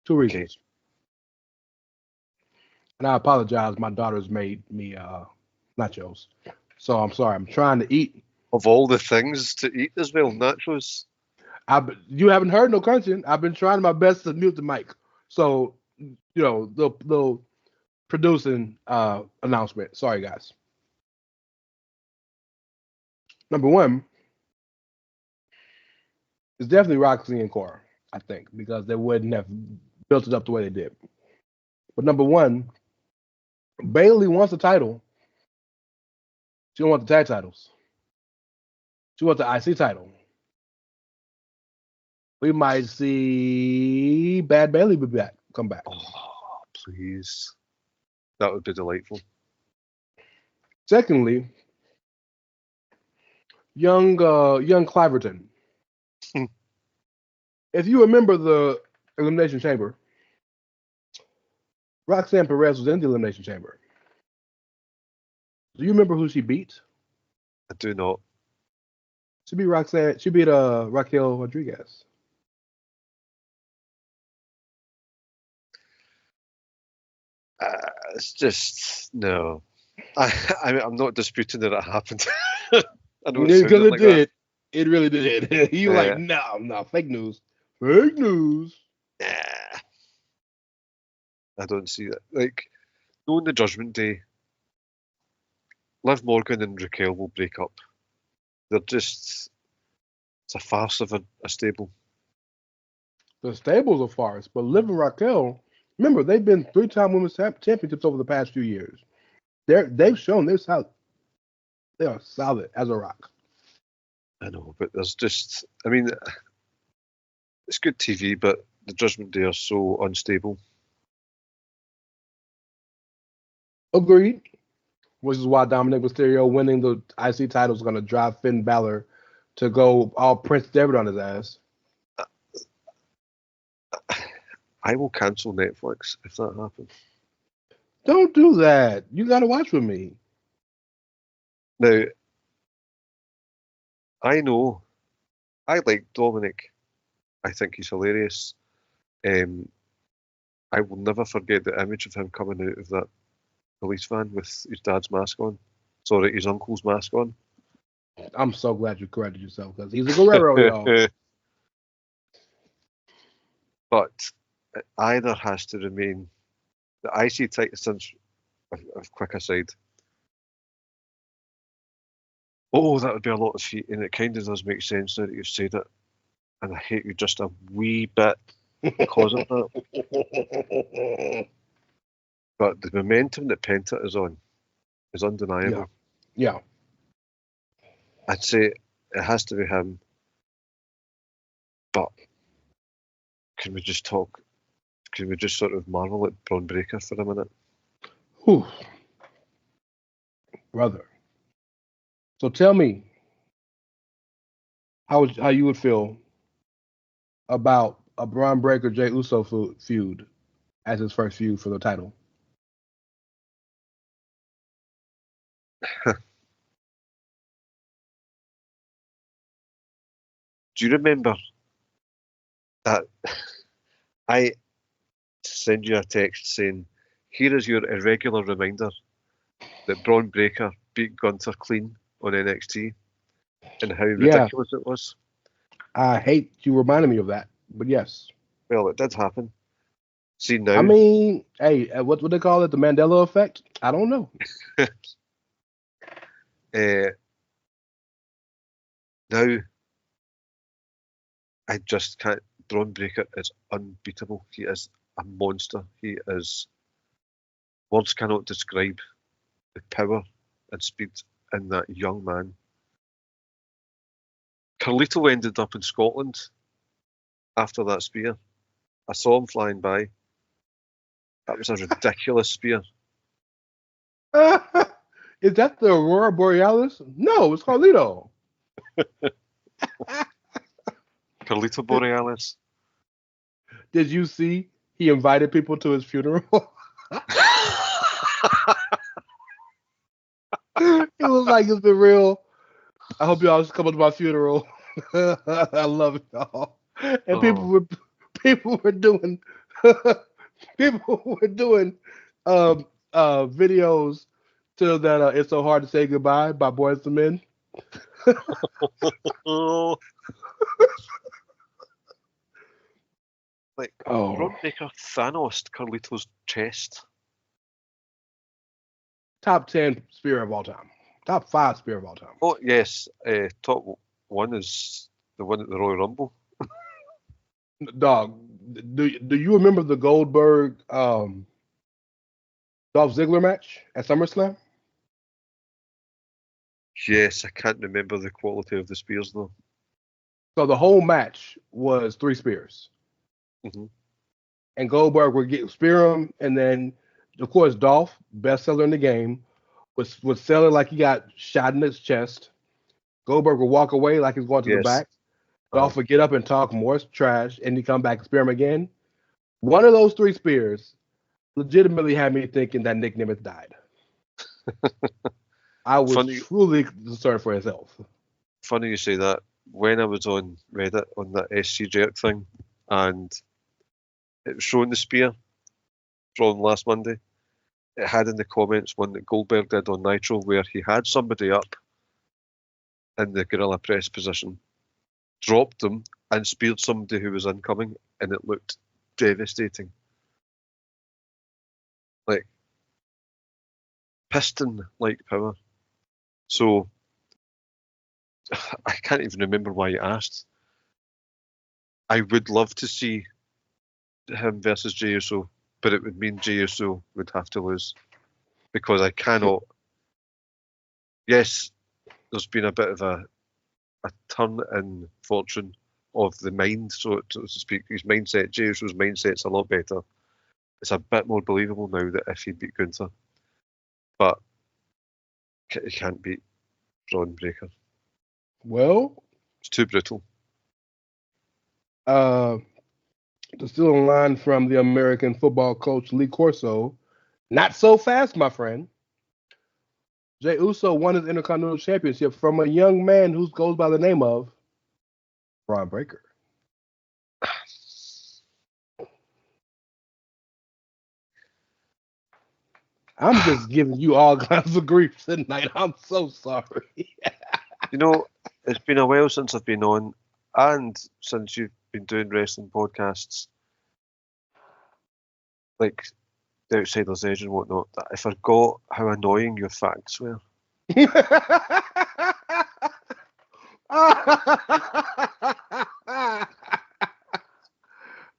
2 reasons. Okay. And I apologize. My daughter's made me nachos. So I'm sorry. I'm trying to eat. Of all the things to eat as well, nachos. You haven't heard no crunching. I've been trying my best to mute the mic. So, the producing announcement. Sorry, guys. Number one is definitely Roxy and Cora, I think, because they wouldn't have built it up the way they did. But number one, Bailey wants the title. She don't want the tag titles. She wants the IC title. We might see Bad Bailey come back. Oh, please. That would be delightful. Secondly, young Cliverton. If you remember the Elimination Chamber, Roxanne Perez was in the Elimination Chamber. Do you remember who she beat? I do not. She beat Roxanne. She beat Raquel Rodriguez. It's just no. I'm not disputing that it happened. I know because it like did. That. It really did. You like no, fake news. Fake news. Nah. I don't see that. Like, knowing the Judgment Day, Liv Morgan and Raquel will break up. They're just, it's a farce of a stable. The stable's a farce, but Liv and Raquel, remember, they've been 3-time women's championships over the past few years. They've shown they're solid. They are solid as a rock. I know, but there's just, I mean, it's good TV, but the Judgment Day are so unstable. Agreed. Which is why Dominic Mysterio winning the IC title is going to drive Finn Balor to go all Prince Devitt on his ass. I will cancel Netflix if that happens. Don't do that. You got to watch with me. Now, I know I like Dominic. I think he's hilarious. I will never forget the image of him coming out of that police van with his dad's mask on. Sorry, his uncle's mask on. I'm so glad you corrected yourself because he's a Guerrero, y'all. But it either has to remain the IC title. Since a quick aside. Oh, that would be a lot of feet, and it kind of does make sense now that you've said it. And I hate you just a wee bit because of that. But the momentum that Penta is on is undeniable. Yeah. I'd say it has to be him. But can we just sort of marvel at Braun Breaker for a minute? Whew. Brother. So tell me how you would feel about a Braun Breaker Jey Uso feud as his first feud for the title. Do you remember that I send you a text saying, here is your irregular reminder that Braun Breaker beat Gunther clean on NXT and how ridiculous it was? I hate you reminding me of that, but yes. Well, it did happen. See now. I mean, hey, what would they call it? The Mandela effect? I don't know. Now, I just can't. Braun Breaker is unbeatable. He is a monster. He is. Words cannot describe the power and speed in that young man. Carlito ended up in Scotland after that spear. I saw him flying by. That was a ridiculous spear. Is that the Aurora Borealis? No, it's Carlito. Carlito Borealis. Did you see he invited people to his funeral? It was like, it's been real. I hope y'all just come to my funeral. I love y'all. And people were doing videos to that It's So Hard to Say Goodbye by Boyz II Men. Braun Breaker Thanos Carlito's chest. Top 10 spear of all time. Top 5 spear of all time. Oh yes, top one is the one at the Royal Rumble. Dog, do you remember the Goldberg Dolph Ziggler match at SummerSlam? Yes, I can't remember the quality of the spears though. So the whole match was 3 spears. Mm-hmm. And Goldberg would spear him, and then of course Dolph, bestseller in the game, was selling like he got shot in his chest. Goldberg would walk away like he's going to the back. Dolph would get up and talk more trash, and he'd come back and spear him again. One of those 3 spears legitimately had me thinking that Nick Nimitz died. I was truly concerned for his health. Funny you say that. When I was on Reddit on that SC Jerk thing, and it was showing the spear from last Monday, it had in the comments one that Goldberg did on Nitro where he had somebody up in the gorilla press position, dropped them, and speared somebody who was incoming, and it looked devastating. Like piston-like power. So I can't even remember why you asked. I would love to see him versus Jey Uso, but it would mean Jey Uso would have to lose because I cannot. Yes, there's been a bit of a turn in fortune of the mind, so to speak. His mindset, Jey Uso's mindset's a lot better. It's a bit more believable now that if he beat Gunther, but he can't beat Braun Breaker. Well, it's too brutal. To steal a line from the American football coach Lee Corso, not so fast, my friend. Jey Uso won his Intercontinental Championship from a young man who goes by the name of Braun Breaker. I'm just giving you all kinds of grief tonight. I'm so sorry. You know, it's been a while since I've been on, and since you've been doing wrestling podcasts, like the Outsider's Edge and whatnot, that I forgot how annoying your facts were.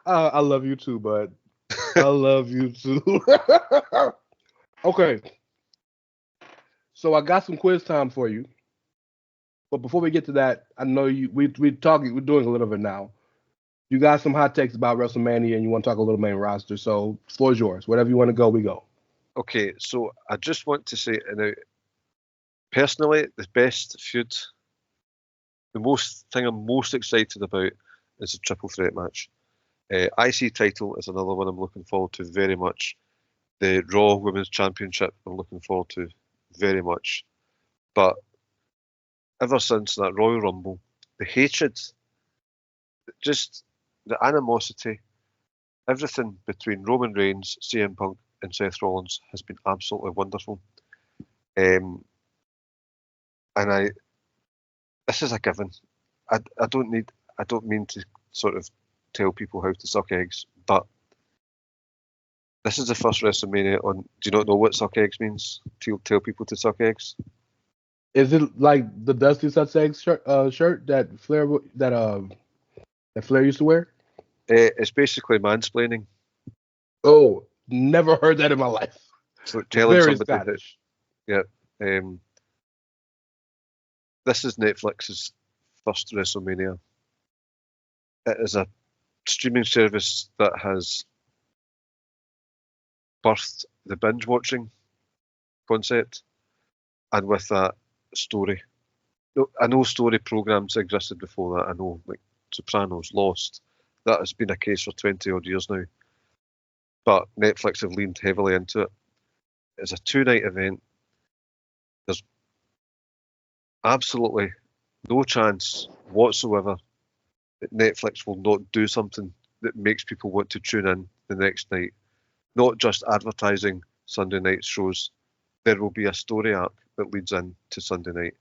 I love you too, bud. I love you too. Okay. So I got some quiz time for you. But before we get to that, I know we're doing a little bit now. You got some hot takes about WrestleMania and you want to talk a little main roster. So floor is yours. Whatever you want to go, we go. Okay, so I just want to say now, personally, the best feud, the thing I'm most excited about is a triple threat match. IC title is another one I'm looking forward to very much. The Raw Women's Championship I'm looking forward to very much. But ever since that Royal Rumble, the hatred, just the animosity, everything between Roman Reigns, CM Punk, and Seth Rollins has been absolutely wonderful. And this is a given. I don't mean to sort of tell people how to suck eggs, but this is the first WrestleMania on. Do you not know what suck eggs means? Tell people to suck eggs. Is it like the Dusty Such Eggs shirt that Flair used to wear? It's basically mansplaining. Oh, never heard that in my life. So telling Very somebody Scottish. that, yeah. This is Netflix's first WrestleMania. It is a streaming service that has birthed the binge watching concept, and with that, story. I know story programs existed before that. I know, like Sopranos, Lost. That has been a case for 20 odd years now. But Netflix have leaned heavily into it. It's a 2-night event. There's absolutely no chance whatsoever that Netflix will not do something that makes people want to tune in the next night. Not just advertising Sunday night shows. There will be a story arc that leads into Sunday night.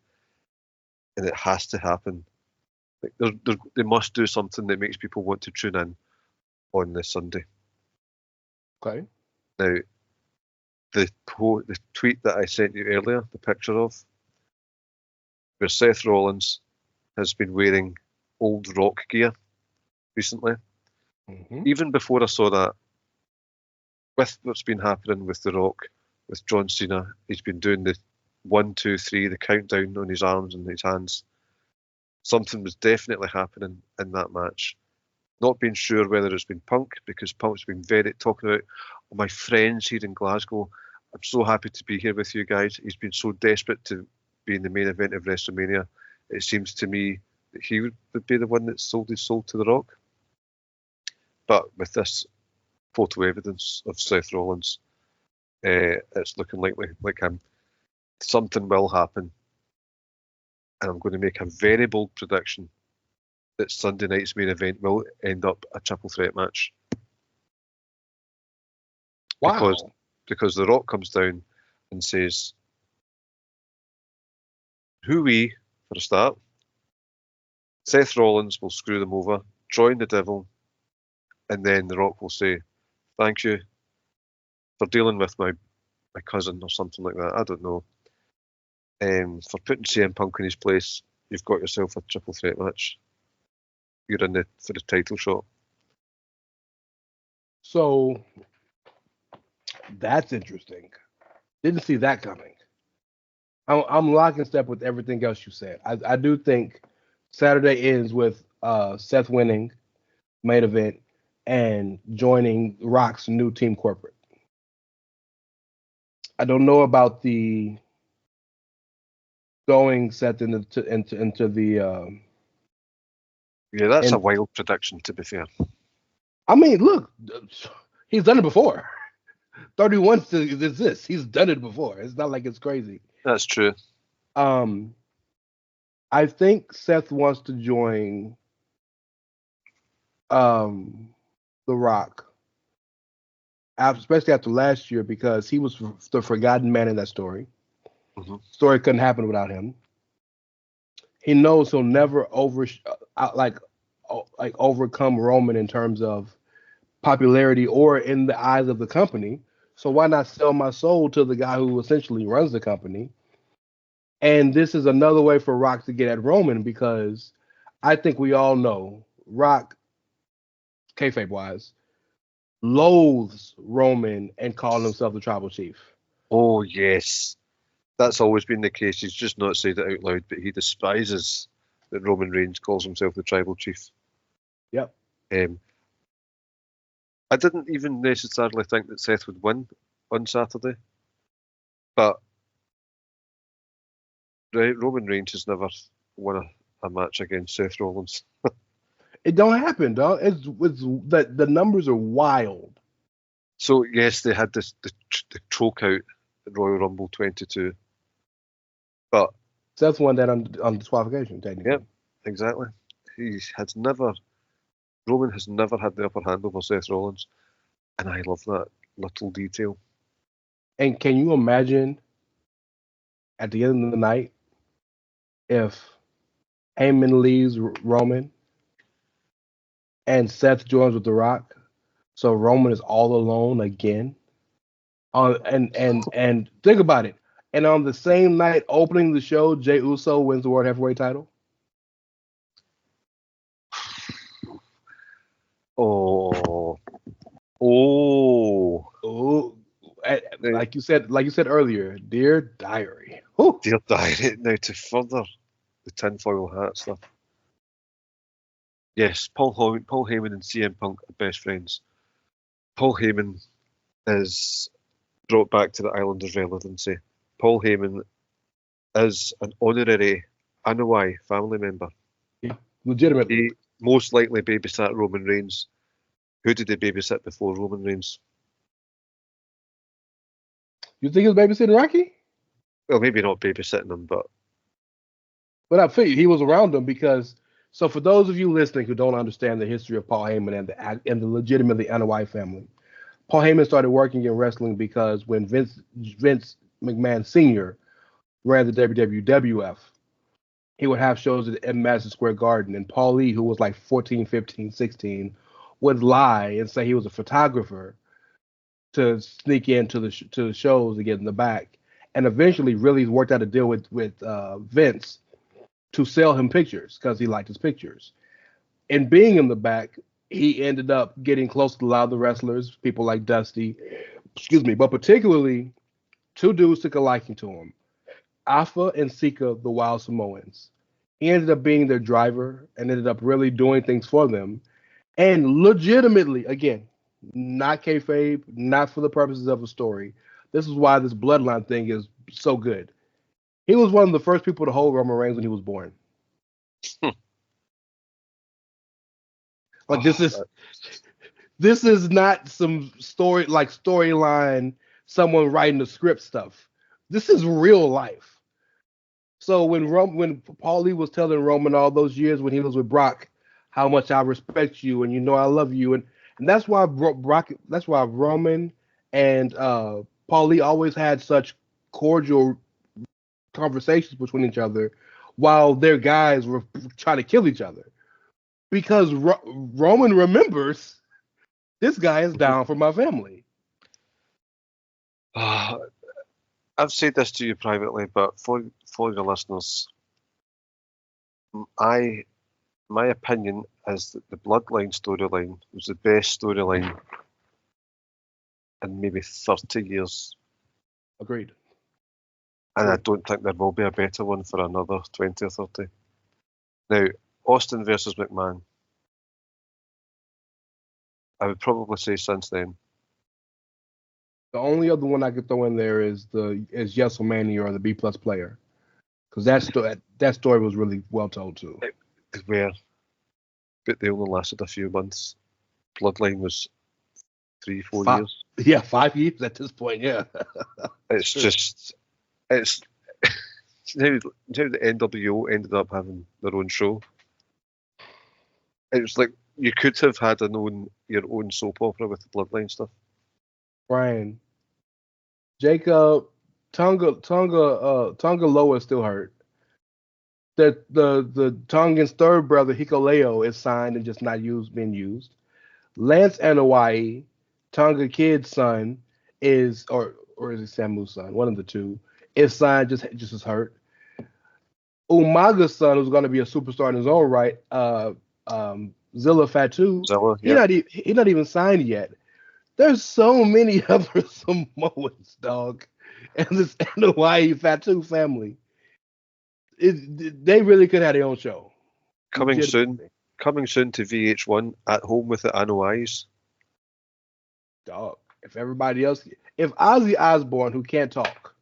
And it has to happen. Like, they must do something that makes people want to tune in on this Sunday. Okay. Now, the tweet that I sent you earlier, the picture of, where Seth Rollins has been wearing old Rock gear recently. Mm-hmm. Even before I saw that, with what's been happening with The Rock, with John Cena, he's been doing the 1, 2, 3, the countdown on his arms and his hands. Something was definitely happening in that match. Not being sure whether it's been Punk, because Punk's been very talking about my friends here in Glasgow. I'm so happy to be here with you guys. He's been so desperate to be in the main event of WrestleMania. It seems to me that he would be the one that sold his soul to The Rock. But with this photo evidence of Seth Rollins, it's looking like him. Something will happen. And I'm going to make a very bold prediction that Sunday night's main event will end up a triple threat match. Wow. Because The Rock comes down and says, "Hooey," for a start. Seth Rollins will screw them over, join the devil, and then The Rock will say, "Thank you for dealing with my cousin," or something like that. I don't know. For putting CM Punk in his place, you've got yourself a triple threat match. You're in for the title shot. So that's interesting. Didn't see that coming. I'm locking step with everything else you said. I do think Saturday ends with Seth winning main event and joining Rock's new team corporate. I don't know about the going Seth into the. Yeah, that's a wild prediction, to be fair. I mean, look, he's done it before. 31 is this. He's done it before. It's not like it's crazy. That's true. I think Seth wants to join The Rock especially after last year, because he was the forgotten man in that story. Mm-hmm. Story couldn't happen without him. He knows he'll never overcome Roman in terms of popularity or in the eyes of the company. So why not sell my soul to the guy who essentially runs the company? And this is another way for Rock to get at Roman, because I think we all know Rock, kayfabe wise, loathes Roman and calling himself the tribal chief. Oh, yes. That's always been the case. He's just not said it out loud, but he despises that Roman Reigns calls himself the tribal chief. Yep. I didn't even necessarily think that Seth would win on Saturday, but Roman Reigns has never won a match against Seth Rollins. It don't happen, dog. It's the numbers are wild. So yes, they had the choke out at Royal Rumble 22, but Seth won that on disqualification, technically. Yep, exactly. Roman has never had the upper hand over Seth Rollins, and I love that little detail. And can you imagine at the end of the night if Heyman leaves Roman and Seth joins with The Rock, so Roman is all alone again? And think about it. And on the same night opening the show, Jey Uso wins the World Heavyweight title. Oh, like you said earlier, dear diary. Whew. dear diary. Now to further the tinfoil hat stuff. Yes, Paul Heyman and CM Punk are best friends. Paul Heyman is brought back to the island of relevancy. Paul Heyman is an honorary Anoa'i family member. Yeah, legitimately. He most likely babysat Roman Reigns. Who did he babysit before Roman Reigns? You think he was babysitting Rocky? Well, maybe not babysitting him, but I figured he was around him because. So for those of you listening who don't understand the history of Paul Heyman and the legitimately Anoa'i family, Paul Heyman started working in wrestling because when Vince McMahon Sr. ran the WWF, he would have shows at Madison Square Garden, and Paul Lee, who was like 14, 15, 16, would lie and say he was a photographer to sneak into to the shows to get in the back, and eventually really worked out a deal with Vince to sell him pictures because he liked his pictures. And being in the back, he ended up getting close to a lot of the wrestlers, people like Dusty, but particularly two dudes took a liking to him, Alpha and Sika, the Wild Samoans. He ended up being their driver and ended up really doing things for them. And legitimately, again, not kayfabe, not for the purposes of a story. This is why this bloodline thing is so good. He was one of the first people to hold Roman Reigns when he was born. Like this is not some storyline, someone writing the script stuff. This is real life. So when Paulie was telling Roman all those years when he was with Brock how much I respect you and I love you, and that's why Roman and Paulie always had such cordial conversations between each other while their guys were trying to kill each other, because Roman remembers this guy is down for my family. I've said this to you privately, but for your listeners, my opinion is that the Bloodline storyline was the best storyline in maybe 30 years. Agreed. And I don't think there will be a better one for another 20 or 30. Now, Austin versus McMahon. I would probably say since then. The only other one I could throw in there is h-A-Mania or the B+ player, because that story was really well told too. But they only lasted a few months. Bloodline was 3-4 years. Yeah, 5 years at this point. Yeah, It's just it's how the NWO ended up having their own show. It was like you could have had your own soap opera with the Bloodline stuff. Brian, Jacob, Tonga Loa is still hurt. The Tongan's third brother, Hikuleo, is signed and just not being used. Lance Anoa'i, Tonga Kid's son, or is it Samu's son? One of the two is signed, just is hurt. Umaga's son, who's going to be a superstar in his own right, Zilla Fatu, he's not even signed yet. There's so many other Samoans, dog, and this Anoa'i Fatu family. They really could have their own show. Coming soon to VH1 at home with the Anoa'is. Dog. If Ozzy Osbourne, who can't talk,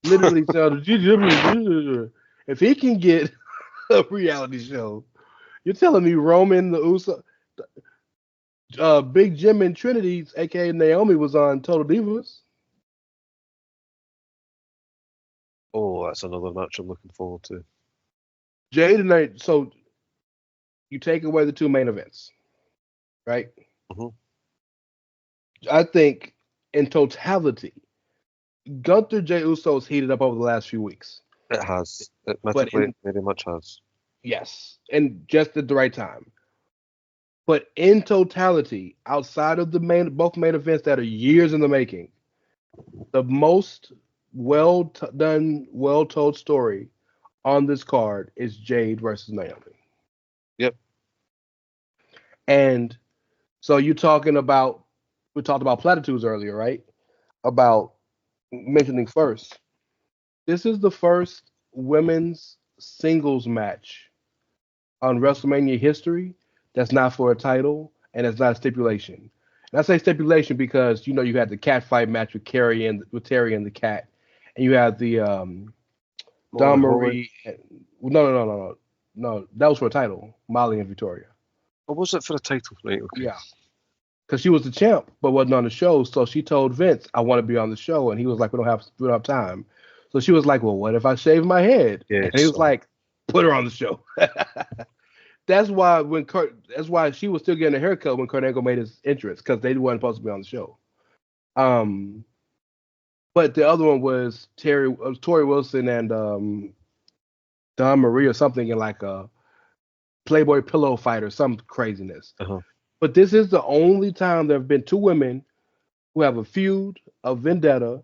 literally if he can get a reality show, you're telling me Roman, the Uso, Big Jim and Trinity, aka Naomi, was on Total Divas. Oh, that's another match I'm looking forward to. Jade and so you take away the two main events, right? Mm-hmm. I think in totality, Gunther Jey Uso's heated up over the last few weeks. It has. It very much has. Yes, and just at the right time. But in totality, outside of both main events that are years in the making, the most well-done, well-told story on this card is Jade versus Naomi. Yep. And so we talked about platitudes earlier, right? About mentioning first. This is the first women's singles match on WrestleMania history that's not for a title and it's not a stipulation. And I say stipulation because you had the cat fight match with Terry and the cat, and you had the Dawn Marie. No, that was for a title. Molly and Victoria. Or was it for a title? Right. Okay. Yeah. Because she was the champ, but wasn't on the show. So she told Vince, "I want to be on the show," and he was like, "We don't have time." So she was like, "Well, what if I shave my head?" Yeah, and he was like, "Put her on the show." That's why she was still getting a haircut when Kurt Angle made his entrance, because they weren't supposed to be on the show. But the other one was Tori Wilson and Dawn Marie or something in like a Playboy pillow fight or some craziness. Uh-huh. But this is the only time there have been two women who have a feud, a vendetta,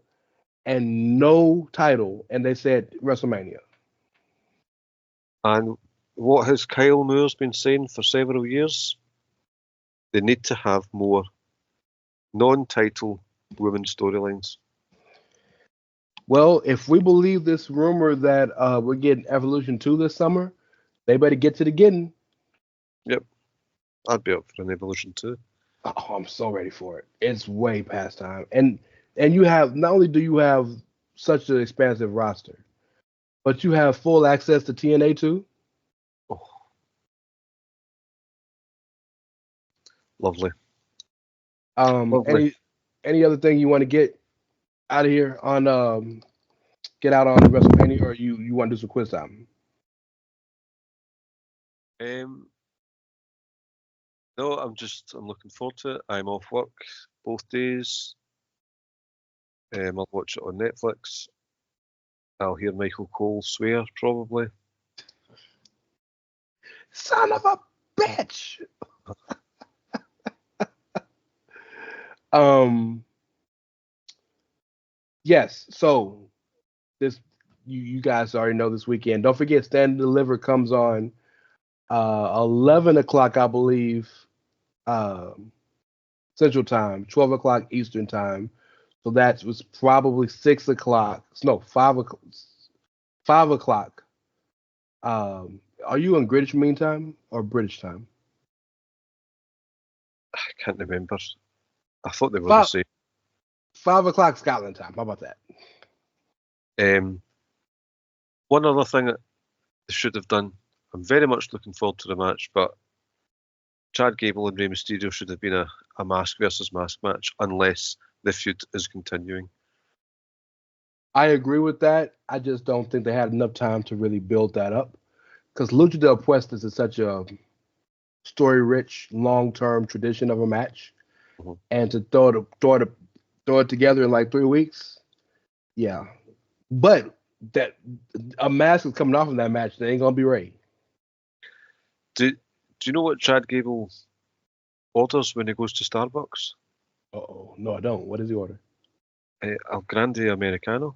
and no title, and they said WrestleMania. And what has Kyle Moore's been saying for several years? They need to have more non-title women storylines. Well, if we believe this rumor that we're getting Evolution 2 this summer, they better get to the getting. Yep. I'd be up for an Evolution 2. Oh, I'm so ready for it. It's way past time. And you have, not only do you have such an expansive roster, but you have full access to TNA too. Oh. Lovely. Lovely. Any other thing you want to get out of here on get out on WrestleMania, or you want to do some quiz time? No, I'm looking forward to it. I'm off work both days. I'll watch it on Netflix. I'll hear Michael Cole swear, probably. Son of a bitch! Yes, so this you guys already know this weekend. Don't forget, Stand and Deliver comes on 11 o'clock, I believe, Central Time, 12 o'clock Eastern Time. So that was probably 6 o'clock. No, 5 o'clock. 5 o'clock. Are you on Greenwich Mean Time or British time? I can't remember. I thought they were the same. 5 o'clock Scotland time. How about that? One other thing that they should have done. I'm very much looking forward to the match, but Chad Gable and Rey Mysterio should have been a mask versus mask match, unless the feud is continuing. I agree with that. I just don't think they had enough time to really build that up, because Lucha del Puestas is such a story-rich, long-term tradition of a match, and to throw it throw it together in like 3 weeks. Yeah, but that a mask is coming off of that match. That ain't gonna be Rey. Do you know what Chad Gable orders when he goes to Starbucks? Oh no, I don't. What does he order? El Grande Americano.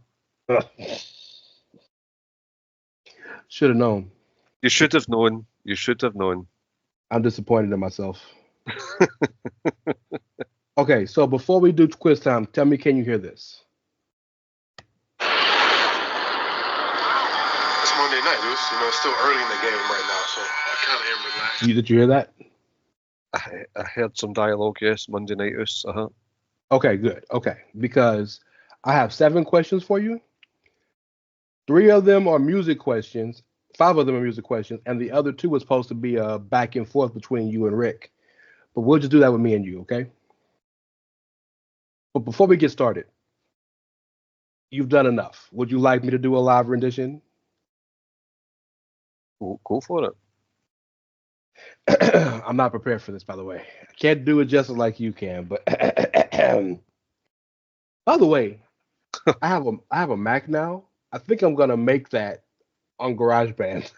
Should have known. You should have known. You should have known. I'm disappointed in myself. Okay, so before we do quiz time, tell me, can you hear this? It's Monday night, dude. It's still early in the game right now, so I kind of am relaxed. Did you hear that? I heard some dialogue, yes. Monday night, uh-huh. Okay, good. Okay, because I have 7 questions for you. 3 of them are music questions. 5 of them are music questions, and the other 2 are supposed to be a back and forth between you and Rick. But we'll just do that with me and you, okay? But before we get started, you've done enough. Would you like me to do a live rendition? Go for it. I'm not prepared for this, by the way. I can't do it just like you can, but by the way, I have a Mac now. I think I'm gonna make that on GarageBand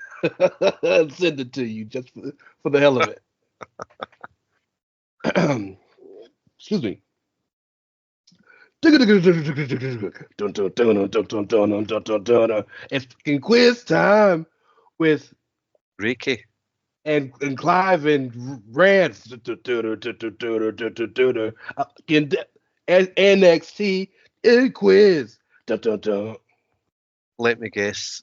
and send it to you just for the hell of it. Excuse me. It's fucking quiz time with Rey Ca. and Clive and Rand. NXT quiz. Let me guess.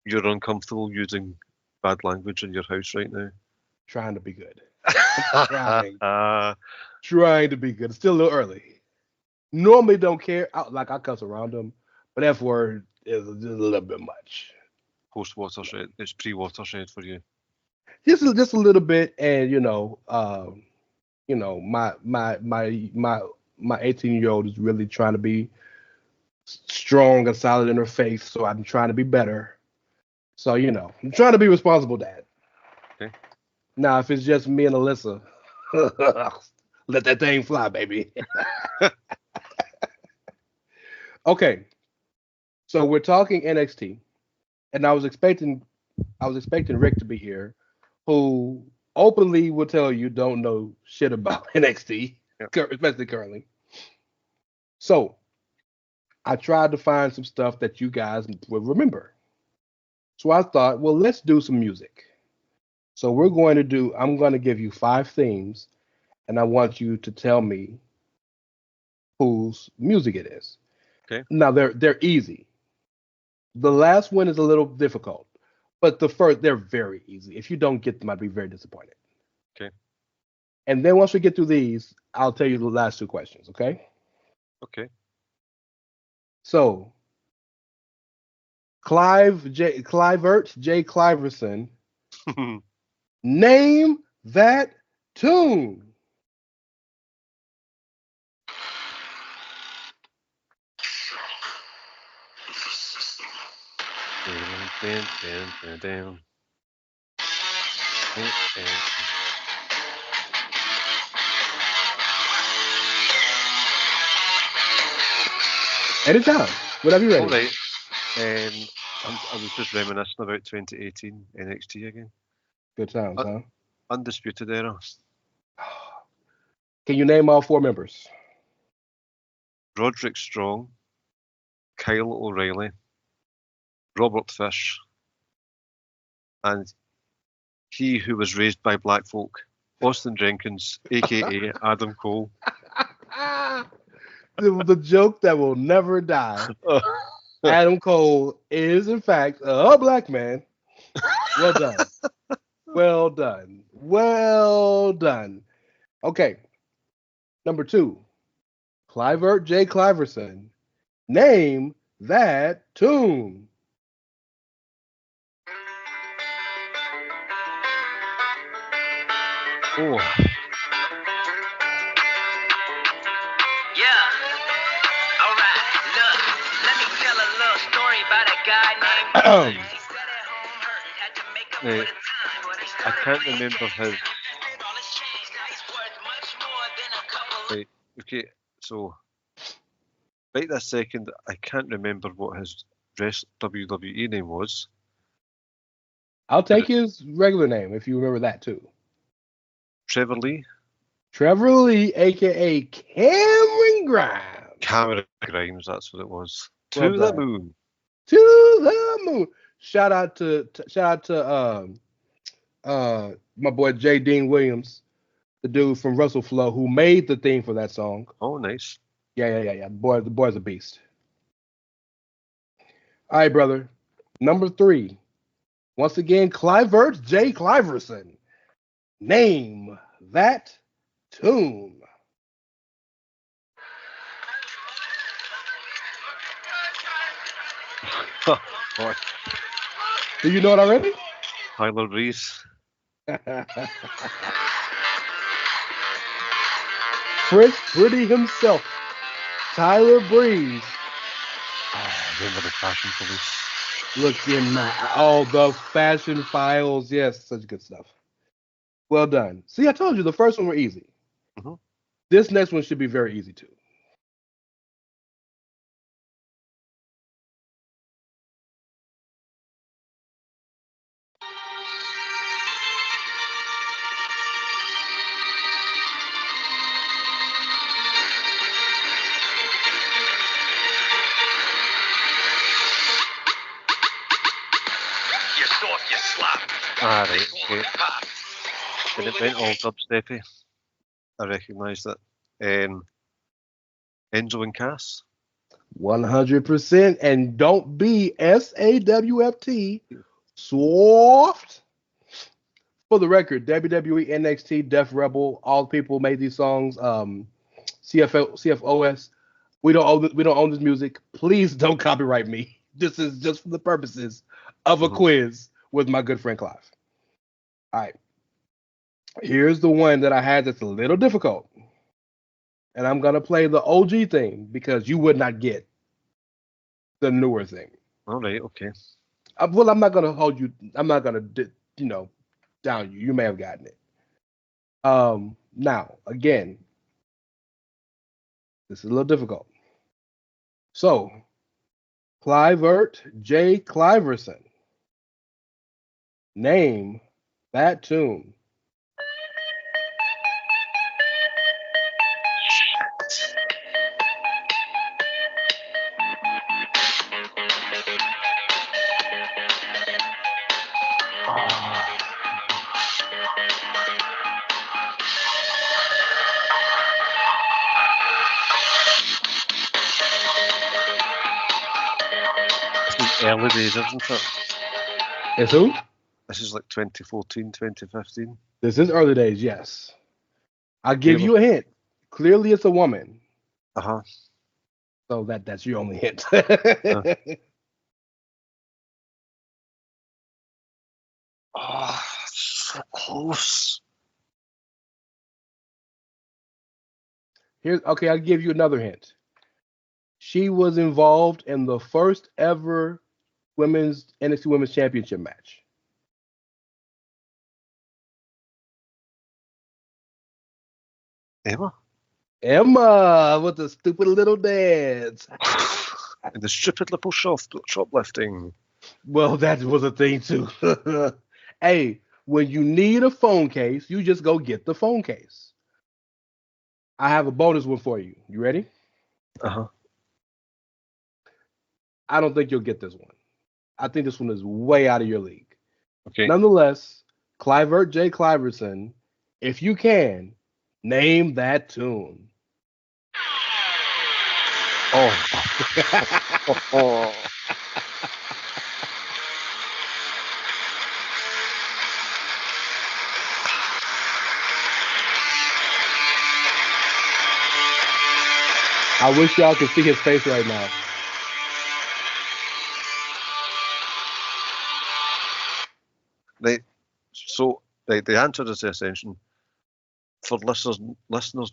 You're uncomfortable using bad language in your house right now. Trying to be good. Trying. Trying to be good. It's still a little early. Normally don't care. I cuss around them, but F word is just a little bit much. Post watershed. It's pre-watershed for you. Just a little bit, and my 18-year-old is really trying to be strong and solid in her faith, so I'm trying to be better. So I'm trying to be responsible dad. Okay. Now, if it's just me and Alyssa, let that thing fly, baby. Okay, so we're talking NXT, and I was expecting Rick to be here, who openly will tell you don't know shit about NXT, especially currently. So I tried to find some stuff that you guys would remember. So I thought, well, let's do some music. So I'm going to give you 5 themes, and I want you to tell me whose music it is. Okay. Now they're easy. The last one is a little difficult, but the first, they're very easy. If you don't get them, I'd be very disappointed. Okay. And then once we get through these, I'll tell you the last 2 questions, okay? Okay. So, Clivert J. Cliverson, name that tune. Anytime, whatever you're ready. All right. I was just reminiscing about 2018 NXT again. Good times, huh? Undisputed Era. Can you name all 4 members? Roderick Strong, Kyle O'Reilly, Robert Fish, and he who was raised by black folk, Austin Jenkins, aka Adam Cole. The joke that will never die. Adam Cole is, in fact, a black man. Well done. Well done. Well done. Okay. Number 2. Clivert J. Cliverson. Name that tune. Oh. Yeah. All right. Look, let me tell a little story about a guy named. He sat at home hurting, had to make up for the time, but he I started can't playing remember tennis. his. All his changed, now he's worth much more than a couple of. Right. Okay. So right this second, I can't remember what his WWE name was. I'll take his regular name if you remember that too. Trevor Lee? Trevor Lee, aka Cameron Grimes. Cameron Grimes, that's what it was. Well To the done. moon. To the moon. Shout out to my boy J. Dean Williams, the dude from Russell Flow who made the theme for that song. Oh, nice. Yeah. The boy's a beast. All right, brother. Number 3. Once again, Clivert J. Cliverson. Name that tune. Boy. Do you know it already? Tyler Reese. Prince Pretty himself, Tyler Breeze. Oh, remember the Fashion Police. Look in the fashion files. Yes, such good stuff. Well done. See, I told you the first one were easy. Mm-hmm. This next one should be very easy too. You thought you slapped. Ah, right, okay. When it went all dubsteppy, I recognised it. Enzo and Cass. 100%. And don't be SAWFT soft. For the record, WWE, NXT, Def Rebel, all people made these songs. CFOS. We don't own this music. Please don't copyright me. This is just for the purposes of a quiz with my good friend Clive. All right. Here's the one that I had that's a little difficult. And I'm going to play the OG thing because you would not get the newer thing. All right, okay. Well, I'm not going to hold you. I'm not going to, down you. You may have gotten it. Now, again, this is a little difficult. So, Clivert J. Cliverson. Name that tune. Early days, isn't it? It's who? This is like 2014, 2015. This is early days, yes. I'll give you a hint. Clearly, it's a woman. Uh-huh. So that's your only hint. Oh, so close. I'll give you another hint. She was involved in the first ever NXT Women's Championship match. Emma with the stupid little dance. And the stupid little shoplifting. Well, that was a thing too. Hey, when you need a phone case, you just go get the phone case. I have a bonus one for you. You ready? Uh-huh. I don't think you'll get this one. I think this one is way out of your league. Okay. Nonetheless, Clivert J. Cliverson, if you can, name that tune. Oh. I wish y'all could see his face right now. The answer is the Ascension. For listeners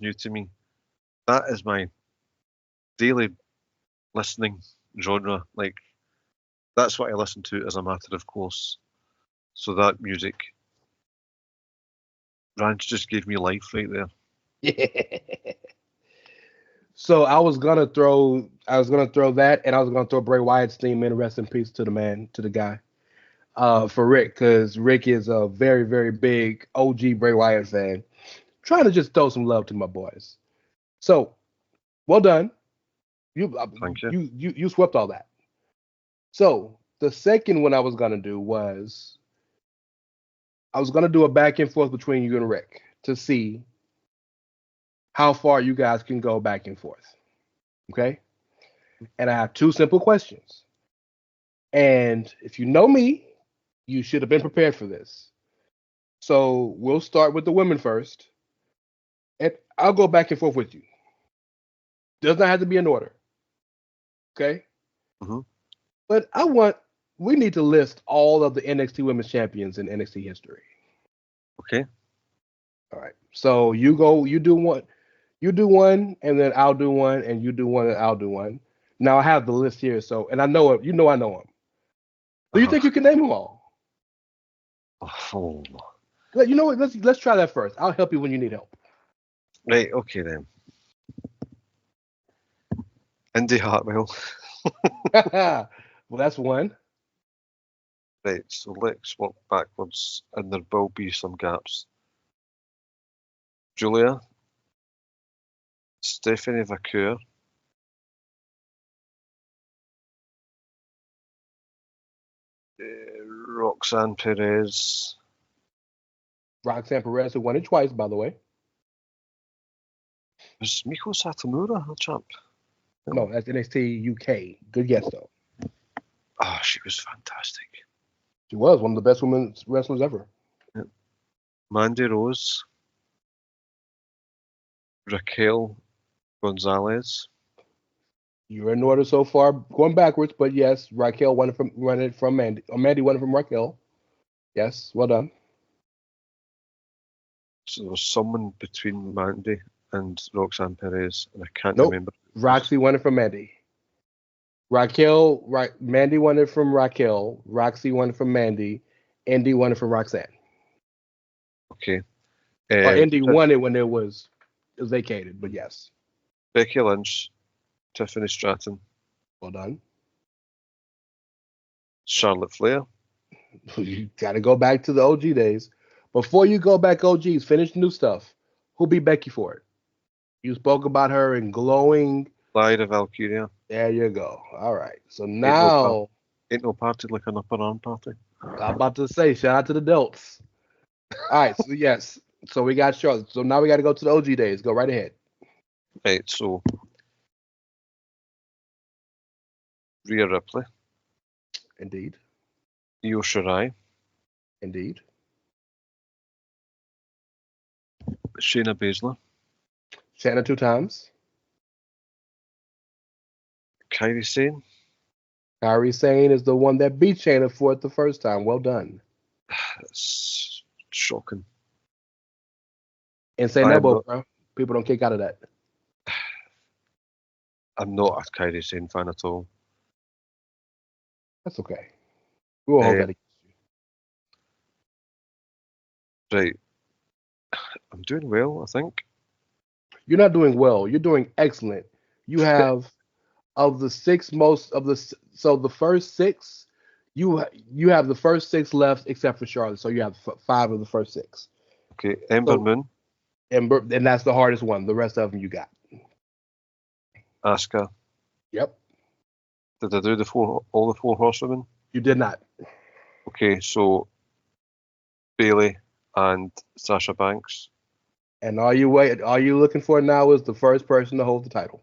new to me, that is my daily listening genre. Like, that's what I listen to as a matter of course. So that music, Ranch just gave me life right there. So I was gonna throw that, and I was gonna throw Bray Wyatt's theme in. Rest in peace to the guy. For Rick, because Rick is a very, very big OG Bray Wyatt fan. Trying to just throw some love to my boys. So, well done. Thank you. You swept all that. So the second one I was gonna do was I was gonna do a back and forth between you and Rick to see how far you guys can go back and forth. Okay? And I have two simple questions. And if you know me, you should have been prepared for this. So we'll start with the women first. And I'll go back and forth with you. Does not have to be in order. Okay? Mm-hmm. But we need to list all of the NXT Women's Champions in NXT history. Okay. All right. So you do one, and then I'll do one, and you do one, and I'll do one. Now I have the list here, so and I know it. I know them. Do you think you can name them all? Oh. You know what? Let's try that first. I'll help you when you need help. Right. Okay then. Indy Hartwell. Well, that's one. Right. So let's work backwards, and there will be some gaps. Julia. Stephanie Vaquer. Roxanne Perez. Roxanne Perez, who won it twice, by the way. Was Miko Satomura a champ? No, that's NXT UK. Good guess, though. Oh, she was fantastic. She was one of the best women's wrestlers ever. Yep. Mandy Rose. Raquel Gonzalez. You're in order so far, going backwards, but yes, Raquel won it from Mandy. Or Mandy won it from Raquel. Yes, well done. So there was someone between Mandy and Roxanne Perez, and I can't Nope. remember. Roxy won it from Mandy. Mandy won it from Raquel. Roxy won it from Mandy. Indy won it from Roxanne. Okay. Or Indy won it when it was vacated, but yes. Becky Lynch, Tiffany Stratton, Well done. Charlotte Flair. You got to go back to the OG days. Before you go back OGs, finish new stuff. Who beat Becky for it? You spoke about her in glowing. Lyra Valkyria. There you go. All right. So now. Ain't no party like an upper arm party. I'm about to say, shout out to the Delts. All right. So, yes. So we got Charlotte. So now we got to go to the OG days. Go right ahead. Right. So Rhea Ripley. Indeed. Io Shirai. Indeed. Shayna Baszler. Shanna 2 times. Kairi Sane. Kairi Sane is the one that beat Shayna for it the first time. Well done. That's shocking. Insane elbow, bro. People don't kick out of that. I'm not a Kairi Sane fan at all. That's okay. We'll hold that against you. Right. I'm doing well, I think. You're not doing well. You're doing excellent. You have of the first 6, you have the first 6 left except for Charlotte. So you have 5 of the first 6. Okay, Ember Moon. And that's the hardest one. The rest of them you got. Asuka. Yep. Did I do all the 4 horsewomen? You did not. Okay, so Bayley and Sasha Banks. And all you looking for now is the first person to hold the title.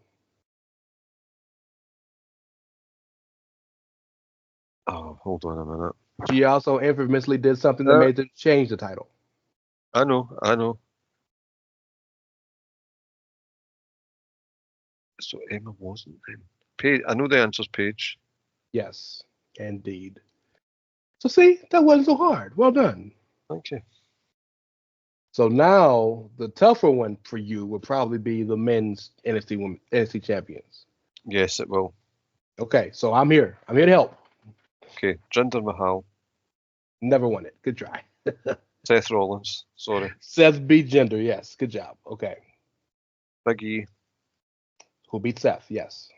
Oh, hold on a minute. She also infamously did something that made them change the title. I know. So Emma wasn't then. Paige, I know the answer's Paige. Yes, indeed. So see, that wasn't so hard. Well done. Thank you. So now the tougher one for you would probably be the men's NXT champions. Yes, it will. Okay, so I'm here. I'm here to help. Okay, Jinder Mahal. Never won it. Good try. Seth Rollins. Sorry. Seth beat Jinder. Yes, good job. Okay. Big E. Who beat Seth? Yes.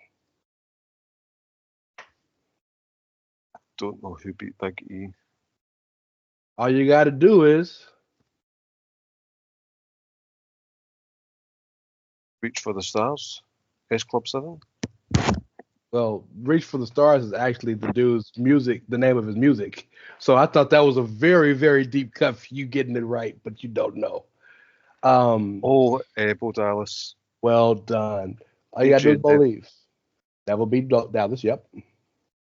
Don't know who beat Big E. All you got to do is Reach for the Stars. S Club 7. well, Reach for the Stars is actually the dude's music, the name of his music. So I thought that was a very, very deep cut for you getting it right, but you don't know. Bo Dallas. Well done. All you got to do is believe. That will be Dallas. Yep.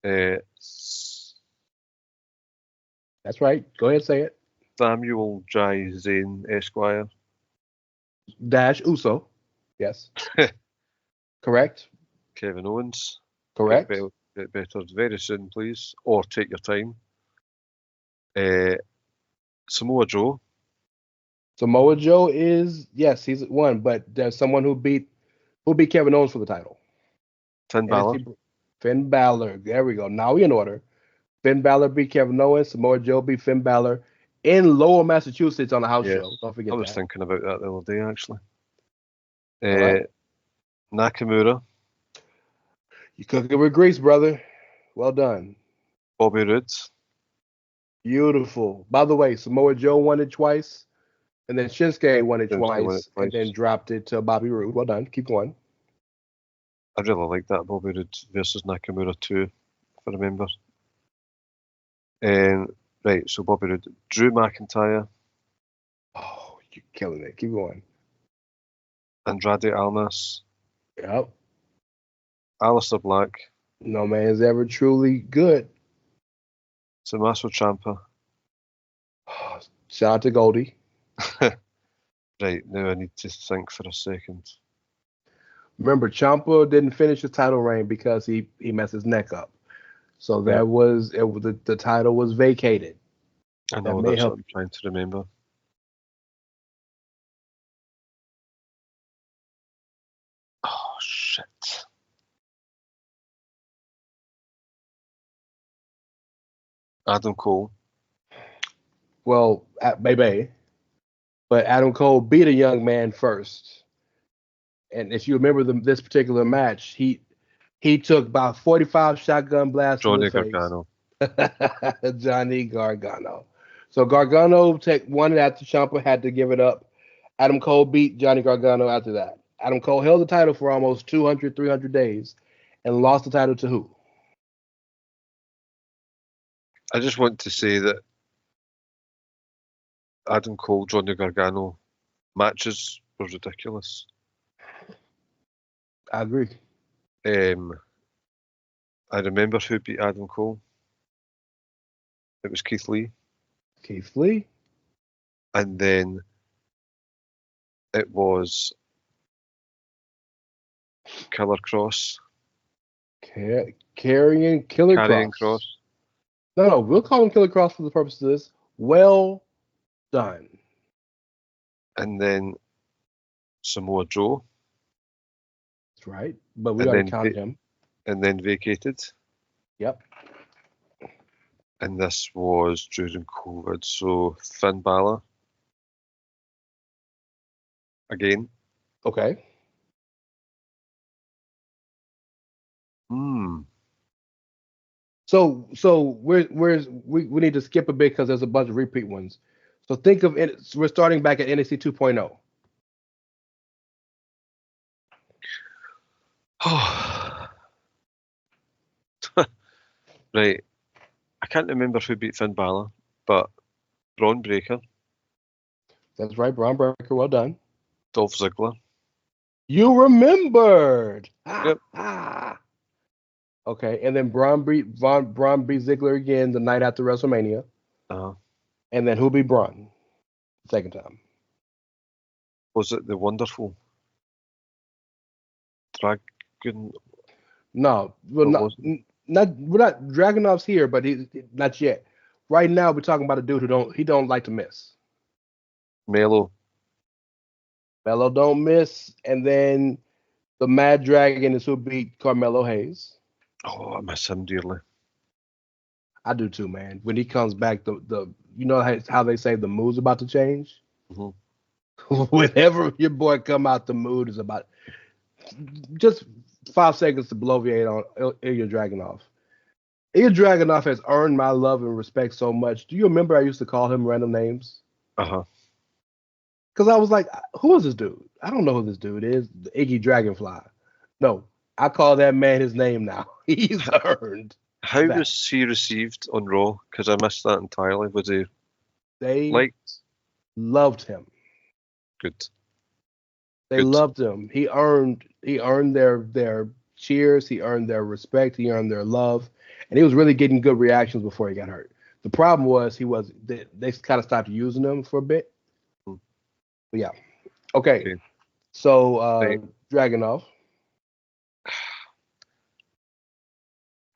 That's right. Go ahead, say it. Samuel Jai Zane Esquire. Dash Uso. Yes. Correct. Kevin Owens. Correct. Get better very soon, please. Or take your time. Samoa Joe. Samoa Joe is, yes, he's one, but there's someone who beat Kevin Owens for the title. Finn Balor. Finn Balor. There we go. Now we in order. Finn Balor beat Kevin Owens. Samoa Joe beat Finn Balor in Lowell, Massachusetts on a house show. Don't forget that. I was thinking about that the other day, actually. Right. Nakamura. You cooking with grease, brother. Well done. Bobby Roode. Beautiful. By the way, Samoa Joe won it twice, and then Shinsuke won it twice, and then dropped it to Bobby Roode. Well done. Keep going. I really like that Bobby Roode versus Nakamura too, if I remember. Right, so Bobby Roode. Drew McIntyre. Oh, you're killing it. Keep going. Andrade Almas. Yep. Aleister Black. No man is ever truly good. Tommaso Ciampa. Shout out to Goldie. Right, now I need to think for a second. Remember, Ciampa didn't finish his title reign because he messed his neck up. So that was the title was vacated. I know, that's what I'm trying to remember. Oh, shit. Adam Cole. Well, maybe. But Adam Cole beat a young man first. And if you remember this particular match, he took about 45 shotgun blasts to the face. Gargano. Johnny Gargano. So Gargano won it after Ciampa had to give it up. Adam Cole beat Johnny Gargano after that. Adam Cole held the title for almost 200, 300 days and lost the title to who? I just want to say that Adam Cole, Johnny Gargano matches were ridiculous. I agree. I remember who beat Adam Cole. It was Keith Lee. Keith Lee. And then it was Killer Cross. Killer Cross. No, we'll call him Killer Cross for the purpose of this. Well done. And then Samoa Joe. That's right. But we already counted him. And then vacated. Yep. And this was during COVID. So Finn Balor. Again. Okay. So we need to skip a bit because there's a bunch of repeat ones. So think of it. We're starting back at NXT 2.0. Right. I can't remember who beat Finn Balor, but Braun Breaker. That's right, Braun Breaker. Well done. Dolph Ziggler. You remembered. Yep. Okay, and then Braun beat Ziggler again the night after WrestleMania. And then who beat Braun? Second time. Was it the wonderful Dragon? No, we're not Dragunov's here, but he's not yet. Right now, we're talking about a dude who don't like to miss. Melo don't miss, and then the Mad Dragon is who beat Carmelo Hayes. Oh, I miss him dearly. I do too, man. When he comes back, the you know how they say the mood's about to change. Mm-hmm. Whenever your boy come out, the mood is about. just 5 seconds to bloviate on Ilya Dragunov. Ilya Dragunov has earned my love and respect so much. Do you remember I used to call him random names? Uh-huh. Because I was like, who is this dude? I don't know who this dude is. The Iggy Dragonfly. No, I call that man his name now. He's earned. How that. was he received on Raw? Because I missed that entirely. Was he They liked? loved him. Good. They Good. loved him. He earned their cheers. He earned their respect. He earned their love, and he was really getting good reactions before he got hurt. The problem was they kind of stopped using him for a bit. But yeah. Okay. So Right. Dragunov.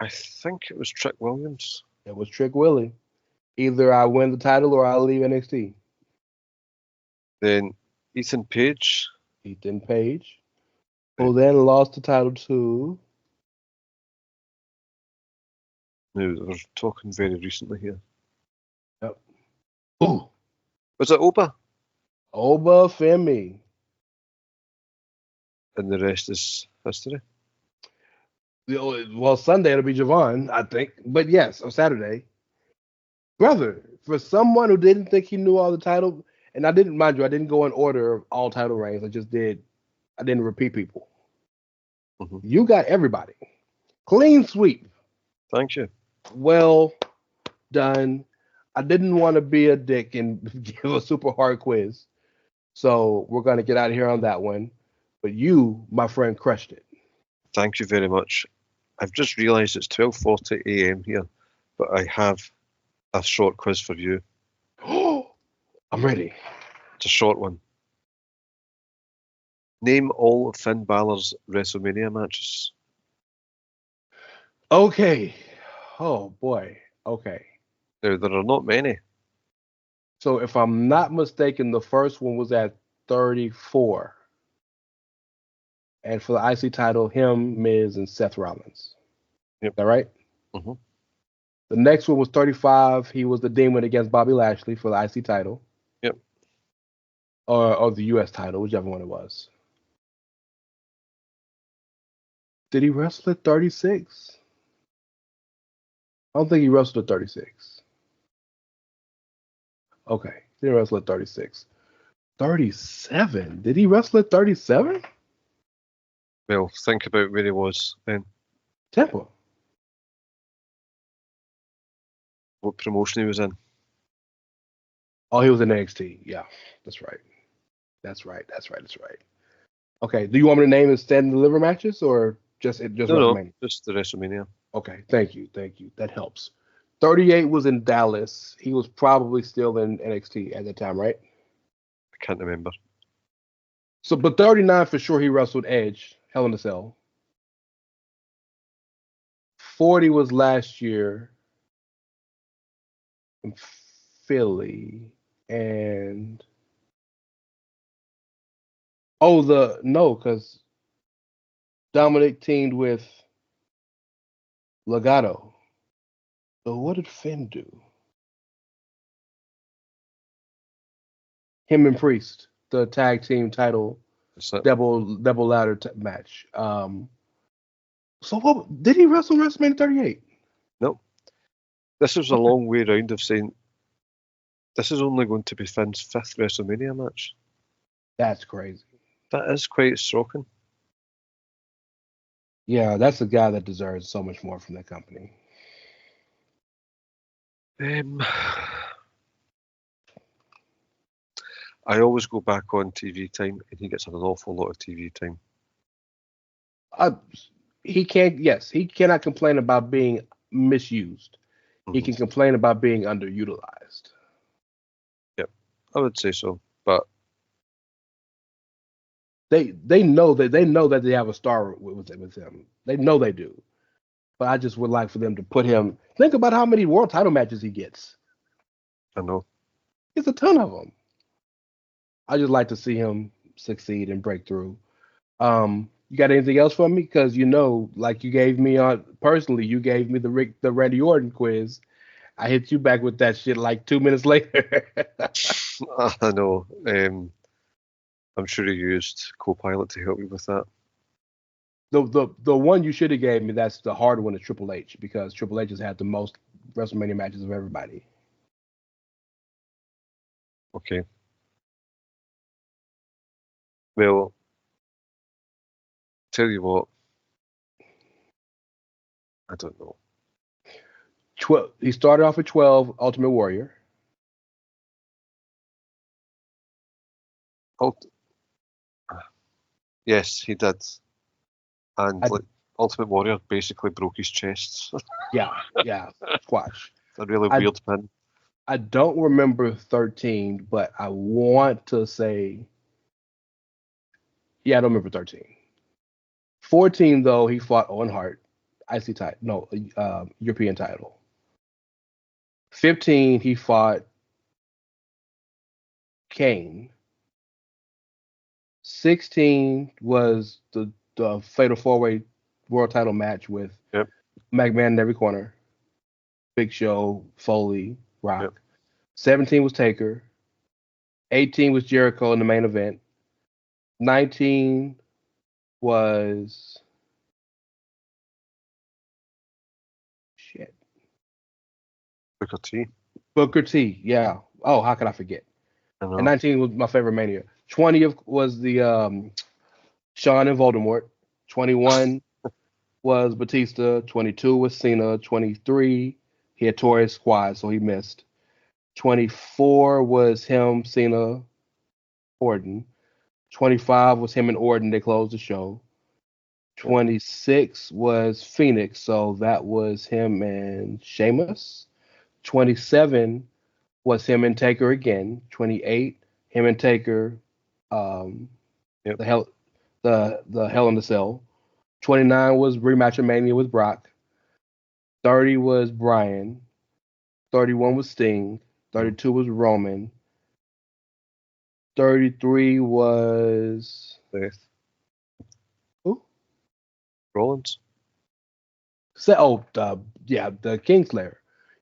I think it was Trick Williams. It was Trick Willie. Either I win the title or I leave NXT. Then Ethan Page. Ethan Page, who then lost the title to. No, we're talking very recently here. Yep. Ooh. Was it Oba? Oba Femi. And the rest is history. Well, Sunday it'll be Javon, I think. But yes, on Saturday. Brother, for someone who didn't think he knew all the title, and I didn't, mind you, I didn't go in order of all title reigns. I didn't repeat people. Mm-hmm. You got everybody. Clean sweep. Thank you. Well done. I didn't want to be a dick and give a super hard quiz. So we're going to get out of here on that one. But you, my friend, crushed it. Thank you very much. I've just realised it's 12:40 a.m. here, but I have a short quiz for you. I'm ready. It's a short one. Name all of Finn Balor's WrestleMania matches. Okay. Oh, boy. Okay. Now, there are not many. So if I'm not mistaken, the first one was at 34. And for the IC title, him, Miz, and Seth Rollins. Yep. Is that right? Mm-hmm. The next one was 35. He was the Demon against Bobby Lashley for the IC title. Yep. Or the US title, whichever one it was. Did he wrestle at 36? I don't think he wrestled at 36. Okay. He didn't wrestle at 36. 37? Did he wrestle at 37? Well, think about where he was then. Tampa. What promotion he was in. Oh, he was in NXT. Yeah, that's right. That's right. Okay. Do you want me to name his Stand and Deliver matches or just WrestleMania? No, just the WrestleMania. Okay. Thank you. That helps. 38 was in Dallas. He was probably still in NXT at the time, right? I can't remember. So, but 39 for sure he wrestled Edge, Hell in a Cell. 40 was last year in Philly. And because Dominic teamed with Legado. So what did Finn do? Him and Priest, the tag team title, double ladder match. So what did he wrestle WrestleMania 38? No. This was a long way round of saying this is only going to be Finn's 5th WrestleMania match. That's crazy. That is quite shocking. Yeah, that's a guy that deserves so much more from that company. I always go back on TV time, and he gets an awful lot of TV time. He cannot complain about being misused. Mm-hmm. He can complain about being underutilized. Yep, I would say so. But they know that they have a star with him. They know they do. But I just would like for them to put him. Think about how many world title matches he gets. I know. It's a ton of them. I just like to see him succeed and break through. You got anything else for me? Because like you gave me personally, you gave me the Randy Orton quiz. I hit you back with that shit like 2 minutes later. I know. I'm sure you used Copilot to help you with that. The one you should have gave me, that's the hard one, is Triple H, because Triple H has had the most WrestleMania matches of everybody. Okay. Well, tell you what, I don't know. He started off at 12, Ultimate Warrior. Yes, he did. And I- Ultimate Warrior basically broke his chest. Yeah, squash. It's a really weird pin. I don't remember 13, but I want to say, yeah, I don't remember 13. 14, though, he fought Owen Hart, IC title, no, European title. 15, he fought Kane. 16 was the Fatal 4-Way World Title match with McMahon in every corner. Big Show, Foley, Rock. Yep. 17 was Taker. 18 was Jericho in the main event. 19 was Booker T, yeah. Oh, how could I forget? And 19 was my favorite Mania. 20 was the Shawn and Voldemort. 21 was Batista. 22 was Cena. 23, he had tore his quad, so he missed. 24 was him, Cena, Orton. 25 was him and Orton. They closed the show. 26 was Phoenix, so that was him and Sheamus. 27 was him and Taker again. 28, him and Taker. The Hell in the Cell. 29 was rematch of Mania with Brock. 30 was Bryan. 31 was Sting. 32 was Roman. 33 was Seth. Who? Rollins. The Kingslayer.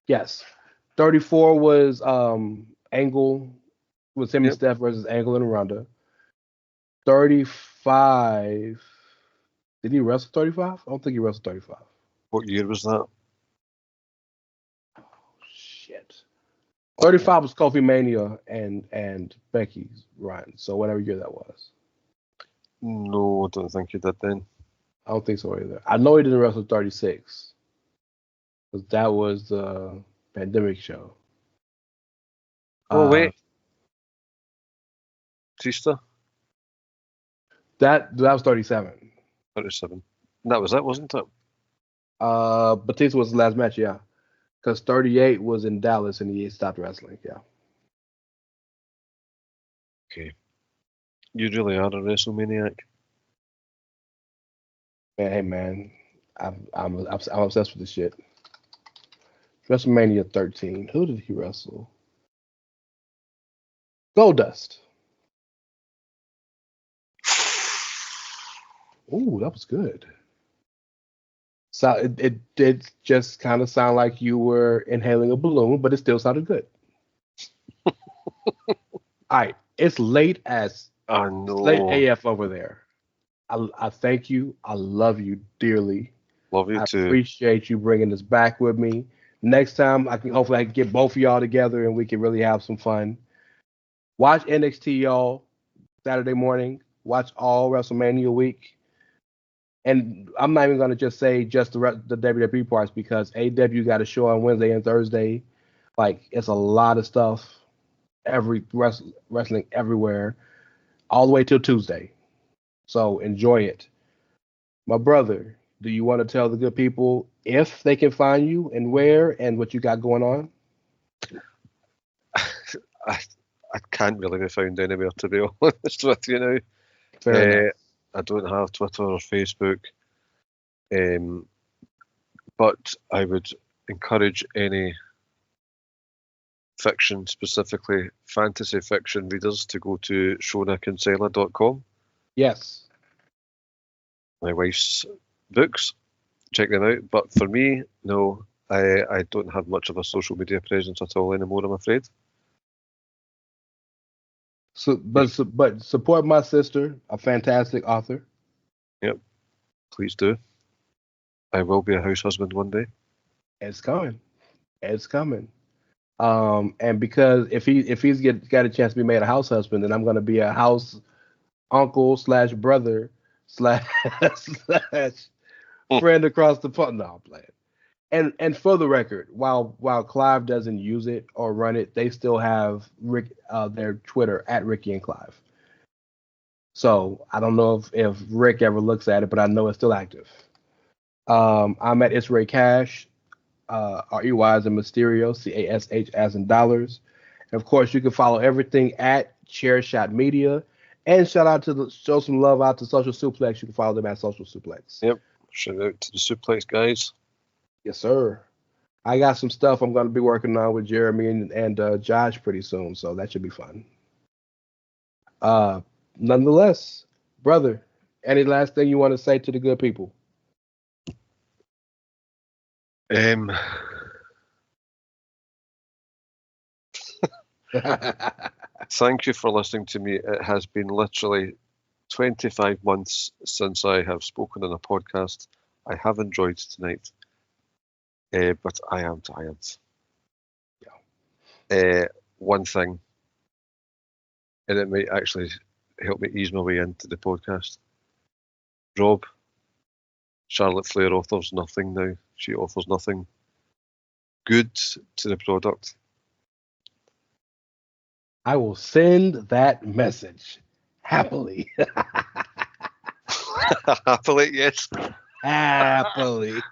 Yes. 34 was Angle, was him and Steph versus Angle and Ronda. 35. Did he wrestle 35? I don't think he wrestled 35. What year was that? Oh, shit. 35 was Kofi Mania and Becky's run. So whatever year that was. No, I don't think he did then. I don't think so either. I know he didn't wrestle 36. Because that was the pandemic show. Oh, wait. Batista? That was 37. 37. That was it, wasn't it? Batista was the last match, yeah. Because 38 was in Dallas and he stopped wrestling, yeah. Okay. You really are a WrestleManiac. Man, hey man, I'm obsessed with this shit. WrestleMania 13. Who did he wrestle? Goldust. Ooh, that was good. So it did just kind of sound like you were inhaling a balloon, but it still sounded good. All right, it's late as late AF over there. I thank you. I love you dearly. Love you too. I appreciate you bringing this back with me. Next time, hopefully I can get both of y'all together and we can really have some fun. Watch NXT, y'all, Saturday morning. Watch all WrestleMania week. And I'm not even going to just say just the WWE parts, because AEW got a show on Wednesday and Thursday. Like, it's a lot of stuff. Wrestling everywhere, all the way till Tuesday. So enjoy it. My brother, do you want to tell the good people if they can find you and where and what you got going on? I can't really be found anywhere, to be honest with you now. Fair enough. I don't have Twitter or Facebook. But I would encourage any fiction, specifically fantasy fiction readers, to go to shonackinsella.com. Yes. My wife's books. Check them out. But for me, no, I don't have much of a social media presence at all anymore, I'm afraid. So, but support my sister, a fantastic author. Yep. Please do. I will be a house husband one day. It's coming. It's coming. And because if he's got a chance to be made a house husband, then I'm gonna be a house uncle / brother / slash friend across the pond. No, I'm playing. And for the record, while Clive doesn't use it or run it, they still have their Twitter at Ricky and Clive. So I don't know if Rick ever looks at it, but I know it's still active. I'm at It's Rey Cash, REY as in Mysterio, CASH as in dollars. And of course, you can follow everything at Chairshot Media. And show some love out to Social Suplex. You can follow them at Social Suplex. Yep. Shout out to the Suplex guys. Yes, sir. I got some stuff I'm going to be working on with Jeremy and Josh pretty soon, so that should be fun. Nonetheless, brother, any last thing you want to say to the good people? Thank you for listening to me. It has been literally 25 months since I have spoken on a podcast. I have enjoyed tonight, but I am tired. Yeah. One thing, and it might actually help me ease my way into the podcast. Rob, Charlotte Flair offers nothing now. She offers nothing good to the product. I will send that message happily. Happily, yes. Happily.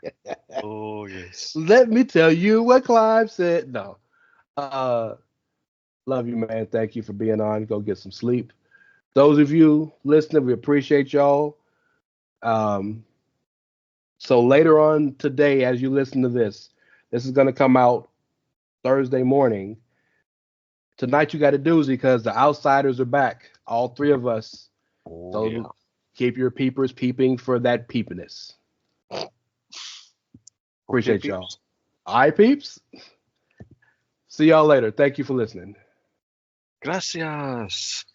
Oh, yes. Let me tell you what Clive said. No. Love you, man. Thank you for being on. Go get some sleep. Those of you listening, we appreciate y'all. So later on today, as you listen to this is going to come out Thursday morning. Tonight you got a doozy because the outsiders are back. All three of us. Oh, so yeah. Keep your peepers peeping for that peepiness. Appreciate Okay, y'all. peeps. All right, peeps. See y'all later. Thank you for listening. Gracias.